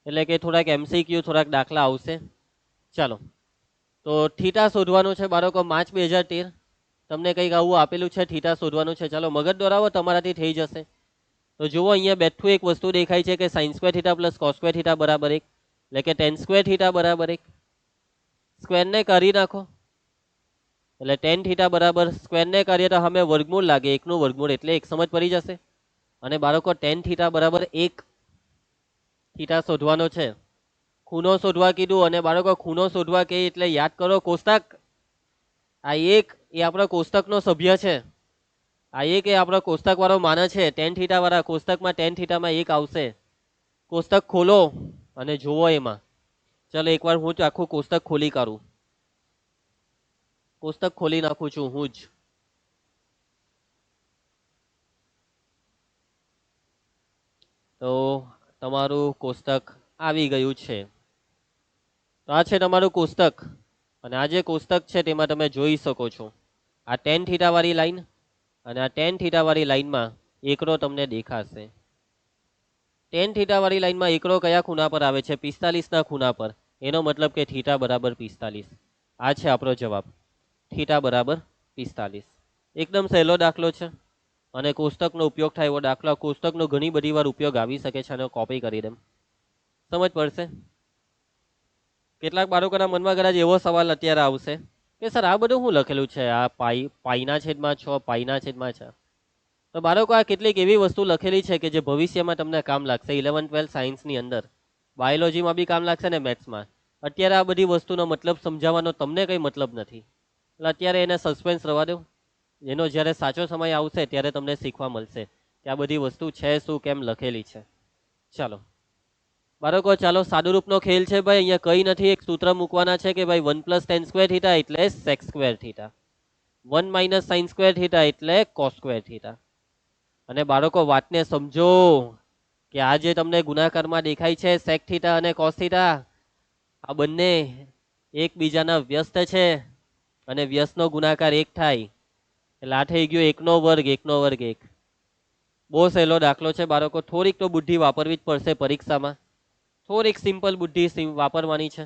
[SPEAKER 1] એટલે કે થોડાક MCQ, થોડાક દાખલા આવશે. ચાલો, તો થીટા શોધવાનું છે બાળકો. માર્ચ 2013 તમને કંઈક આવું આપેલું છે, થીટા શોધવાનું છે. ચાલો મગજ દોરાવો, તમારાથી થઈ જશે. તો જુઓ અહીંયા બેઠું એક વસ્તુ દેખાય છે કે sin square theta plus cos square theta બરાબર 1, એટલે કે tan સ્ક્વેર થીટા બરાબર 1. સ્ક્વેરને કરી નાખો એટલે tan થીટા બરાબર, સ્ક્વેરને કરીએ તો અમે વર્ગમૂળ લાગે, એકનું વર્ગમૂળ એટલે 1 સમજ પડી જશે. અને બાળકો tan થીટા બરાબર 1 થીટા શોધવાનો છે. ખૂણો શોધવા કીધું, અને બાળકો ખૂણો શોધવા કે એટલે યાદ કરો કોષ્ટક. આ 1 એ આપણો કોષ્ટકનો સભ્ય છે. આ 1 એ આપણો કોષ્ટક વાળો માને છે. tan થીટા વાળા કોષ્ટકમાં tan થીટામાં 1 આવશે. કોષ્ટક ખોલો અને જુઓ એમાં. ચલો એકવાર હું જ આખું કોષ્ટક ખોલી કાઢું. કોષ્ટક ખોલી નાખું છું હું જ. તો તમારું કોષ્ટક આવી ગયું છે. તો આ છે તમારું કોષ્ટક, અને આ જે કોષ્ટક છે તેમાં તમે જોઈ શકો છો આ tan થીટા વાળી લાઈન, અને આ tan થીટા વાળી લાઈનમાં એકડો તમને દેખાશે. tan થીટા વાળી લાઈનમાં એકડો કયા ખૂણા પર આવે છે? 45 ના ખૂણા પર. એનો મતલબ કે થીટા બરાબર 45. આ છે આપણો જવાબ, થીટા બરાબર 45. એકદમ સહેલો દાખલો છે, અને કોષ્ટકનો ઉપયોગ થાય એવો દાખલો. કોષ્ટકનો ઘણી બધી વાર ઉપયોગ આવી શકે છે, અને કોપી કરી દેમ સમજ પડશે. કેટલાક બાળકોના મનમાં કદાચ એવો સવાલ અત્યારે આવશે કે સર આ બધું શું લખેલું છે, આ પાઈના છેદમાં 6, પાઈના છેદમાં 6. તો બાળકો આ કેટલીક એવી વસ્તુ લખેલી છે કે જે ભવિષ્યમાં તમને કામ લાગશે. 11, 12 સાયન્સની અંદર, બાયોલોજીમાં બી કામ લાગશે ને મેથ્સમાં. અત્યારે આ બધી વસ્તુનો મતલબ સમજાવવાનો તમને કંઈ મતલબ નથી, એટલે અત્યારે એને સસ્પેન્સ રહેવા દો. એનો જ્યારે સાચો સમય આવશે ત્યારે તમને શીખવા મળશે કે આ બધી વસ્તુ છે શું, કેમ લખેલી છે. ચાલો બાળકો, ચાલો સાદુરૂપનો ખેલ છે ભાઈ. અહીંયા કંઈ નથી, એક સૂત્ર મૂકવાના છે કે ભાઈ 1 + tan સ્ક્વેર થીટા એટલે sec square theta, 1 - sin square theta એટલે cos સ્ક્વેર થીટા. અને બાળકો વાતને સમજો કે આ જે તમને ગુણાકારમાં દેખાય છે sec થીટા અને cos થીટા, આ બંને એકબીજાના વ્યસ્ત છે, અને વ્યસ્તનો ગુણાકાર 1 થાય એટલે આ થઈ ગયો 1 નો વર્ગ, 1 નો વર્ગ 1. બહુ સહેલો દાખલો છે બાળકો. થોડીક તો બુદ્ધિ વાપરવી જ પડશે પરીક્ષામાં, થોડીક સિમ્પલ બુદ્ધિ વાપરવાની છે.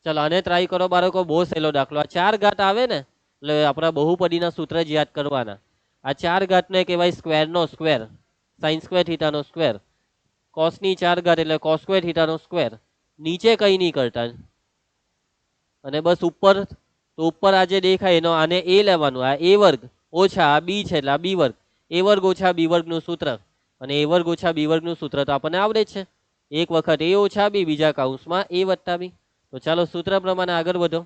[SPEAKER 1] ચલો આને ટ્રાય કરો બાળકો. બહુ સહેલો દાખલો. આ 4 ઘાત આવે ને એટલે આપણા બહુપદીના સૂત્ર જ યાદ કરવાના. આ 4 ઘાતને કહેવાય સ્ક્વેરનો સ્ક્વેર, sin સ્ક્વેર થીટાનો સ્ક્વેર. કોસની 4 ઘાત એટલે cos સ્ક્વેર થીટાનો સ્ક્વેર. નીચે કંઈ નહીં કરતા, અને બસ ઉપર. તો ઉપર આ જે દેખાય એનો આને a લેવાનું, આ a વર્ગ ઓછા આ b છે એટલે આ b વર્ગ. a વર્ગ ઓછા b વર્ગનું સૂત્ર, અને a વર્ગ ઓછા b વર્ગનું સૂત્ર તો આપણને આવડે છે. એક વખત a ઓછા b, બીજા કૌંસમાં a વત્તા b. તો ચાલો સૂત્ર પ્રમાણે આગળ વધો.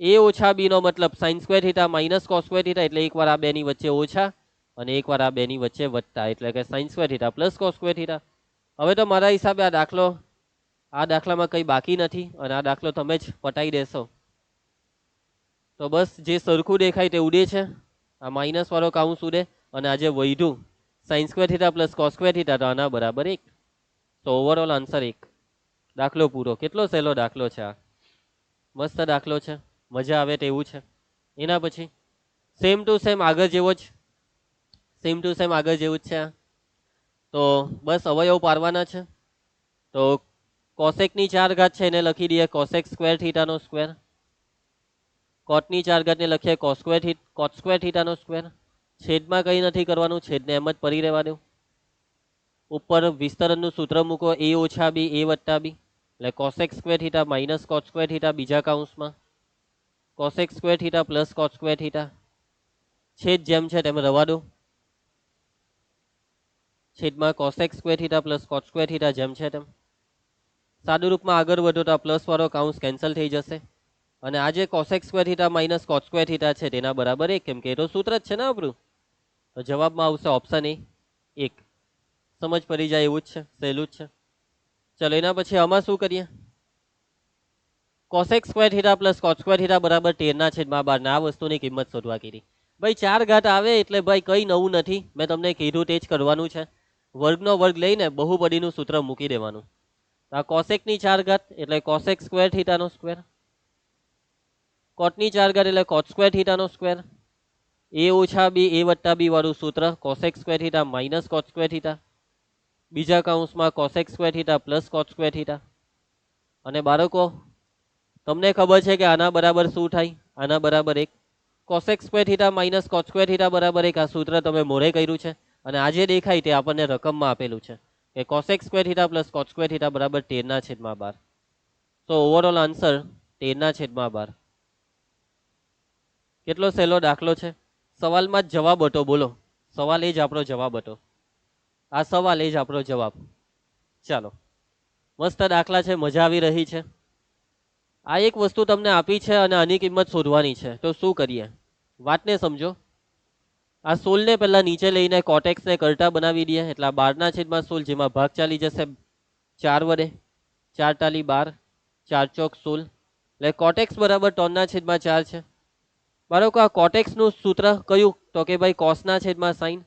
[SPEAKER 1] a ઓછા b નો મતલબ sin square theta minus cos square theta, એટલે એકવાર આ બેની વચ્ચે ઓછા અને એકવાર આ બેની વચ્ચે વત્તા, એટલે કે sin square theta plus cos square theta. હવે તો મારા હિસાબે આ દાખલામાં કંઈ બાકી નથી, અને આ દાખલો તમે જ પટાઈ દેશો. તો બસ જે સરખું દેખાય તે ઉડે છે, આ માઇનસ વાળો કાઉન્સ ઉડે, અને આ જે વધ્યું sin square theta plus cos square theta તો આના બરાબર 1. તો ઓવરઓલ આન્સર 1. દાખલો પૂરો. કેટલો સહેલો દાખલો છે આ, મસ્ત દાખલો છે, મજા આવે તેવું છે. એના પછી સેમ ટુ સેમ આગળ જેવો જ, સેમ ટુ સેમ આગળ જેવું જ છે. તો બસ અવયવ પાડવાના છે. તો કોસેકની 4 ઘાત છે એને લખી દઈએ કોસેક સ્ક્વેર થીટાનો સ્ક્વેર. કોટની 4 ઘાતને લખીએ કોટ સ્ક્વેર થીટાનો સ્ક્વેર. છેદમાં કંઈ નથી કરવાનું, છેદને એમ જ પડી રહેવા દો. ઉપર વિસ્તરણનું સૂત્ર મૂકો, a ઓછા b, a વત્તા b, એટલે cosec square theta minus cot square theta બીજા કૌંસમાં, cosec square theta plus cot square theta. છેદ જેમ છે તેમ રહેવા દો. છેદમાં cosec square theta plus cot square theta જેમ છે તેમ. સાદું રૂપમાં આગળ વધો તો પ્લસ વાળો કાઉન્સ કેન્સલ થઈ જશે અને આ જે cosec square theta minus cot square theta છે તેના બરાબર 1, કેમ કે એ તો સૂત્ર જ છે ને આપણું. તો જવાબમાં આવશે ઓપ્શન એ 1. સમજ પડી જાય એવું જ છે, સહેલું જ છે. ચલો એના પછી આમાં શું કરીએ? Cosec square theta plus cot square theta બરાબર 13/12. આ વસ્તુની કિંમત શોધવા કીધી. ભાઈ 4 ઘાત આવે એટલે ભાઈ કઈ નવું નથી, મેં તમને કીધું તે જ કરવાનું છે. વર્ગનો વર્ગ લઈને બહુપદીનું સૂત્ર મૂકી દેવાનું. આ કોસેકની 4 ઘાત એટલે કોસેક સ્ક્વેર થીટાનો સ્ક્વેર, કોટની 4 ઘાત એટલે કોટ સ્ક્વેર થીટાનો સ્ક્વેર, a ઓછા b a વત્તા b વાળું સૂત્ર cosec square theta minus cot square theta, બીજા કૌંસમાં cosec square theta plus cot square theta. અને બાળકો તમને ખબર છે કે આના બરાબર શું થાય? આના બરાબર 1. Cosec square theta minus cot square theta બરાબર 1. આ સૂત્ર તમે મોરે કર્યું છે અને આ જે દેખાય તે આપણને રકમમાં આપેલું છે કે cosec square theta plus cot square theta બરાબર 13/12. તો ઓવરઓલ આન્સર 13/12. કેટલો સહેલો દાખલો છે. સવાલમાં જ જવાબ હતો. બોલો, સવાલ એ જ આપણો જવાબ હતો. આ સવાલ એ જ આપણો જવાબ. ચાલો, મસ્ત દાખલા છે, મજા આવી રહી છે. આ એક વસ્તુ તમને આપી છે અને આની કિંમત શોધવાની છે. તો શું કરીએ? વાતને સમજો. આ 16 ને પહેલા નીચે લઈને કોટેક્સ ને કરતા બનાવી દઈએ. એટલે 12/16 જેમાં ભાગ ચાલી જશે 4 વડે. 4 તાલી 12, 4 ચોક 16 એટલે કોટેક્સ બરાબર 3/4 છે. બાળકો આ કોટેક્સ નું સૂત્ર કયું? તો કે ભાઈ કોસના છેદમાં સાઈન,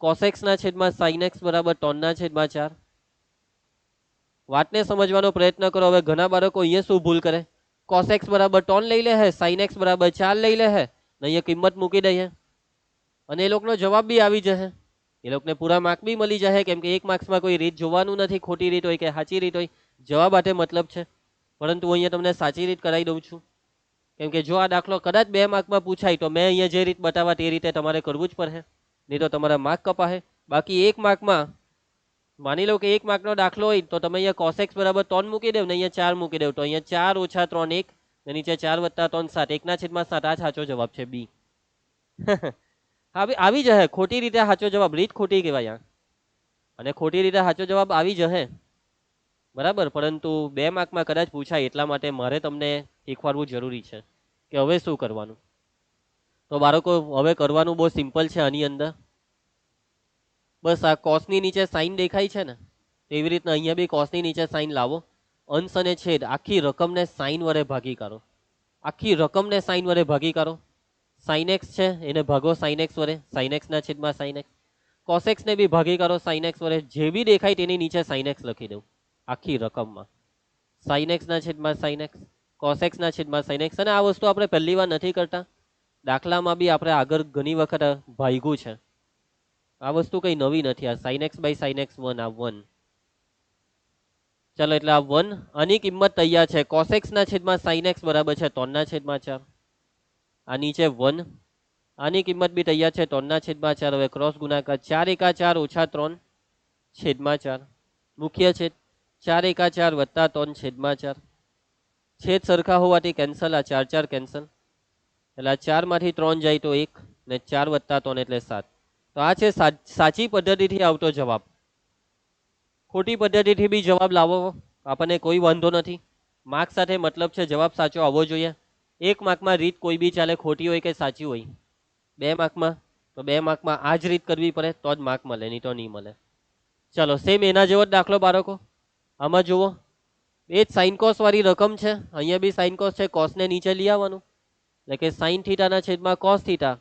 [SPEAKER 1] કોસેક્સના છેદમાં સાઈન એક્સ બરાબર 3/4. વાતને સમજવાનો પ્રયત્ન કરો. હવે ઘણા બાળકો અહીંયા શું ભૂલ કરે? કોસેક્સ બરાબર 3 લઈ લે હે, સાઈન એક્સ બરાબર 4 લઈ લે હે, અહીંયા કિંમત મૂકી દઈએ અને એ લોકોનો જવાબ બી આવી જશે. એ લોકોને પૂરા માર્ક બી મળી જશે, કેમ કે 1 માર્ક્સમાં કોઈ રીત જોવાનું નથી, ખોટી રીત હોય કે સાચી રીત હોય. જવાબ આટે મતલબ છે. પરંતુ અહીંયા તમને સાચી રીત કરાવી દઉં છું, કેમ કે જો આ દાખલો કદાચ 2 માર્કમાં પૂછાય તો મેં અહીંયા જે રીત બતાવવા તે રીતે તમારે કરવું જ પડશે, નહીં તો તમારા માર્ક કપાશે. બાકી 1 માર્કમાં માની લો કે 1 માર્કનો દાખલો હોય તો તમે અહીંયા કોસેક્સ બરાબર 3 મૂકી દેવ ને અહીંયા 4 મૂકી દેવ, તો અહીંયા 4 ઓછા 3 1 ને નીચે 4 વત્તા 3 7, 1/7. આ સાચો જવાબ છે બી. આવી જશે. ખોટી રીતે સાચો જવાબ, રીત ખોટી કહેવાય અને ખોટી રીતે સાચો જવાબ આવી જશે બરાબર. પરંતુ 2 માર્કમાં કદાચ પૂછાય એટલા માટે મારે તમને શીખવાડવું જરૂરી છે કે હવે શું કરવાનું. તો બાળકો હવે કરવાનું બહુ સિમ્પલ છે. આની અંદર બસ આ કોસની નીચે સાઈન દેખાય છે ને, તેવી રીતના અહીંયા બી કોસની નીચે સાઈન લાવો. અંશ અને છેદ આખી રકમને સાઈન વડે ભાગી કાઢો. આખી રકમને સાઈન વડે ભાગી કાઢો. સાઈન એક્સ છે એને ભાગો સાઈન એક્સ વડે, સાઈન એક્સના છેદમાં સાઈન એક્સ. કોસેક્સને બી ભાગી કાઢો સાઈન એક્સ વડે. જે બી દેખાય તેની નીચે સાઈન એક્સ લખી દઉં આખી રકમમાં. સાઈન એક્સના છેદમાં સાઈન એક્સ, કોસેક્સના છેદમાં સાઈન એક્સ. અને આ વસ્તુ આપણે પહેલી વાર નથી કરતા, દાખલામાં બી આપણે આગળ ઘણી વખત ભાગ્યું છે. આ વસ્તુ કઈ નવી નથી. આ sine x by sine x 1, આ 1. ચલો એટલે આ 1, આની કિંમત તૈયાર છે. કોસેક્સના છેદમાં સાઈન એક્સ બરાબર છે 3/4. આ નીચે 1, આની કિંમત બી તૈયાર છે 3/4. હવે ક્રોસ ગુણાકાર 4 × 4 ઓછા 3/4. મુખ્ય છેદ 4 × 4 વત્તા 3/4. છેદ સરખા હોવાથી કેન્સલ. આ 4 4 કેન્સલ એટલે 4 માંથી 3 જાય તો 1 ને 4 વત્તા 3 એટલે 7. તો આ છે સાચી પદ્ધતિથી આવતો જવાબ. ખોટી પદ્ધતિથી બી જવાબ લાવો, આપણને કોઈ વાંધો નથી. માર્ક સાથે મતલબ છે, જવાબ સાચો આવવો જોઈએ. 1 માર્કમાં રીત કોઈ બી ચાલે, ખોટી હોય કે સાચી હોય. 2 માર્કમાં તો 2 માર્કમાં આ જ રીત કરવી પડે તો જ માર્ક મળે, નહીં તો નહીં મળે. ચલો સેમ એના જેવો જ દાખલો બાળકો. આમાં જુઓ, એ જ સાઈન કોસ વાળી રકમ છે. અહીંયા બી સાઈન કોસ છે. કોસને નીચે લઈ આવવાનું એટલે કે સાઈન થીટાના છેદમાં કોસ થીટા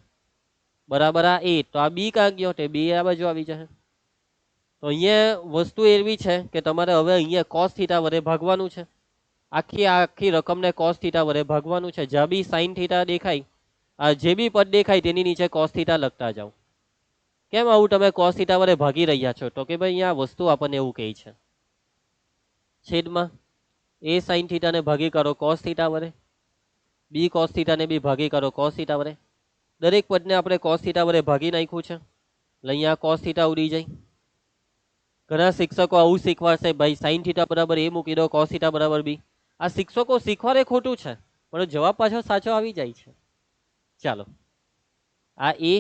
[SPEAKER 1] બરાબર આ એ. તો આ બી કાં ગયો? તે બી આ બાજુ આવી જશે. તો અહીંયા વસ્તુ એવી છે કે તમારે હવે અહીંયા કોસ થીટા વડે ભાગવાનું છે. આખી રકમને કોસ થીટા વડે ભાગવાનું છે. જ્યાં બી સાઈન થીટા દેખાય, આ જે બી પદ દેખાય તેની નીચે કોસ થીટા લખતા જાઓ. કેમ આવું તમે કોસ થીટા વડે ભાગી રહ્યા છો? તો કે ભાઈ અહીંયા વસ્તુ આપણને એવું કહે છે, છેદમાં એ સાઈન થીટાને ભાગી કાઢો કોસ થીટા વડે, બી કોસ થીટાને બી ભાગી કાઢો કોસ થીટા વડે. દરેક પદને આપણે કોસ થીટા વડે ભાગી નાખ્યું છે એટલે અહીંયા કોસ થીટા ઉડી જાય. ઘણા શિક્ષકો આવું શીખવાડશે, ભાઈ સાઈન થીટા બરાબર એ મૂકી દો, કોસ થીટા બરાબર બી. આ શિક્ષકો શીખવાડે ખોટું છે, પણ જવાબ પાછો સાચો આવી જાય છે. ચાલો, આ એ,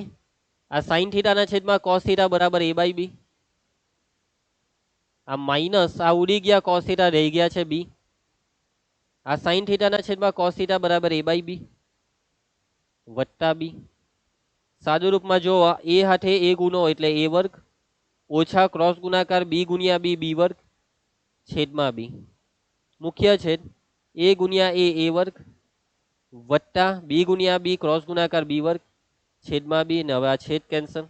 [SPEAKER 1] આ સાઈન થીટાના છેદમાં કોસ થીટા બરાબર a/b. આ માઇનસ આ ઉડી ગયા, કોસ થીટા રહી ગયા છે બી, આ સાઇન થીટાના છેદમાં કોસ થીટા બરાબર a બાય બી વત્તા બી. સાદું રૂપમાં જો એ હાથે એ ગુનો એટલે a વર્ગ ઓછા ક્રોસ ગુણાકાર બી ગુણ્યા બી બી વર્ગ છેદમાં બી, મુખ્ય છેદ a ગુણ્યા a વર્ગ વત્તા બી ગુણ્યા બી ક્રોસ ગુણાકાર બી વર્ગ છેદમાં બી. ને હવે આ છેદ કેન્સલ,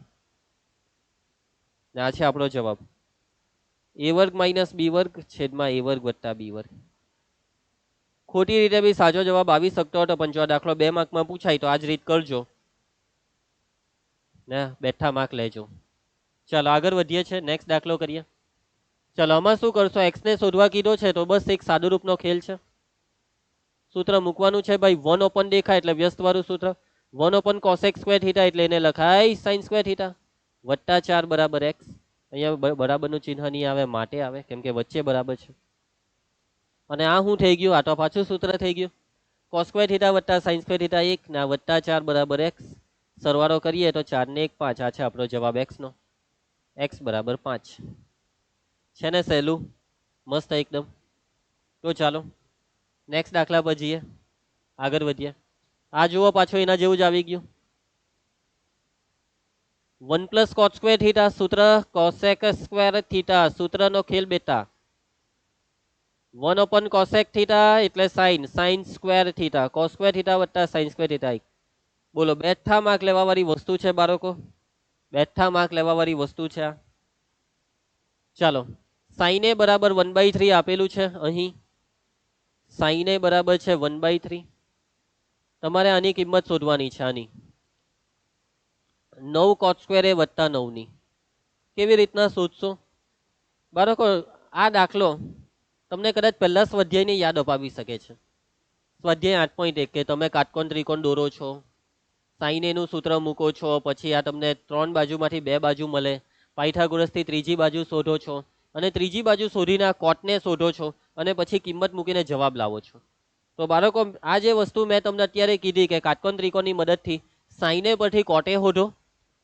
[SPEAKER 1] આ છે આપણો જવાબ a વર્ગ માઇનસ બી વર્ગ છેદમાં a વર્ગ વત્તા બી વર્ગ. ખોટી રીતે બી સાચો જવાબ આવી શકતો હતો, પણ જો દાખલો 2 માર્કમાં પૂછાય તો આ જ રીત કરજો ને બેઠા માર્ક લેજો. ચાલો આગળ વધીએ છે, નેક્સ્ટ દાખલો કરીએ. ચાલો આમાં શું કરશો, એક્સ ને શોધવા કીધો છે તો બસ એક સાદું રૂપનો ખેલ છે. સૂત્ર મૂકવાનું છે ભાઈ, 1 ઓપન દેખાય એટલે વ્યસ્ત વાળું સૂત્ર, 1 ઓપન કોસેક સ્ક્વેર થીટા એટલે એને લખાય સાઇન સ્ક્વેર થીટા વત્તા 4 બરાબર એક્સ. અહીંયા બરાબરનું ચિહ્ન નહીં આવે, માટે આવે, કેમ કે વચ્ચે બરાબર છે. અને આ શું થઈ ગયું, આ તો પાછું સૂત્ર થઈ ગયું, કોસ સ્ક્વેર થીટા વત્તા સાઇન સ્ક્વેર થીટા 1 ના વત્તા 4 બરાબર એક્સ. સરવાળો કરીએ તો 4 ને 1 5, આ છે આપણો જવાબ એક્સ નો, એક્સ બરાબર 5 છે ને. સહેલું મસ્ત એકદમ. તો ચાલો નેક્સ્ટ દાખલા પર જઈએ, આગળ વધીએ. આ જુઓ પાછો એના જેવું જ આવી ગયું, 1 પ્લસ કોસ સ્ક્વેર થીટા સૂત્ર કોસેક સ્ક્વેર થીટા સૂત્રનો ખેલ બેટા, 1 ઓપન કોસેક થીટા એટલે sign sine square theta cos square theta વત્તા સાઇન સ્ક્વેર થીટા. બોલો બેઠા માર્ક લેવા વાળી વસ્તુ છે બાળકો, બેઠા માર્ક લેવા વાળી વસ્તુ છે આ. ચાલો સાઇન એ બરાબર 1/3 આપેલું છે, અહીં સાઇન એ બરાબર છે 1/3. તમારે આની કિંમત શોધવાની છે, આની 9 કોસ સ્ક્વેર એ વત્તા 9 ની. કેવી રીતના શોધશો બાળકો? આ દાખલો તમને કદાચ પહેલા સ્વાધ્યાયની યાદ અપાવી શકે છે. સ્વાધ્યાય 8.1 કે તમે કાટકોણ ત્રિકોણ દોરો છો, સાઇન એનું સૂત્ર મૂકો છો, પછી આ તમને 3 બાજુમાંથી 2 બાજુ મળે, પાયથાગોરસથી ત્રીજી બાજુ શોધો છો, અને ત્રીજી બાજુ શોધીને આ કોટને શોધો છો, અને પછી કિંમત મૂકીને જવાબ લાવો છો. તો બાળકો આ જે વસ્તુ મેં તમને અત્યારે કીધી કે કાટકોણ ત્રિકોણની મદદથી સાઇને પરથી કોટે શોધો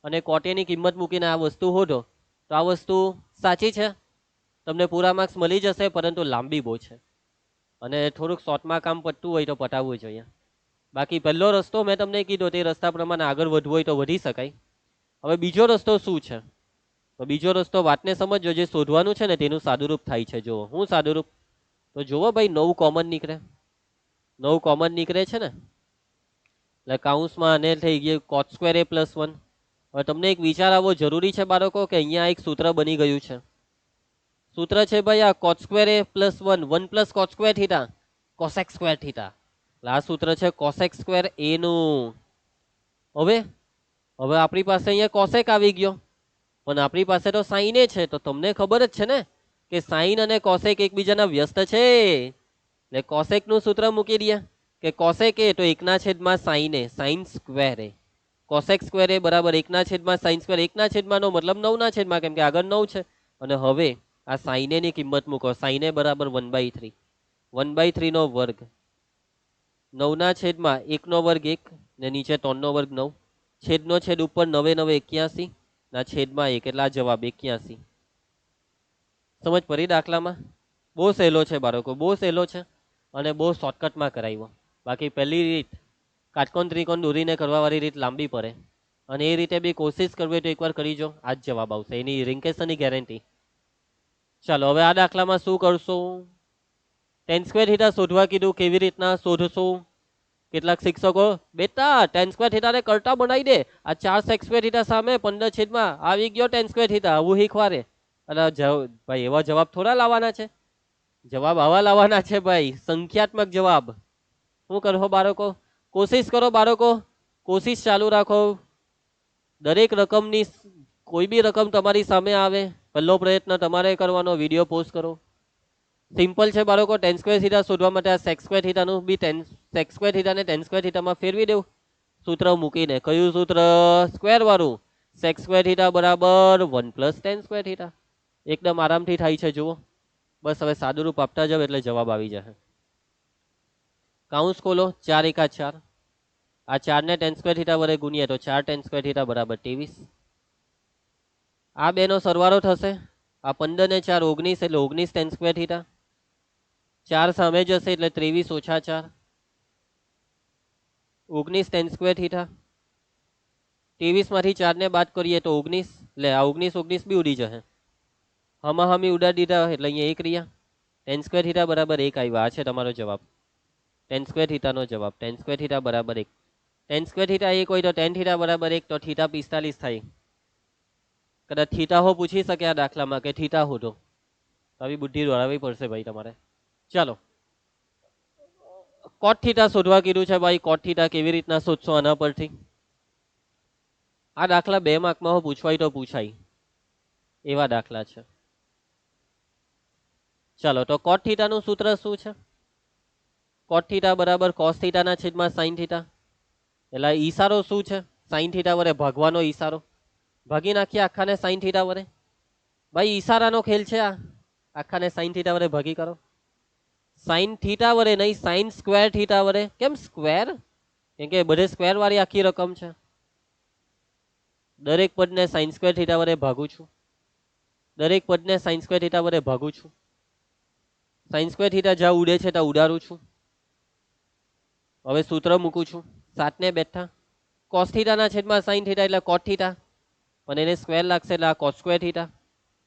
[SPEAKER 1] અને કોટેની કિંમત મૂકીને આ વસ્તુ શોધો, તો આ વસ્તુ સાચી છે, તમને પૂરા માર્ક્સ મળી જશે, પરંતુ લાંબી બહુ છે અને થોડુંક શોર્ટમાં કામ પતતું હોય તો પતાવવું જોઈએ. બાકી પહેલો રસ્તો મેં તમને કીધો તે રસ્તા પ્રમાણે આગળ વધવું હોય તો વધી શકાય. હવે બીજો રસ્તો શું છે? તો બીજો રસ્તો વાતને સમજો, જે શોધવાનું છે ને તેનું સાદુરૂપ થાય છે. જુઓ હું સાદુરૂપ, તો જુઓ ભાઈ 9 કોમન નીકળે, 9 કોમન નીકળે છે ને, એટલે કાઉન્સમાં આને થઈ ગયું કોસ સ્ક્વેર એ પ્લસ 1. હવે તમને એક વિચાર આવવો જરૂરી છે બાળકો કે અહીંયા એક સૂત્ર બની ગયું છે. સૂત્ર છે ભાઈ આ cos square A plus 1, 1 plus cos square theta cosec square theta, આ સૂત્ર છે કોસેક સ્ક્વેર એ નું. હવે આપણી પાસે અહીંયા કોસેક આવી ગયો, પણ આપણી પાસે તો સાઇન એ છે, તો તમને ખબર જ છે ને કે સાઇન અને કોસેક એકબીજાના વ્યસ્ત છે, એટલે કોસેક નું સૂત્ર મૂકી દઈએ કે કોસેક એ તો 1/માં sine A sine square A, cosec square A બરાબર 1/માં સાઇન સ્ક્વેર, 1/માં નો મતલબ 9/માં, કેમ કે આગળ 9 છે. અને હવે આ સાઇન એ ની કિંમત મૂકો, સાઇન એ બરાબર 1/3, 1/3 નો વર્ગ 9/1 નો વર્ગ 1 ને નીચે 3 નો વર્ગ 9, છેદનો છેદ ઉપર 9 9 81 ના છેદમાં 1 એટલે આ જવાબ 81. સમજ પડી દાખલામાં? બહુ સહેલો છે બાળકો, બહુ સહેલો છે અને બહુ શોર્ટકટમાં કરાવ્યો. બાકી પહેલી રીત કાટકોણ ત્રિકોણ દોરીને કરવા વાળી રીત લાંબી પડે, અને એ રીતે બી કોશિશ કરવી તો એકવાર કરીજો, આ જ જવાબ આવશે, એની રિંકેશનની ગેરંટી. ચાલો હવે આ દાખલામાં શું કરશો? tan સ્ક્વેર થીટા શોધવા કીધું, કેવી રીતના શોધશો? કેટલાક શિક્ષકો બેટા tan સ્ક્વેર થીટાને કરતા બનાવી દે, આ 4 sec સ્ક્વેર થીટા સામે 15/માં આવી ગયો tan સ્ક્વેર થીટા, આવું શીખવાડે. અને ભાઈ એવા જવાબ થોડા લાવવાના છે, જવાબ આવા લાવવાના છે ભાઈ, સંખ્યાત્મક જવાબ. શું કરો બાળકો? કોશિશ કરો બાળકો, કોશિશ ચાલુ રાખો. દરેક રકમની કોઈ બી રકમ તમારી સામે આવે, પહેલો પ્રયત્ન તમારે કરવાનો, વિડીયો પોસ્ટ કરો. સિમ્પલ છે બાળકો, tan સ્ક્વેર થીટા શોધવા માટે આ sec સ્ક્વેર થીટાનું બી sec સ્ક્વેર થીટાને tan સ્ક્વેર થીટામાં ફેરવી દેવું સૂત્ર મૂકીને. કયું સૂત્ર? સ્ક્વેર વાળું. sec સ્ક્વેર થીટા બરાબર 1 + tan સ્ક્વેર થીટા. એકદમ આરામથી થાય છે, જુઓ. બસ હવે સાદુરૂપ આપતા જાવ એટલે જવાબ આવી જશે. કાઉન્સ ખોલો, 4 × 4, આ 4 ને tan સ્ક્વેર થીટા વડે ગુણીએ તો 4 tan સ્ક્વેર થીટા બરાબર 23. આ બેનો સરવાળો થશે, આ 15 ને 4 19 એટલે 19 tan સ્ક્વેર થીટા. 4 સામે જશે એટલે 23 ઓછા 4 19 tan સ્ક્વેર થીટા. 23 માંથી 4 ને બાદ કરીએ તો 19 એટલે આ 19 બી ઉડી જશે. હમી ઉડાડી દીધા એટલે અહીંયા 1 રહ્યા. tan સ્ક્વેર થીટા બરાબર 1 આવ્યા. આ છે તમારો જવાબ. tan સ્ક્વેર થીટાનો જવાબ. tan સ્ક્વેર થીટા બરાબર 1. tan સ્ક્વેર થીટા 1 હોય તો tan થીટા બરાબર 1 તો થીટા 45 થાય. કદાચ થીટા હો પૂછી શકે આ દાખલામાં કે થીટા હો તો આવી બુદ્ધિ દોડાવવી પડશે ભાઈ તમારે. ચાલો કોટ થીટા શોધવા કીધું છે ભાઈ. કોટ થીટા કેવી રીતના શોધશો આના પરથી? આ દાખલા 2 માર્કમાં પૂછવાય તો પૂછાય એવા દાખલા છે. ચાલો તો કોટ થીટાનું સૂત્ર શું છે? કોટ થીટા બરાબર કોસ થીટાના છેદમાં સાઇન થીટા. એટલે ઈશારો શું છે? સાઇન થીટા વડે ભાગવાનો ઈશારો. ભાગી નાખીએ આખાને સાઇન થીટા વડે. ભાઈ ઈશારાનો ખેલ છે આ. આખાને સાઇન થીટા વડે ભાગી કરો. સાઇન થીટા વડે નહીં, સાઇન સ્ક્વેર થીટા વડે. કેમ સ્ક્વેર? કેમ કે બધે સ્ક્વેર વાળી આખી રકમ છે. દરેક પદને સાઇન સ્ક્વેર થીટા વડે ભાગું છું. દરેક પદને સાઇન સ્ક્વેર થીટા વડે ભાગું છું. સાઇન સ્ક્વેર થીટા જ્યાં ઉડે છે ત્યાં ઉડાડું છું. હવે સૂત્ર મૂકું છું. 7 ને બેઠા કોસ થીટાના છેદમાં સાઇન થીટા એટલે કોટ થીટા, પણ એને સ્ક્વેર લાગશે એટલે આ કોસ સ્ક્વેર થીટા.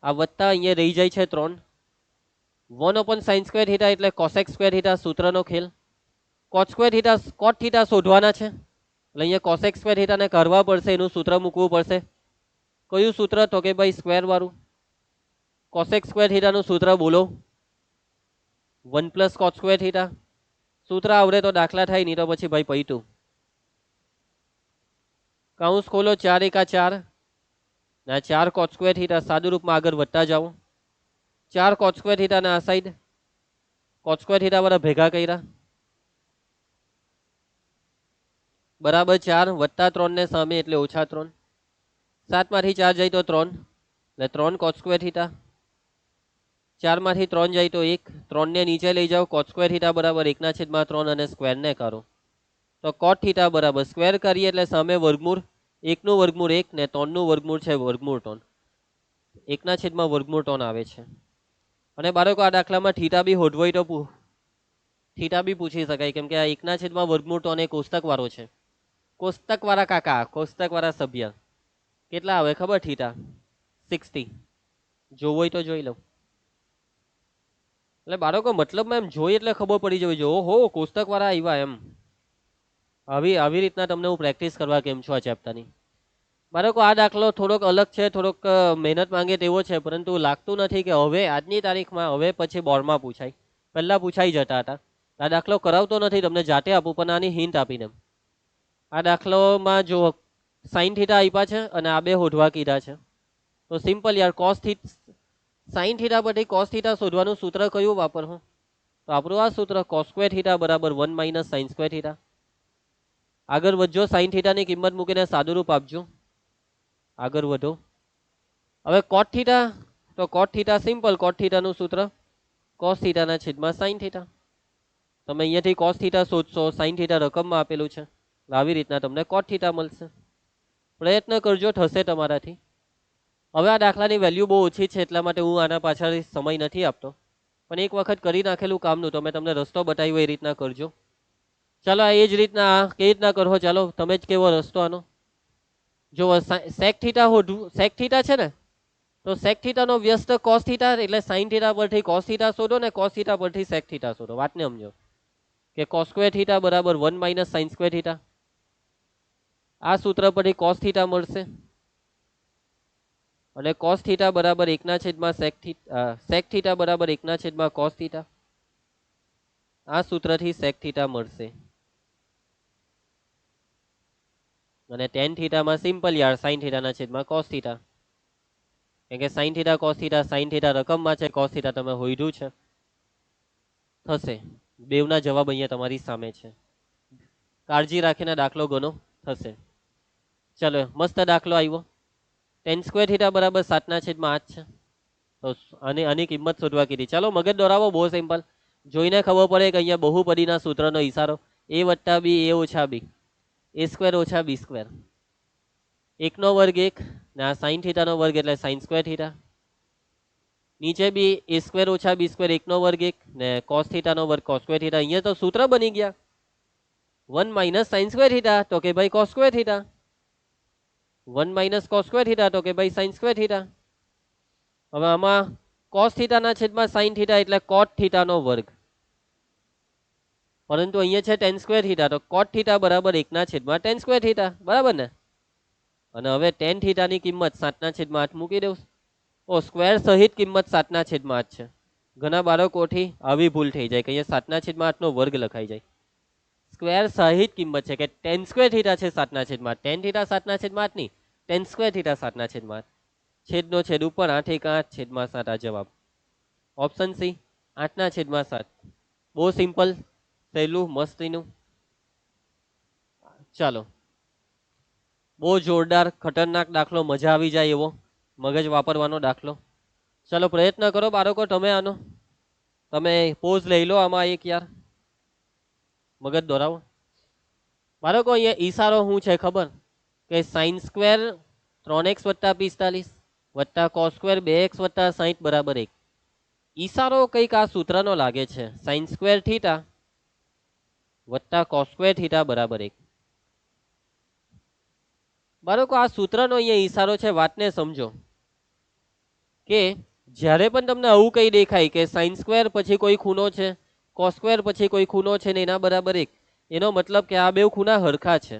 [SPEAKER 1] આ વત્તા અહીંયા રહી જાય છે 3. 1/sin સ્ક્વેર થીટા એટલે કોસેક સ્ક્વેર થીટા. સૂત્રનો ખેલ. કોટ સ્ક્વેર થીટા કોટ થીટા શોધવાના છે એટલે અહીંયા કોસેક સ્ક્વેર થીટાને કરવા પડશે. એનું સૂત્ર મૂકવું પડશે. કયું સૂત્ર? તો કે ભાઈ સ્ક્વેર વાળું. કોસેક સ્ક્વેર થીટાનું સૂત્ર બોલો. 1 + કોટ સ્ક્વેર થીટા. સૂત્ર આવડે તો દાખલા થાય, નહીં તો પછી ભાઈ પૈતું. કૌંસ ખોલો. 4 × 4 ના 4 કોટ સ્ક્વેર થીટા. સાદું રૂપમાં આગળ વધતા જાઓ. 4 કોટ સ્ક્વેર થીટા ના આ સાઈડ કોટ સ્ક્વેર થીટા વાળા ભેગા કર્યા બરાબર 4 વત્તા 3 ને સામે એટલે ઓછા 3. 7 માંથી 4 જાય તો 3 એટલે 3 કોટ સ્ક્વેર થીટા. 4 માંથી 3 જાય તો 1. 3 ને નીચે લઈ જાઓ. કોટ સ્ક્વેર થીટા બરાબર 1/3 અને સ્ક્વેર ને કરો તો કોટ થીટા બરાબર સ્ક્વેર કરીએ એટલે સામે વર્ગમૂળ 1 નું વર્ગમૂળ 1 ને 3 નું વર્ગમૂળ છે વર્ગમૂળ 3. 1/√3 આવે છે. અને બાળકો આ દાખલામાં થીટા બી હોધવો હોય તો થીટા બી પૂછી શકાય, કેમ કે આ 1/√3 એ કોષ્ટક વાળો છે. કોષ્ટક વાળા કાકા, કોષ્ટક વાળા સભ્ય કેટલા આવે ખબર? થીટા 60. જોવું હોય તો જોઈ લો. એટલે બાળકો મતલબમાં એમ જોઈ એટલે ખબર પડી જવી જોઈએ. ઓહો કોષ્ટક વાળા આવ્યા એમ. આવી રીતના તમને હું પ્રેક્ટિસ કરવા કેમ છું આ ચેપ્ટરની. બાળકો આ દાખલો થોડોક અલગ છે, થોડોક મહેનત માંગે તેવો છે, પરંતુ લાગતું નથી કે હવે આજની તારીખમાં હવે પછી બોર્ડમાં પૂછાય. પહેલા પૂછાઈ જતા હતા. આ દાખલો કરાવતો નથી, તમને જાતે આપું, પણ આની હિન્ટ આપીને. આ દાખલોમાં જો સાઇન થીટા આપ્યા છે અને આ બે હોધવા કીધા છે તો સિમ્પલ યાર કોસ થીટા સાઇન થીટા પરથી કોસ થીટા શોધવાનું સૂત્ર કયું વાપરવું? તો આપણું આ સૂત્ર કોસ સ્ક્વેર થીટા બરાબર 1 - sin સ્ક્વેર થીટા. આગળ વધજો. સાઇન થીટાની કિંમત મૂકીને સાદું રૂપ આપજો. આગળ વધો. હવે કોટ થીટા, તો કોટ થીટા સિમ્પલ. કોટ થીટાનું સૂત્ર કોસ થીટાના છેદમાં સાઇન થીટા. તમે અહીંયાથી કોસ થીટા શોધશો, સાઇન થીટા રકમમાં આપેલું છે, આવી રીતના તમને કોટ થીટા મળશે. પ્રયત્ન કરજો, થશે તમારાથી. હવે આ દાખલાની વેલ્યુ બહુ ઓછી છે એટલા માટે હું આના પાછળ સમય નથી આપતો, પણ એક વખત કરી નાખેલું કામનું તમે તમને રસ્તો બતાવ્યો એ રીતના કરજો. ચાલો એ જ રીતના કેવી રીતના કરો? ચાલો તમે જ કેવો રસ્તો આનો. જો સેક થીટા હોધવું, સેક થીટા છે ને, તો સેક થીટાનો વ્યસ્ત કોસ થીટા એટલે સાઇન થીટા પરથી કોસ થીટા શોધો ને કોસ થીટા પરથી સેક થીટા શોધો. વાતને સમજો કે કોસ સ્ક્વેર થીટા બરાબર 1 - sin સ્ક્વેર થીટા. આ સૂત્ર પરથી કોસ થીટા મળશે અને કોસ થીટા બરાબર 1/sec થીટા, સેક થીટા બરાબર 1/cos થીટા. આ સૂત્રથી સેક થીટા મળશે. અને tan થીટામાં સિમ્પલ યાર sin થીટાના છેદમાં cos થીટા. કેમ કે sin theta cos theta, sin theta રકમમાં છે, cos થીટા તમે હોઈધું છે. થશે. બેવના જવાબ અહીંયા તમારી સામે છે. કાળજી રાખીને દાખલો ગણો, થશે. ચલો મસ્ત દાખલો આવ્યો. tan સ્ક્વેર થીટા બરાબર 7/8 છે. તો આની કિંમત શોધવા કીધી. ચાલો મગજ દોરાવો, બહુ સિમ્પલ. જોઈને ખબર પડે કે અહીંયા બહુપદીના સૂત્રનો ઈશારો a + b a - b a² - b². 1 નો વર્ગ 1 ને આ સાઇન થીટાનો વર્ગ એટલે સાઇન સ્ક્વેર થીટા. નીચે બી એ સ્ક્વેર ઓછા બી સ્ક્વેર 1 નો વર્ગ 1 ને કોસ થીટાનો વર્ગ કોસ સ્ક્વેર થીટા. અહીંયા તો સૂત્ર બની ગયા 1 માઇનસ સાઇન સ્ક્વેર થીટા તો કે ભાઈ cos square theta, 1 minus cos square theta તો કે ભાઈ સાઇન સ્ક્વેર થીટા. હવે આમાં કોસ થીટાના છેદમાં સાઇન થીટા એટલે કોટ થીટાનો વર્ગ, પરંતુ અહીંયા છે ટેન સ્ક્વેર થીટા તો કોટ થીટા બરાબર 1 ના છેદમાં ટેન સ્ક્વેર થીટા, બરાબર ને. અને હવે ટેન થીટાની કિંમત 7 ના છેદમાં 8 મૂકી દઉં. ઓ સ્ક્વેર સહિત કિંમત 7 ના છેદમાં 8 છે. ઘણા બાળકોથી આવી ભૂલ થઈ જાય કે અહીંયા 7 ના છેદમાં 8 નો વર્ગ લખાઈ જાય. સ્ક્વેર સહિત કિંમત છે કે ટેન સ્ક્વેર થીટા છે 7 ના છેદમાં 8, ટેન થીટા 7 ના છેદમાં 8 ની, ટેન સ્ક્વેર થીટા 7 ના છેદમાં 8. છેદનો છેદ ઉપર 8 એક 8 છેદમાં 7 આ જવાબ. ઓપ્શન સી 8 ના છેદમાં 7. બહુ સિમ્પલ, સહેલું, મસ્તીનું. ચાલો, બહુ જોરદાર ખતરનાક દાખલો, મજા આવી જાય એવો મગજ વાપરવાનો દાખલો. ચાલો પ્રયત્ન કરો બાળકો તમે આનો, તમે પોઝ લઈ લો આમાં એક યાર, મગજ દોરાવો. બાળકો અહીંયા ઈશારો શું છે ખબર કે સાઇન સ્ક્વેર 3x વત્તા 45 વત્તા કોસ સ્ક્વેર 2x વત્તા 60 બરાબર 1. ઈશારો કંઈક આ સૂત્રનો લાગે છે, સાઇન સ્ક્વેર થીટા વત્તા કોસ સ્ક્વેર થીટા બરાબર 1. બાળકો આ સૂત્રનો અહીંયા ઈશારો છે, વાતને સમજો કે જ્યારે પણ તમને આવું કંઈ દેખાય કે સાઇન સ્ક્વેર પછી કોઈ ખૂણો છે, કોસ સ્ક્વેર પછી કોઈ ખૂણો છે ને એના બરાબર 1, એનો મતલબ કે આ બે ખૂણા હરખા છે.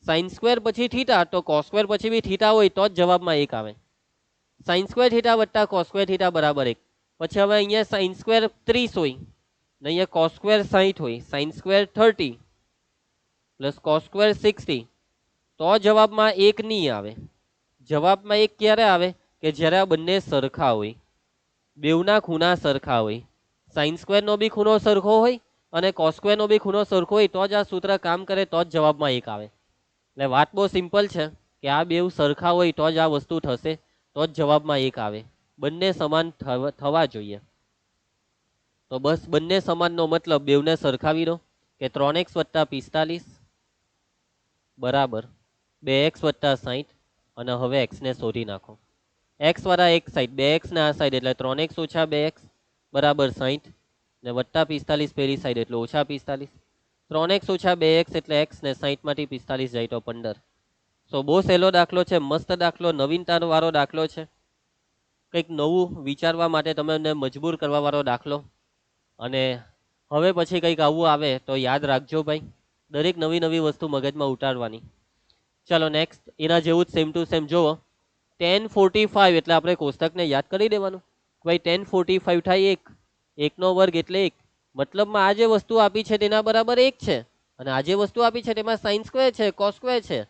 [SPEAKER 1] સાઇન સ્ક્વેર પછી થીટા તો કોસ સ્ક્વેર પછી બી થીટા હોય તો જ જવાબમાં 1 આવે. સાઇન સ્ક્વેર થીટા વત્તા કોસ સ્ક્વેર થીટા બરાબર 1. પછી હવે અહીંયા સાઇન સ્ક્વેર 30 હોય ને અહીંયા કોસ સ્ક્વેર 60 હોય, sine square 30 plus cos square 60 તો જવાબમાં 1 નહીં આવે. જવાબમાં 1 ક્યારે આવે કે જ્યારે આ બંને સરખા હોય, બેવના ખૂણા સરખા હોય. સાઇન સ્ક્વેરનો બી ખૂણો સરખો હોય અને કોસ સ્ક્વેરનો બી ખૂણો સરખો હોય તો જ આ સૂત્ર કામ કરે, તો જ જવાબમાં 1 આવે. એટલે વાત બહુ સિમ્પલ છે કે આ બેવ સરખા હોય તો જ આ વસ્તુ થશે, તો જ જવાબમાં 1 આવે. બંને સમાન થવા જોઈએ. તો બસ બંને સમાનનો મતલબ બેવને સરખાવી દો કે 3x વત્તા 45 બરાબર 2x વત્તા 60 અને હવે x ને શોધી નાખો. x વાળા એક સાઈડ, 2x ને આ સાઈડ એટલે 3x ઓછા 2x બરાબર 60 ને વત્તા 45 પેલી સાઈડ એટલે ઓછા 45. 3x ઓછા 2x એટલે x ને 60 માંથી 45 જાય તો 15. સો બહુ સહેલો દાખલો છે, મસ્ત દાખલો, નવીનતા વાળો દાખલો છે, કંઈક નવું વિચારવા માટે તમને મજબૂર કરવા વાળો દાખલો. અને હવે પછી કંઈક આવું આવે તો યાદ રાખજો ભાઈ, દરેક નવી નવી વસ્તુ મગજમાં ઉતારવાની. ચાલો નેક્સ્ટ એના જેવું જ સેમ ટુ સેમ જુઓ. 1045 એટલે આપણે કોષ્ટકને યાદ કરી દેવાનું. ભાઈ 1045 થાય 1, 1 નો વર્ગ એટલે 1. મતલબમાં આ જે વસ્તુ આપી છે તેના બરાબર 1 છે અને આ જે વસ્તુ આપી છે તેમાં સાઇન સ્ક્વેર છે, કોસ સ્ક્વેર છે.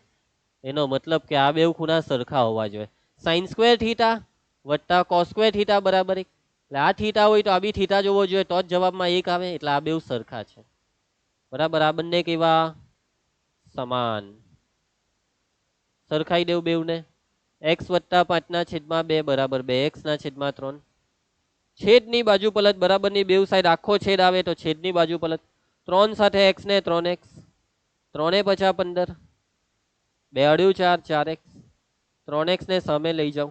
[SPEAKER 1] એનો મતલબ કે આ બે ખૂણા સરખા હોવા જોઈએ. સાઇન સ્ક્વેર થીટા વત્તા કોસ સ્ક્વેર થીટા બરાબર 1. એટલે આ થીટા હોય તો આ બી થીટા જોવો જોઈએ તો જ જવાબમાં 1 આવે. એટલે આ બે સરખા છે, બરાબર. આ બંને કેવા સમાન, સરખાઈ દેવું બેવને. x વત્તા 5 ના છેદમાં 2 બરાબર 2x ના છેદમાં 3. છેદની બાજુ પલટ, બરાબરની બેવ સાઈડ આખો છેદ આવે તો છેદની બાજુ પલટ. 3 સાથે x ને 3x, 3 એ 50 15, 2 અડ્યું 4 4x, 3x ને સામે લઈ જાઓ.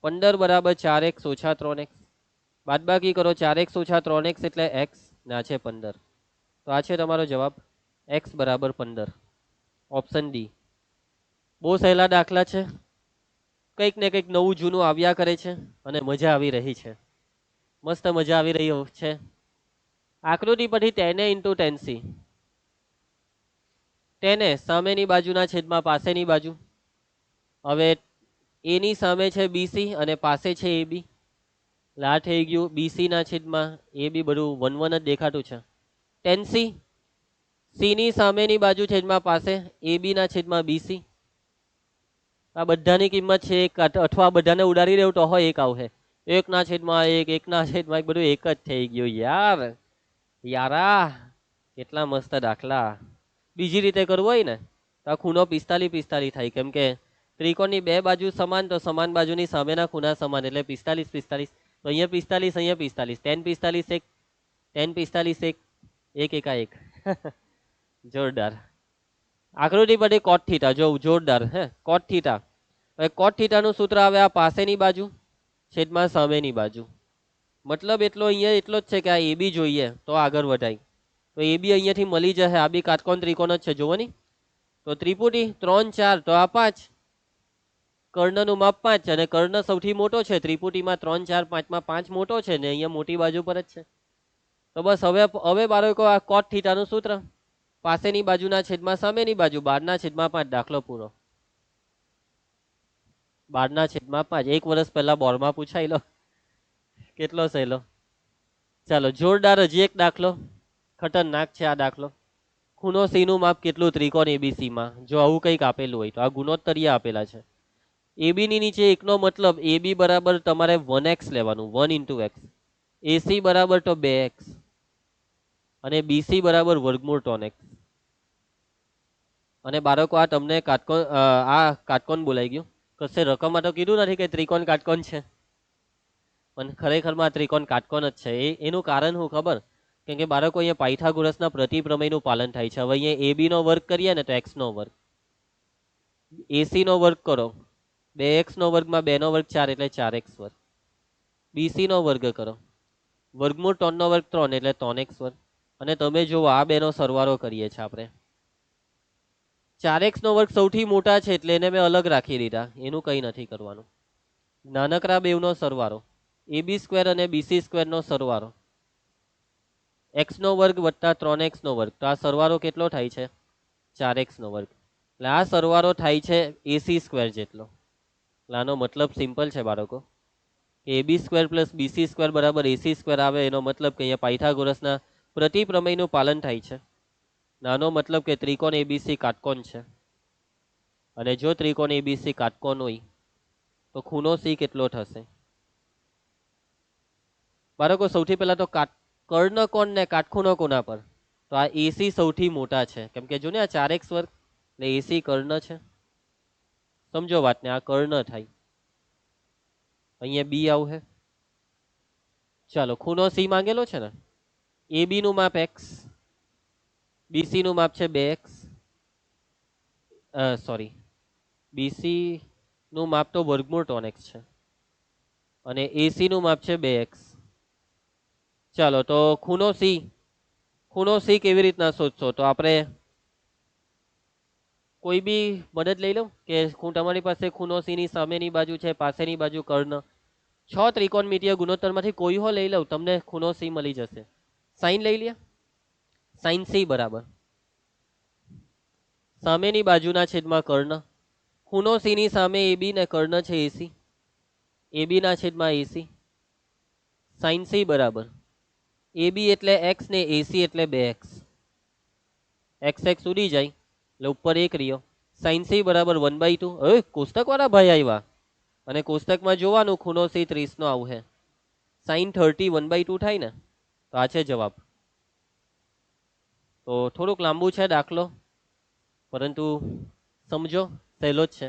[SPEAKER 1] 15 બરાબર 4x ઓછા 3x, બાદબાકી કરો 4x ઓછા 3x એટલે x ના છે 15. તો આ છે તમારો જવાબ, x બરાબર 15. Option D. બહુ સહેલા દાખલા છે, કંઈક ને કંઈક નવું જૂનું આવ્યા કરે છે અને મજા આવી રહી છે, મસ્ત મજા આવી રહી છે. આકૃતિ પરથી 10a into 10c. 10a સામેની બાજુના છેદમાં પાસેની બાજુ. હવે એની સામે છે બીસી અને પાસે છે એબી, એટલે આ થઈ ગયું બીસી ના છેદમાં એબી, બધું 1 1 જ દેખાતું છે. 10c, સી ની સામેની બાજુ છેદમાં પાસે, એબી ના છેદમાં બીસી. આ બધાની કિંમત છે 1 અથવા બધાને ઉડાડી દેવું તો હોય 1 આવશે. 1 ના છેદમાં 1, 1 ના છેદમાં 1, બધું 1 જ થઈ ગયું યાર. યારા કેટલા મસ્ત દાખલા. બીજી રીતે કરવું હોય ને તો આ ખૂણો 45 45 થાય, કેમ કે ત્રિકોણની બે બાજુ સમાન તો સમાન બાજુની સામેના ખૂણા સમાન એટલે 45 45. તો અહીંયા 45 અહીંયા 45, 10 45 1, 10 45 1, 1 એકા 1. જોરદાર. આકૃતિ પરથી કોટ થીટા જો જોરદાર હે, કોટ થીટા. હવે કોટ થીટાનું સૂત્ર આવે આ પાસેની બાજુ છેદમાં સામેની બાજુ. મતલબ એટલો અહીંયા એટલો જ છે કે આ એ બી જોઈએ તો આગળ વધાય. તો એ બી અહીંયાથી મળી જશે. આ બી કાટકોણ ત્રિકોણ જ છે, જુઓ ની. તો ત્રિપુટી 3 4 તો આ 5. કર્ણનું માપ 5 અને કર્ણ સૌથી મોટો છે ત્રિપુટીમાં. 3 4 5 માં 5 મોટો છે ને અહીંયા મોટી બાજુ પર જ છે. તો બસ હવે બાળકો આ કોટ થીટાનું સૂત્ર, પાસેની બાજુના છેદમાં સામેની બાજુ, 12/5. દાખલો પૂરો. 12/5. 1 વર્ષ પહેલા બોર્ડમાં પૂછાયેલો. કેટલો સહેલો. ચાલો જોરદાર હજી એક દાખલો. ખતરનાક છે આ દાખલો. ખૂણો સી નું માપ કેટલું ત્રિકોણ એબીસી માં? જો આવું કંઈક આપેલું હોય તો આ ગુણોત્તરીય આપેલા છે. એબી ની નીચે એકનો મતલબ એબી બરાબર તમારે 1x લેવાનું, 1 × x. એસી બરાબર તો 2x અને બીસી બરાબર વર્ગમૂળ 3x. અને બાળકો આ તમને કાટકોણ બોલાઈ ગયું. કશે રકમમાં તો કીધું નથી કે ત્રિકોણ કાટકોણ છે, પણ ખરેખરમાં ત્રિકોણ કાટકોણ જ છે. એનું કારણ શું ખબર? કેમ કે બાળકો અહીંયા પાયથાગોરસના પ્રતિપ્રમેયનું પાલન થાય છે. હવે અહીંયા એબી નો વર્ગ કરીએ ને તો x નો વર્ગ, એસી નો વર્ગ કરો 2x નો વર્ગમાં 2 નો વર્ગ 4 એટલે 4x વર્ગ, બીસી નો વર્ગ કરો વર્ગમૂળ 3 નો વર્ગ 3 એટલે 3x વર્ગ. અને તમે જુઓ આ બેનો સરવાળો કરીએ છીએ આપણે. 4x નો વર્ગ સૌથી મોટા છે એટલે એને મેં અલગ રાખી દીધા, એનું કંઈ નથી કરવાનું. નાનકડા બેવનો સરવાળો ab² અને bc² નો સરવાળો x નો વર્ગ વત્તા 3x નો વર્ગ. તો આ સરવાળો કેટલો થાય છે? 4x નો વર્ગ. એટલે આ સરવાળો થાય છે ac² જેટલો. એટલે આનો મતલબ સિમ્પલ છે બાળકો, કે ab² + bc² બરાબર ac² આવે. એનો મતલબ કે અહીંયા પાયથાગોરસના પ્રતિપ્રમેયનું પાલન થાય છે. નાનો મતલબ કે ત્રિકોણ એબીસી કાટકોણ છે. અને જો ત્રિકોણ એબીસી કાટકોણ હોય તો ખૂણો સી કેટલો થશે? બાળકો સૌથી પહેલા તો કર્ણકોણ ને કાટખૂણો કોના પર? તો આ એસી સૌથી મોટા છે, કેમ કે જો ને આ 4x વર્ગ એટલે એસી કર્ણ છે. સમજો વાતને, આ કર્ણ થાય. અહીંયા બી આવશે. ચાલો ખૂણો સી માંગેલો છે ને, એ બી નું માપ x, બીસી નું માપ છે 2x, સોરી બીસી નું માપ તો વર્ગમૂળ 3x છે અને એસી નું માપ છે 2x. ચાલો તો ખૂણો સી કેવી રીતના શોધશો? તો આપણે કોઈ બી મદદ લઈ લઉં કે તમારી પાસે ખૂણો સી ની સામેની બાજુ છે, પાસેની બાજુ કર્ણ, 6 ત્રિકોણમિતીય ગુણોત્તરમાંથી કોઈ હો લઈ લઉં, તમને ખૂણો સી મળી જશે. સાઈન લઈ લે. સાઈન સી બરાબર સામેની બાજુના છેદમાં કર્ણ. ખૂણો સી ની સામે એબી ને કર્ણ છે એસી, એબી ના છેદમાં એસી. સાઈન સી બરાબર એબી એટલે x ને એસી એટલે 2x. x ઉડી જાય એટલે ઉપર 1 રહ્યો. સાઈન સી બરાબર 1/2. હવે કોષ્ટક વાળા ભાઈ આવ્યા અને કોષ્ટકમાં જોવાનું ખૂણો સી 30 નો આવશે. સાઈન 30 1/2 થાય ને, તો આ છે જવાબ. તો થોડુંક લાંબુ છે દાખલો, પરંતુ સમજો સહેલો જ છે.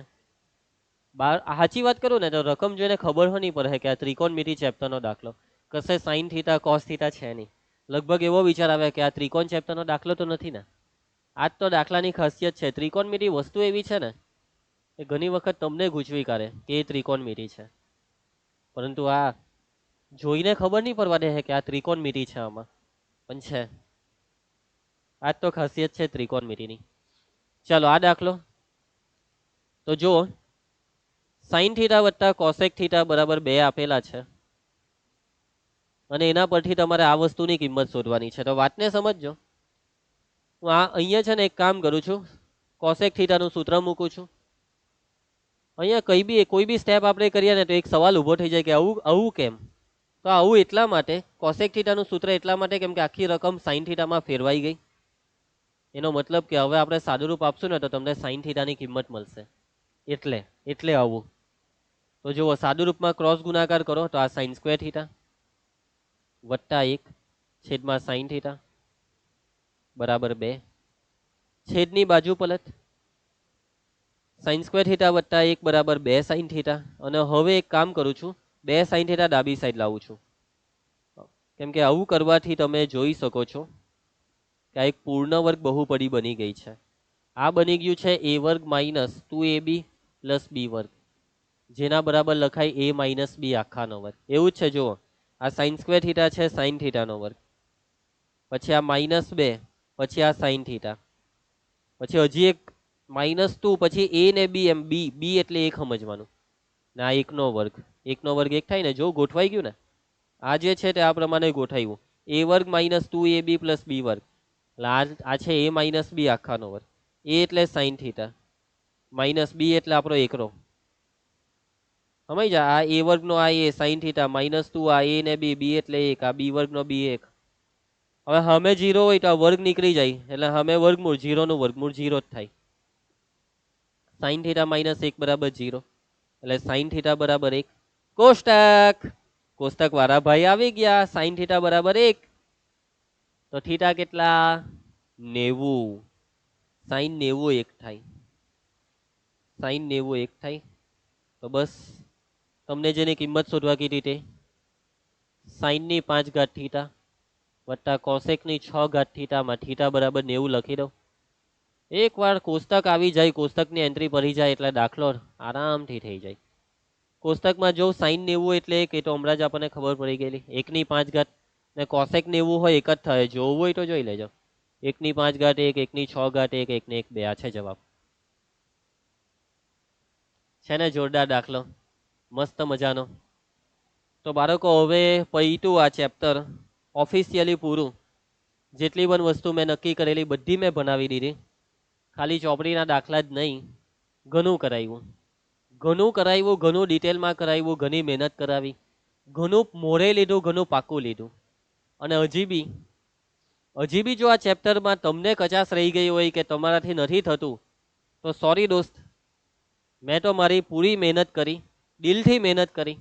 [SPEAKER 1] સાચી વાત કરું ને તો રકમ જોઈને ખબર નહીં પડે કે આ ત્રિકોણમિતિ ચેપ્ટરનો દાખલો. કશે સાઈન થીટા કોસ થીટા છે નહીં. લગભગ એવો વિચાર આવે કે આ ત્રિકોણ ચેપ્ટરનો દાખલો તો નથી ને. આજ તો દાખલાની ખાસિયત છે. ત્રિકોણમિતિ વસ્તુ એવી છે ને એ ઘણી વખત તમને ગૂંચવી કાઢે કે એ ત્રિકોણમિતિ છે, પરંતુ આ જોઈને ખબર નહીં પડવા દે કે આ ત્રિકોણમિતિ છે. આમાં પણ છે. આજ તો ખાસિયત છે ત્રિકોણમિતિની. ચાલો આ દાખલો તો જુઓ, સાઈન થીટા વત્તા કોસેક થીટા બરાબર 2 આપેલા છે અને એના પરથી તમારે આ વસ્તુની કિંમત શોધવાની છે. તો વાતને સમજજો. હું અહીંયા છે ને એક કામ કરું છું, કોસેક થીટાનું સૂત્ર મૂકું છું. અહીંયા કોઈ બી સ્ટેપ આપણે કરીએ ને તો એક સવાલ ઊભો થઈ જાય કે આવું કેમ? તો આવું એટલા માટે, કોસેક થીટાનું સૂત્ર એટલા માટે કેમ કે આખી રકમ સાઈન થીટામાં ફેરવાઈ ગઈ. એનો મતલબ કે હવે આપણે સાદુરૂપ આપશું ને તો તમને સાઈન થીટાની કિંમત મળશે. એટલે આવું. તો જુઓ, સાદુરૂપમાં ક્રોસ ગુણાકાર કરો તો આ sin² થીટા વત્તા 1 છેદમાં સાઈન થીટા બરાબર 2. છેદની બાજુ પલટ, sin² થીટા વત્તા 1 બરાબર 2 સાઈન થીટા. અને હવે એક કામ કરું છું, 2 સાઈન થીટા ડાબી સાઈડ લાવું છું, કેમ કે આવું કરવાથી તમે જોઈ શકો છો કે આ એક પૂર્ણ વર્ગ બહુપદી બની ગઈ છે. આ બની ગયું છે a² - 2ab + b². જેના બરાબર લખાય a માઇનસ બી આખાનો વર્ગ. એવું જ છે જુઓ, આ સાઇન સ્ક્વેર થીટા છે સાઇન થીટાનો વર્ગ, પછી આ -2, પછી આ સાઇન થીટા, પછી હજી એક -2, પછી a ને b, એમ બી એટલે એક સમજવાનું ને આ એકનો વર્ગ. એકનો વર્ગ એક થાય ને, જો ગોઠવાઈ ગયું ને. આ જે છે તે આ પ્રમાણે ગોઠવ્યું, a વર્ગ -2ab પ્લસ b વર્ગ, એટલે આ છે a માઇનસ બી આખાનો વર્ગ. a એટલે સાઇન થીટા, માઇનસ બી એટલે આપણો એકરો. સમજ આ a વર્ગ નો આ a સાઇન થીટા, -2 આ a ને b એટલે એક, આ b વર્ગ નો b એક. હવે સામે 0 હોય તો આ વર્ગ નીકળી જાય, એટલે સામે વર્ગમૂળ, 0 નું વર્ગમૂળ 0 જ થાય. સાઇન થીટા -1 બરાબર 0, એટલે સાઇન થીટા બરાબર 1. કોષ્ટક, કોષ્ટક વાળા ભાઈ આવી ગયા. સાઇન થીટા બરાબર 1, તો થીટા કેટલા? 90. સાઇન 90 1 થાય, સાઇન 90 1 થાય. તો બસ તમને જેની કિંમત શોધવા કીધી તે સાઇન ની 5 ઘાત થીટા વત્તા કોસેક ની 6 ઘાત થીટામાં થીટા બરાબર 90 લખી દો. એકવાર કોષ્ટક આવી જાય, કોષ્ટકની એન્ટ્રી ભરી જાય એટલે દાખલો આરામથી થઈ જાય. કોષ્ટકમાં જો સાઇન 90 એટલે એક, એ તો હમણાં જ આપણને ખબર પડી ગયેલી. 1 ની 5 ઘાત ને કોસેક 90 હોય એક જ થાય, જોવું હોય તો જોઈ લેજો. 1 ની 5 ઘાત 1, 1 ની 6 ઘાત 1, 1 ને 1 2. આ છે જવાબ. છે ને જોરદાર દાખલો, મસ્ત મજાનો. તો બાળકો હવે પૈતું આ ચેપ્ટર ઓફિશિયલી પૂરું. જેટલી પણ વસ્તુ મેં નક્કી કરેલી બધી મેં ભણાવી દીધી. ખાલી ચોપડીના દાખલા જ નહીં, ઘણું કરાવ્યું, ઘણું ડિટેલમાં કરાવ્યું, ઘણી મહેનત કરાવી, ઘણું મોડે લીધું, ઘણું પાકું લીધું. અને હજી બી જો આ ચેપ્ટરમાં તમને કચાશ રહી ગઈ હોય કે તમારાથી નથી થતું, તો સોરી દોસ્ત, મેં તો મારી પૂરી મહેનત કરી, દિલથી મહેનત કરી,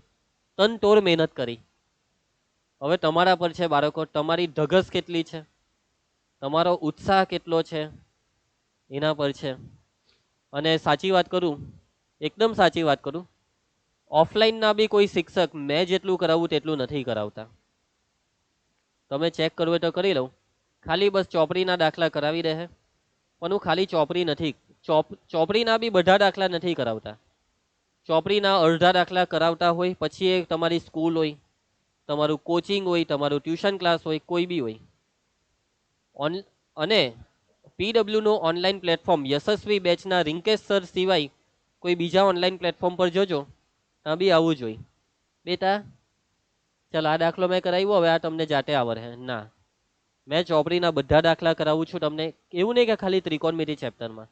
[SPEAKER 1] તનતોડ મહેનત કરી. હવે તમારા પર છે બાળકો, તમારી ધગસ કેટલી છે, તમારો ઉત્સાહ કેટલો છે, એના પર છે. અને સાચી વાત કરું, એકદમ સાચી વાત કરું, ઓફલાઈનના બી કોઈ શિક્ષક મેં જેટલું કરાવું તેટલું નથી કરાવતા. તમે ચેક કરવું હોય તો કરી લઉં. ખાલી બસ ચોપડીના દાખલા કરાવી દે, પણ હું ખાલી ચોપડી નથી, ચોપડીના બી બધા દાખલા નથી કરાવતા. ચોપડીના અડધા દાખલા કરાવતા હોય, પછી એ તમારી સ્કૂલ હોય, તમારું કોચિંગ હોય, તમારું ટ્યુશન ક્લાસ હોય, કોઈ બી હોય. અને પીડબ્લ્યુ નું ઓનલાઈન પ્લેટફોર્મ યશસ્વી બેચના રિંકેશ સર સિવાય કોઈ બીજા ઓનલાઈન પ્લેટફોર્મ પર જોજો, ત્યાં બી આવવું જોઈએ. બેટા ચાલ આ દાખલો મેં કરાવ્યો, હવે આ તમને જાતે આવડે ના, મેં ચોપડીના બધા દાખલા કરાવું છું તમને. એવું નહીં કે ખાલી ત્રિકોણમિતિ ચેપ્ટરમાં,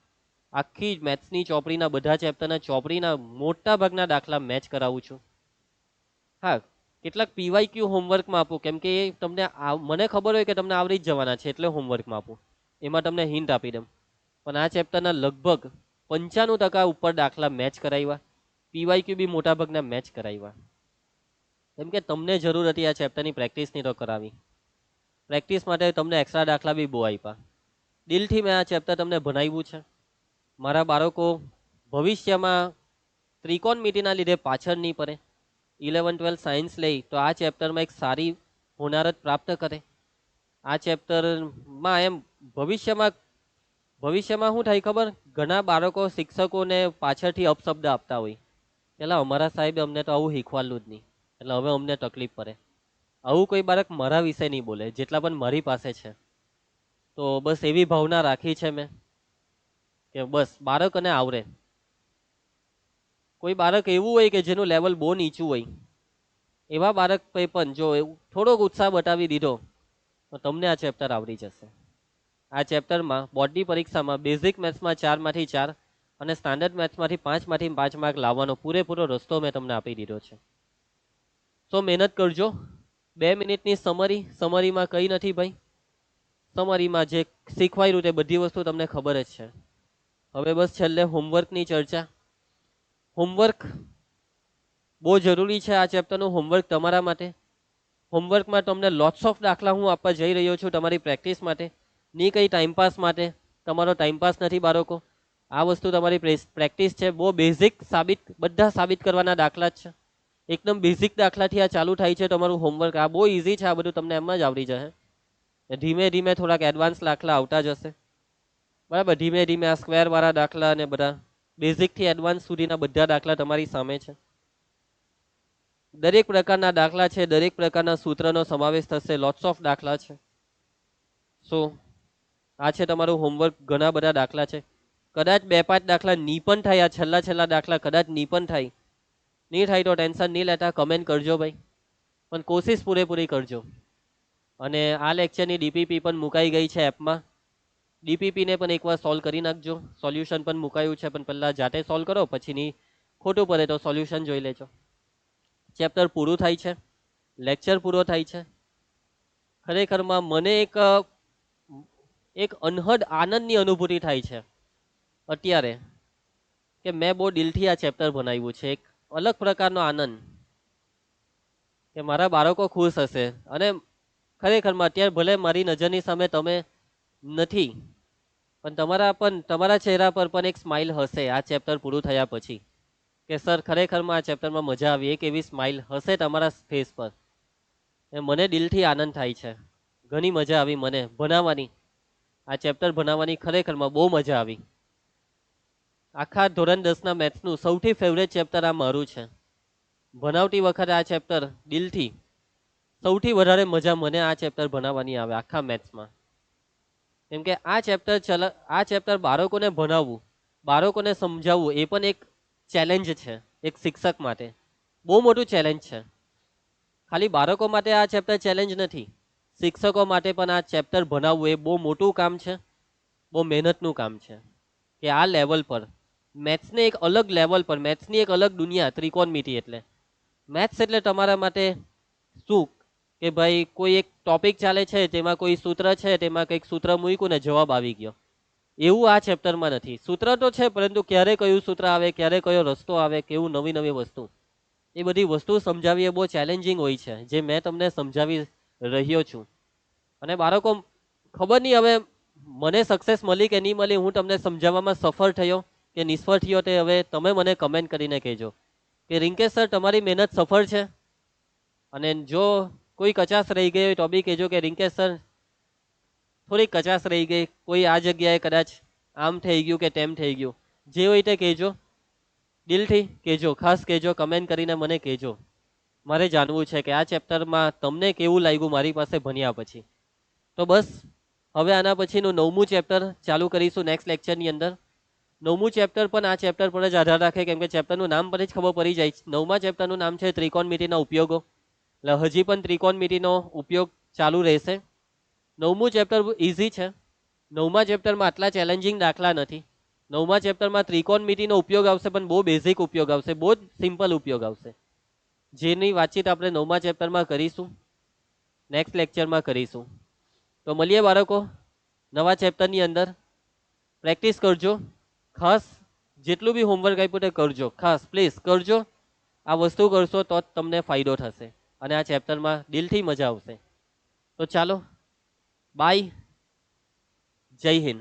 [SPEAKER 1] આખી મેથ્સની ચોપડીના બધા ચેપ્ટરના ચોપડીના મોટા ભાગના દાખલા મેચ કરાવું છું. હા, કેટલાક પીવાયક્યુ હોમવર્કમાં આપું, કેમ કે એ તમને મને ખબર હોય કે તમને આવડી જ જવાના છે, એટલે હોમવર્કમાં આપું, એમાં તમને હિન્ટ આપી દઉં. પણ આ ચેપ્ટરના લગભગ 95% ઉપર દાખલા મેચ કરાવ્યા, પીવાયક્યુ બી મોટા ભાગના મેચ કરાવ્યા. કેમ કે તમને જરૂર હતી આ ચેપ્ટરની પ્રેક્ટિસની, તો કરાવી. પ્રેક્ટિસ માટે તમને એક્સ્ટ્રા દાખલા બી બહુ આપ્યા. દિલથી મેં આ ચેપ્ટર તમને ભણાવ્યું છે. મારા બાળકો ભવિષ્યમાં ત્રિકોણમિતિના લીધે પાછળ નહીં પડે, 11-12 સાયન્સ લે તો આ ચેપ્ટરમાં એક સારી હોનારત પ્રાપ્ત કરે. આ ચેપ્ટરમાં એમ ભવિષ્યમાં શું થાય ખબર, ઘણા બાળકો શિક્ષકોને પાછળથી અપશબ્દ આપતા હોય, પેલા અમારા સાહેબે અમને તો આવું શીખવાડલું જ નહીં, એટલે હવે અમને તકલીફ પડે. આવું કોઈ બાળક મારા વિશે નહીં બોલે, જેટલા પણ મારી પાસે છે. તો બસ એવી ભાવના રાખી છે મેં કે બસ બાળકને આવડે. કોઈ બાળક એવું હોય કે જેનું લેવલ બહુ નીચું હોય, એવા બાળક પણ જો થોડોક ઉત્સાહ બતાવી દીધો તો તમને આ ચેપ્ટર આવડી જશે. આ ચેપ્ટરમાં બોર્ડની પરીક્ષામાં બેઝિક મેથ્સમાં 4 માંથી 4 અને સ્ટાન્ડર્ડ મેથ્સમાંથી 5 માંથી 5 માર્ક લાવવાનો પૂરેપૂરો રસ્તો મેં તમને આપી દીધો છે. તો મહેનત કરજો. 2 મિનિટની સમરીમાં કંઈ નથી ભાઈ. સમરીમાં જે શીખવાયું તે બધી વસ્તુ તમને ખબર જ છે. હવે બસ છેલ્લે હોમવર્કની ચર્ચા. હોમવર્ક બહુ જરૂરી છે. આ ચેપ્ટરનું હોમવર્ક તમારા માટે. હોમવર્કમાં તમને લોટ્સ ઓફ દાખલા હું આપવા જઈ રહ્યો છું તમારી પ્રેક્ટિસ માટે, ની કંઈ ટાઈમપાસ માટે. તમારો ટાઈમપાસ નથી બાળકો, આ વસ્તુ તમારી પ્રેક્ટિસ છે. બહુ બેઝિક બધા સાબિત કરવાના દાખલા જ છે. એકદમ બેઝિક દાખલાથી આ ચાલુ થાય છે તમારું હોમવર્ક. આ બહુ ઇઝી છે, આ બધું તમને એમ જ આવડી જશે. ધીમે ધીમે થોડાક એડવાન્સ દાખલા આવતા જશે, બરાબર. ધીમે ધીમે આ સ્ક્વેર વાળા દાખલા અને બધા બેઝિકથી એડવાન્સ સુધીના બધા દાખલા તમારી સામે છે. દરેક પ્રકારના દાખલા છે, દરેક પ્રકારના સૂત્રનો સમાવેશ થશે, લોટ્સ ઓફ દાખલા છે. સો આ છે તમારું હોમવર્ક. ઘણા બધા દાખલા છે, કદાચ 2-5 દાખલા ની પણ થાય, આ છેલ્લા દાખલા કદાચ ની પણ થાય. નહીં થાય તો ટેન્શન નહીં લેતા, કમેન્ટ કરજો ભાઈ, પણ કોશિશ પૂરેપૂરી કરજો. અને આ લેક્ચરની ડીપીપી પણ મુકાઈ ગઈ છે એપમાં. ડીપીપીને પણ એકવાર સોલ્વ કરી નાખજો. સોલ્યુશન પણ મુકાયું છે, પણ પહેલાં જાતે સોલ્વ કરો, પછીની ખોટું પડે તો સોલ્યુશન જોઈ લેજો. ચેપ્ટર પૂરું થાય છે, લેક્ચર પૂરો થાય છે. ખરેખરમાં મને એક અનહદ આનંદની અનુભૂતિ થાય છે અત્યારે કે મેં બહુ દિલથી આ ચેપ્ટર બનાવ્યું છે. એક અલગ પ્રકારનો આનંદ કે મારા બાળકો ખુશ હશે. અને ખરેખરમાં અત્યારે ભલે મારી નજરની સામે તમે નથી, પણ તમારા ચહેરા પર પણ એક સ્માઇલ હશે આ ચેપ્ટર પૂરું થયા પછી કે સર ખરેખરમાં આ ચેપ્ટરમાં મજા આવી. એક એવી સ્માઇલ હશે તમારા ફેસ પર. મને દિલથી આનંદ થાય છે. ઘણી મજા આવી મને ભણાવવાની. આ ચેપ્ટર ભણાવવાની ખરેખરમાં બહુ મજા આવી. આખા ધોરણ 10ના મેથ્સનું સૌથી ફેવરેટ ચેપ્ટર આ મારું છે. ભણાવતી વખતે આ ચેપ્ટર દિલથી સૌથી વધારે મજા મને આ ચેપ્ટર ભણાવવાની આવે આખા મેથ્સમાં. કેમ કે આ ચેપ્ટર બાળકોને ભણાવવું, બાળકોને સમજાવવું એ પણ એક ચેલેન્જ છે. એક શિક્ષક માટે બહુ મોટું ચેલેન્જ છે. ખાલી બાળકો માટે આ ચેપ્ટર ચેલેન્જ નથી, શિક્ષકો માટે પણ આ ચેપ્ટર ભણાવવું એ બહુ મોટું કામ છે, બહુ મહેનતનું કામ છે. કે આ લેવલ પર મેથ્સને એક અલગ લેવલ પર, મેથ્સની એક અલગ દુનિયા, ત્રિકોણમિતિ એટલે મેથ્સ એટલે તમારા માટે શું કે ભાઈ કોઈ એક ટોપિક ચાલે છે, તેમાં કોઈ સૂત્ર છે, તેમાં કંઈક સૂત્ર મૂક્યું ને જવાબ આવી ગયો. એવું આ ચેપ્ટરમાં નથી. સૂત્ર તો છે, પરંતુ ક્યારે કયું સૂત્ર આવે, ક્યારે કયો રસ્તો આવે, કેવું નવી વસ્તુ, એ બધી વસ્તુ સમજાવી એ બહુ ચેલેન્જિંગ હોય છે, જે મેં તમને સમજાવી રહ્યો છું. અને બાળકો ખબર નહીં હવે મને સક્સેસ મળી કે નહીં મળી, હું તમને સમજાવવામાં સફળ થયો કે નિષ્ફળ થયો, તે હવે તમે મને કમેન્ટ કરીને કહેજો કે રિંકેશ સર તમારી મહેનત સફળ છે. અને જો કોઈ કચાશ રહી ગઈ હોય તો બી કહેજો કે રિંકેશ સર થોડીક કચાશ રહી ગઈ, કોઈ આ જગ્યાએ કદાચ આમ થઈ ગયું કે તેમ થઈ ગયું. જે હોય તે કહેજો, દિલથી કહેજો, ખાસ કહેજો, કમેન્ટ કરીને મને કહેજો. મારે જાણવું છે કે આ ચેપ્ટરમાં તમને કેવું લાગ્યું મારી પાસે ભણ્યા પછી. તો બસ હવે આના પછીનું 9મું ચેપ્ટર ચાલુ કરીશું નેક્સ્ટ લેક્ચરની અંદર. 9મું ચેપ્ટર પણ આ ચેપ્ટર પર જ આધાર રાખે, કેમ કે ચેપ્ટરનું નામ પર જ ખબર પડી જાય. 9મા ચેપ્ટરનું નામ છે ત્રિકોણમિતિના ઉપયોગો. એટલે હજી પણ ત્રિકોણમિતિનો ઉપયોગ ચાલુ રહેશે. 9મું ચેપ્ટર ઇઝી છે. 9મા ચેપ્ટરમાં આટલા ચેલેન્જિંગ દાખલા નથી. 9મા ચેપ્ટરમાં ત્રિકોણમિતિનો ઉપયોગ આવશે, પણ બહુ બેઝિક ઉપયોગ આવશે, બહુ જ સિમ્પલ ઉપયોગ આવશે, જેની વાતચીત આપણે 9મા ચેપ્ટરમાં કરીશું, નેક્સ્ટ લેક્ચરમાં કરીશું. તો મળીએ બાળકો નવા ચેપ્ટરની અંદર. પ્રેક્ટિસ કરજો, ખાસ જેટલું બી હોમવર્ક આપ્યું તે કરજો, ખાસ પ્લીઝ કરજો. આ વસ્તુ કરશો તો જ તમને ફાયદો થશે અને આ ચેપ્ટરમાં દિલથી મજા આવશે. તો ચાલો, બાય, જય હિન્દ.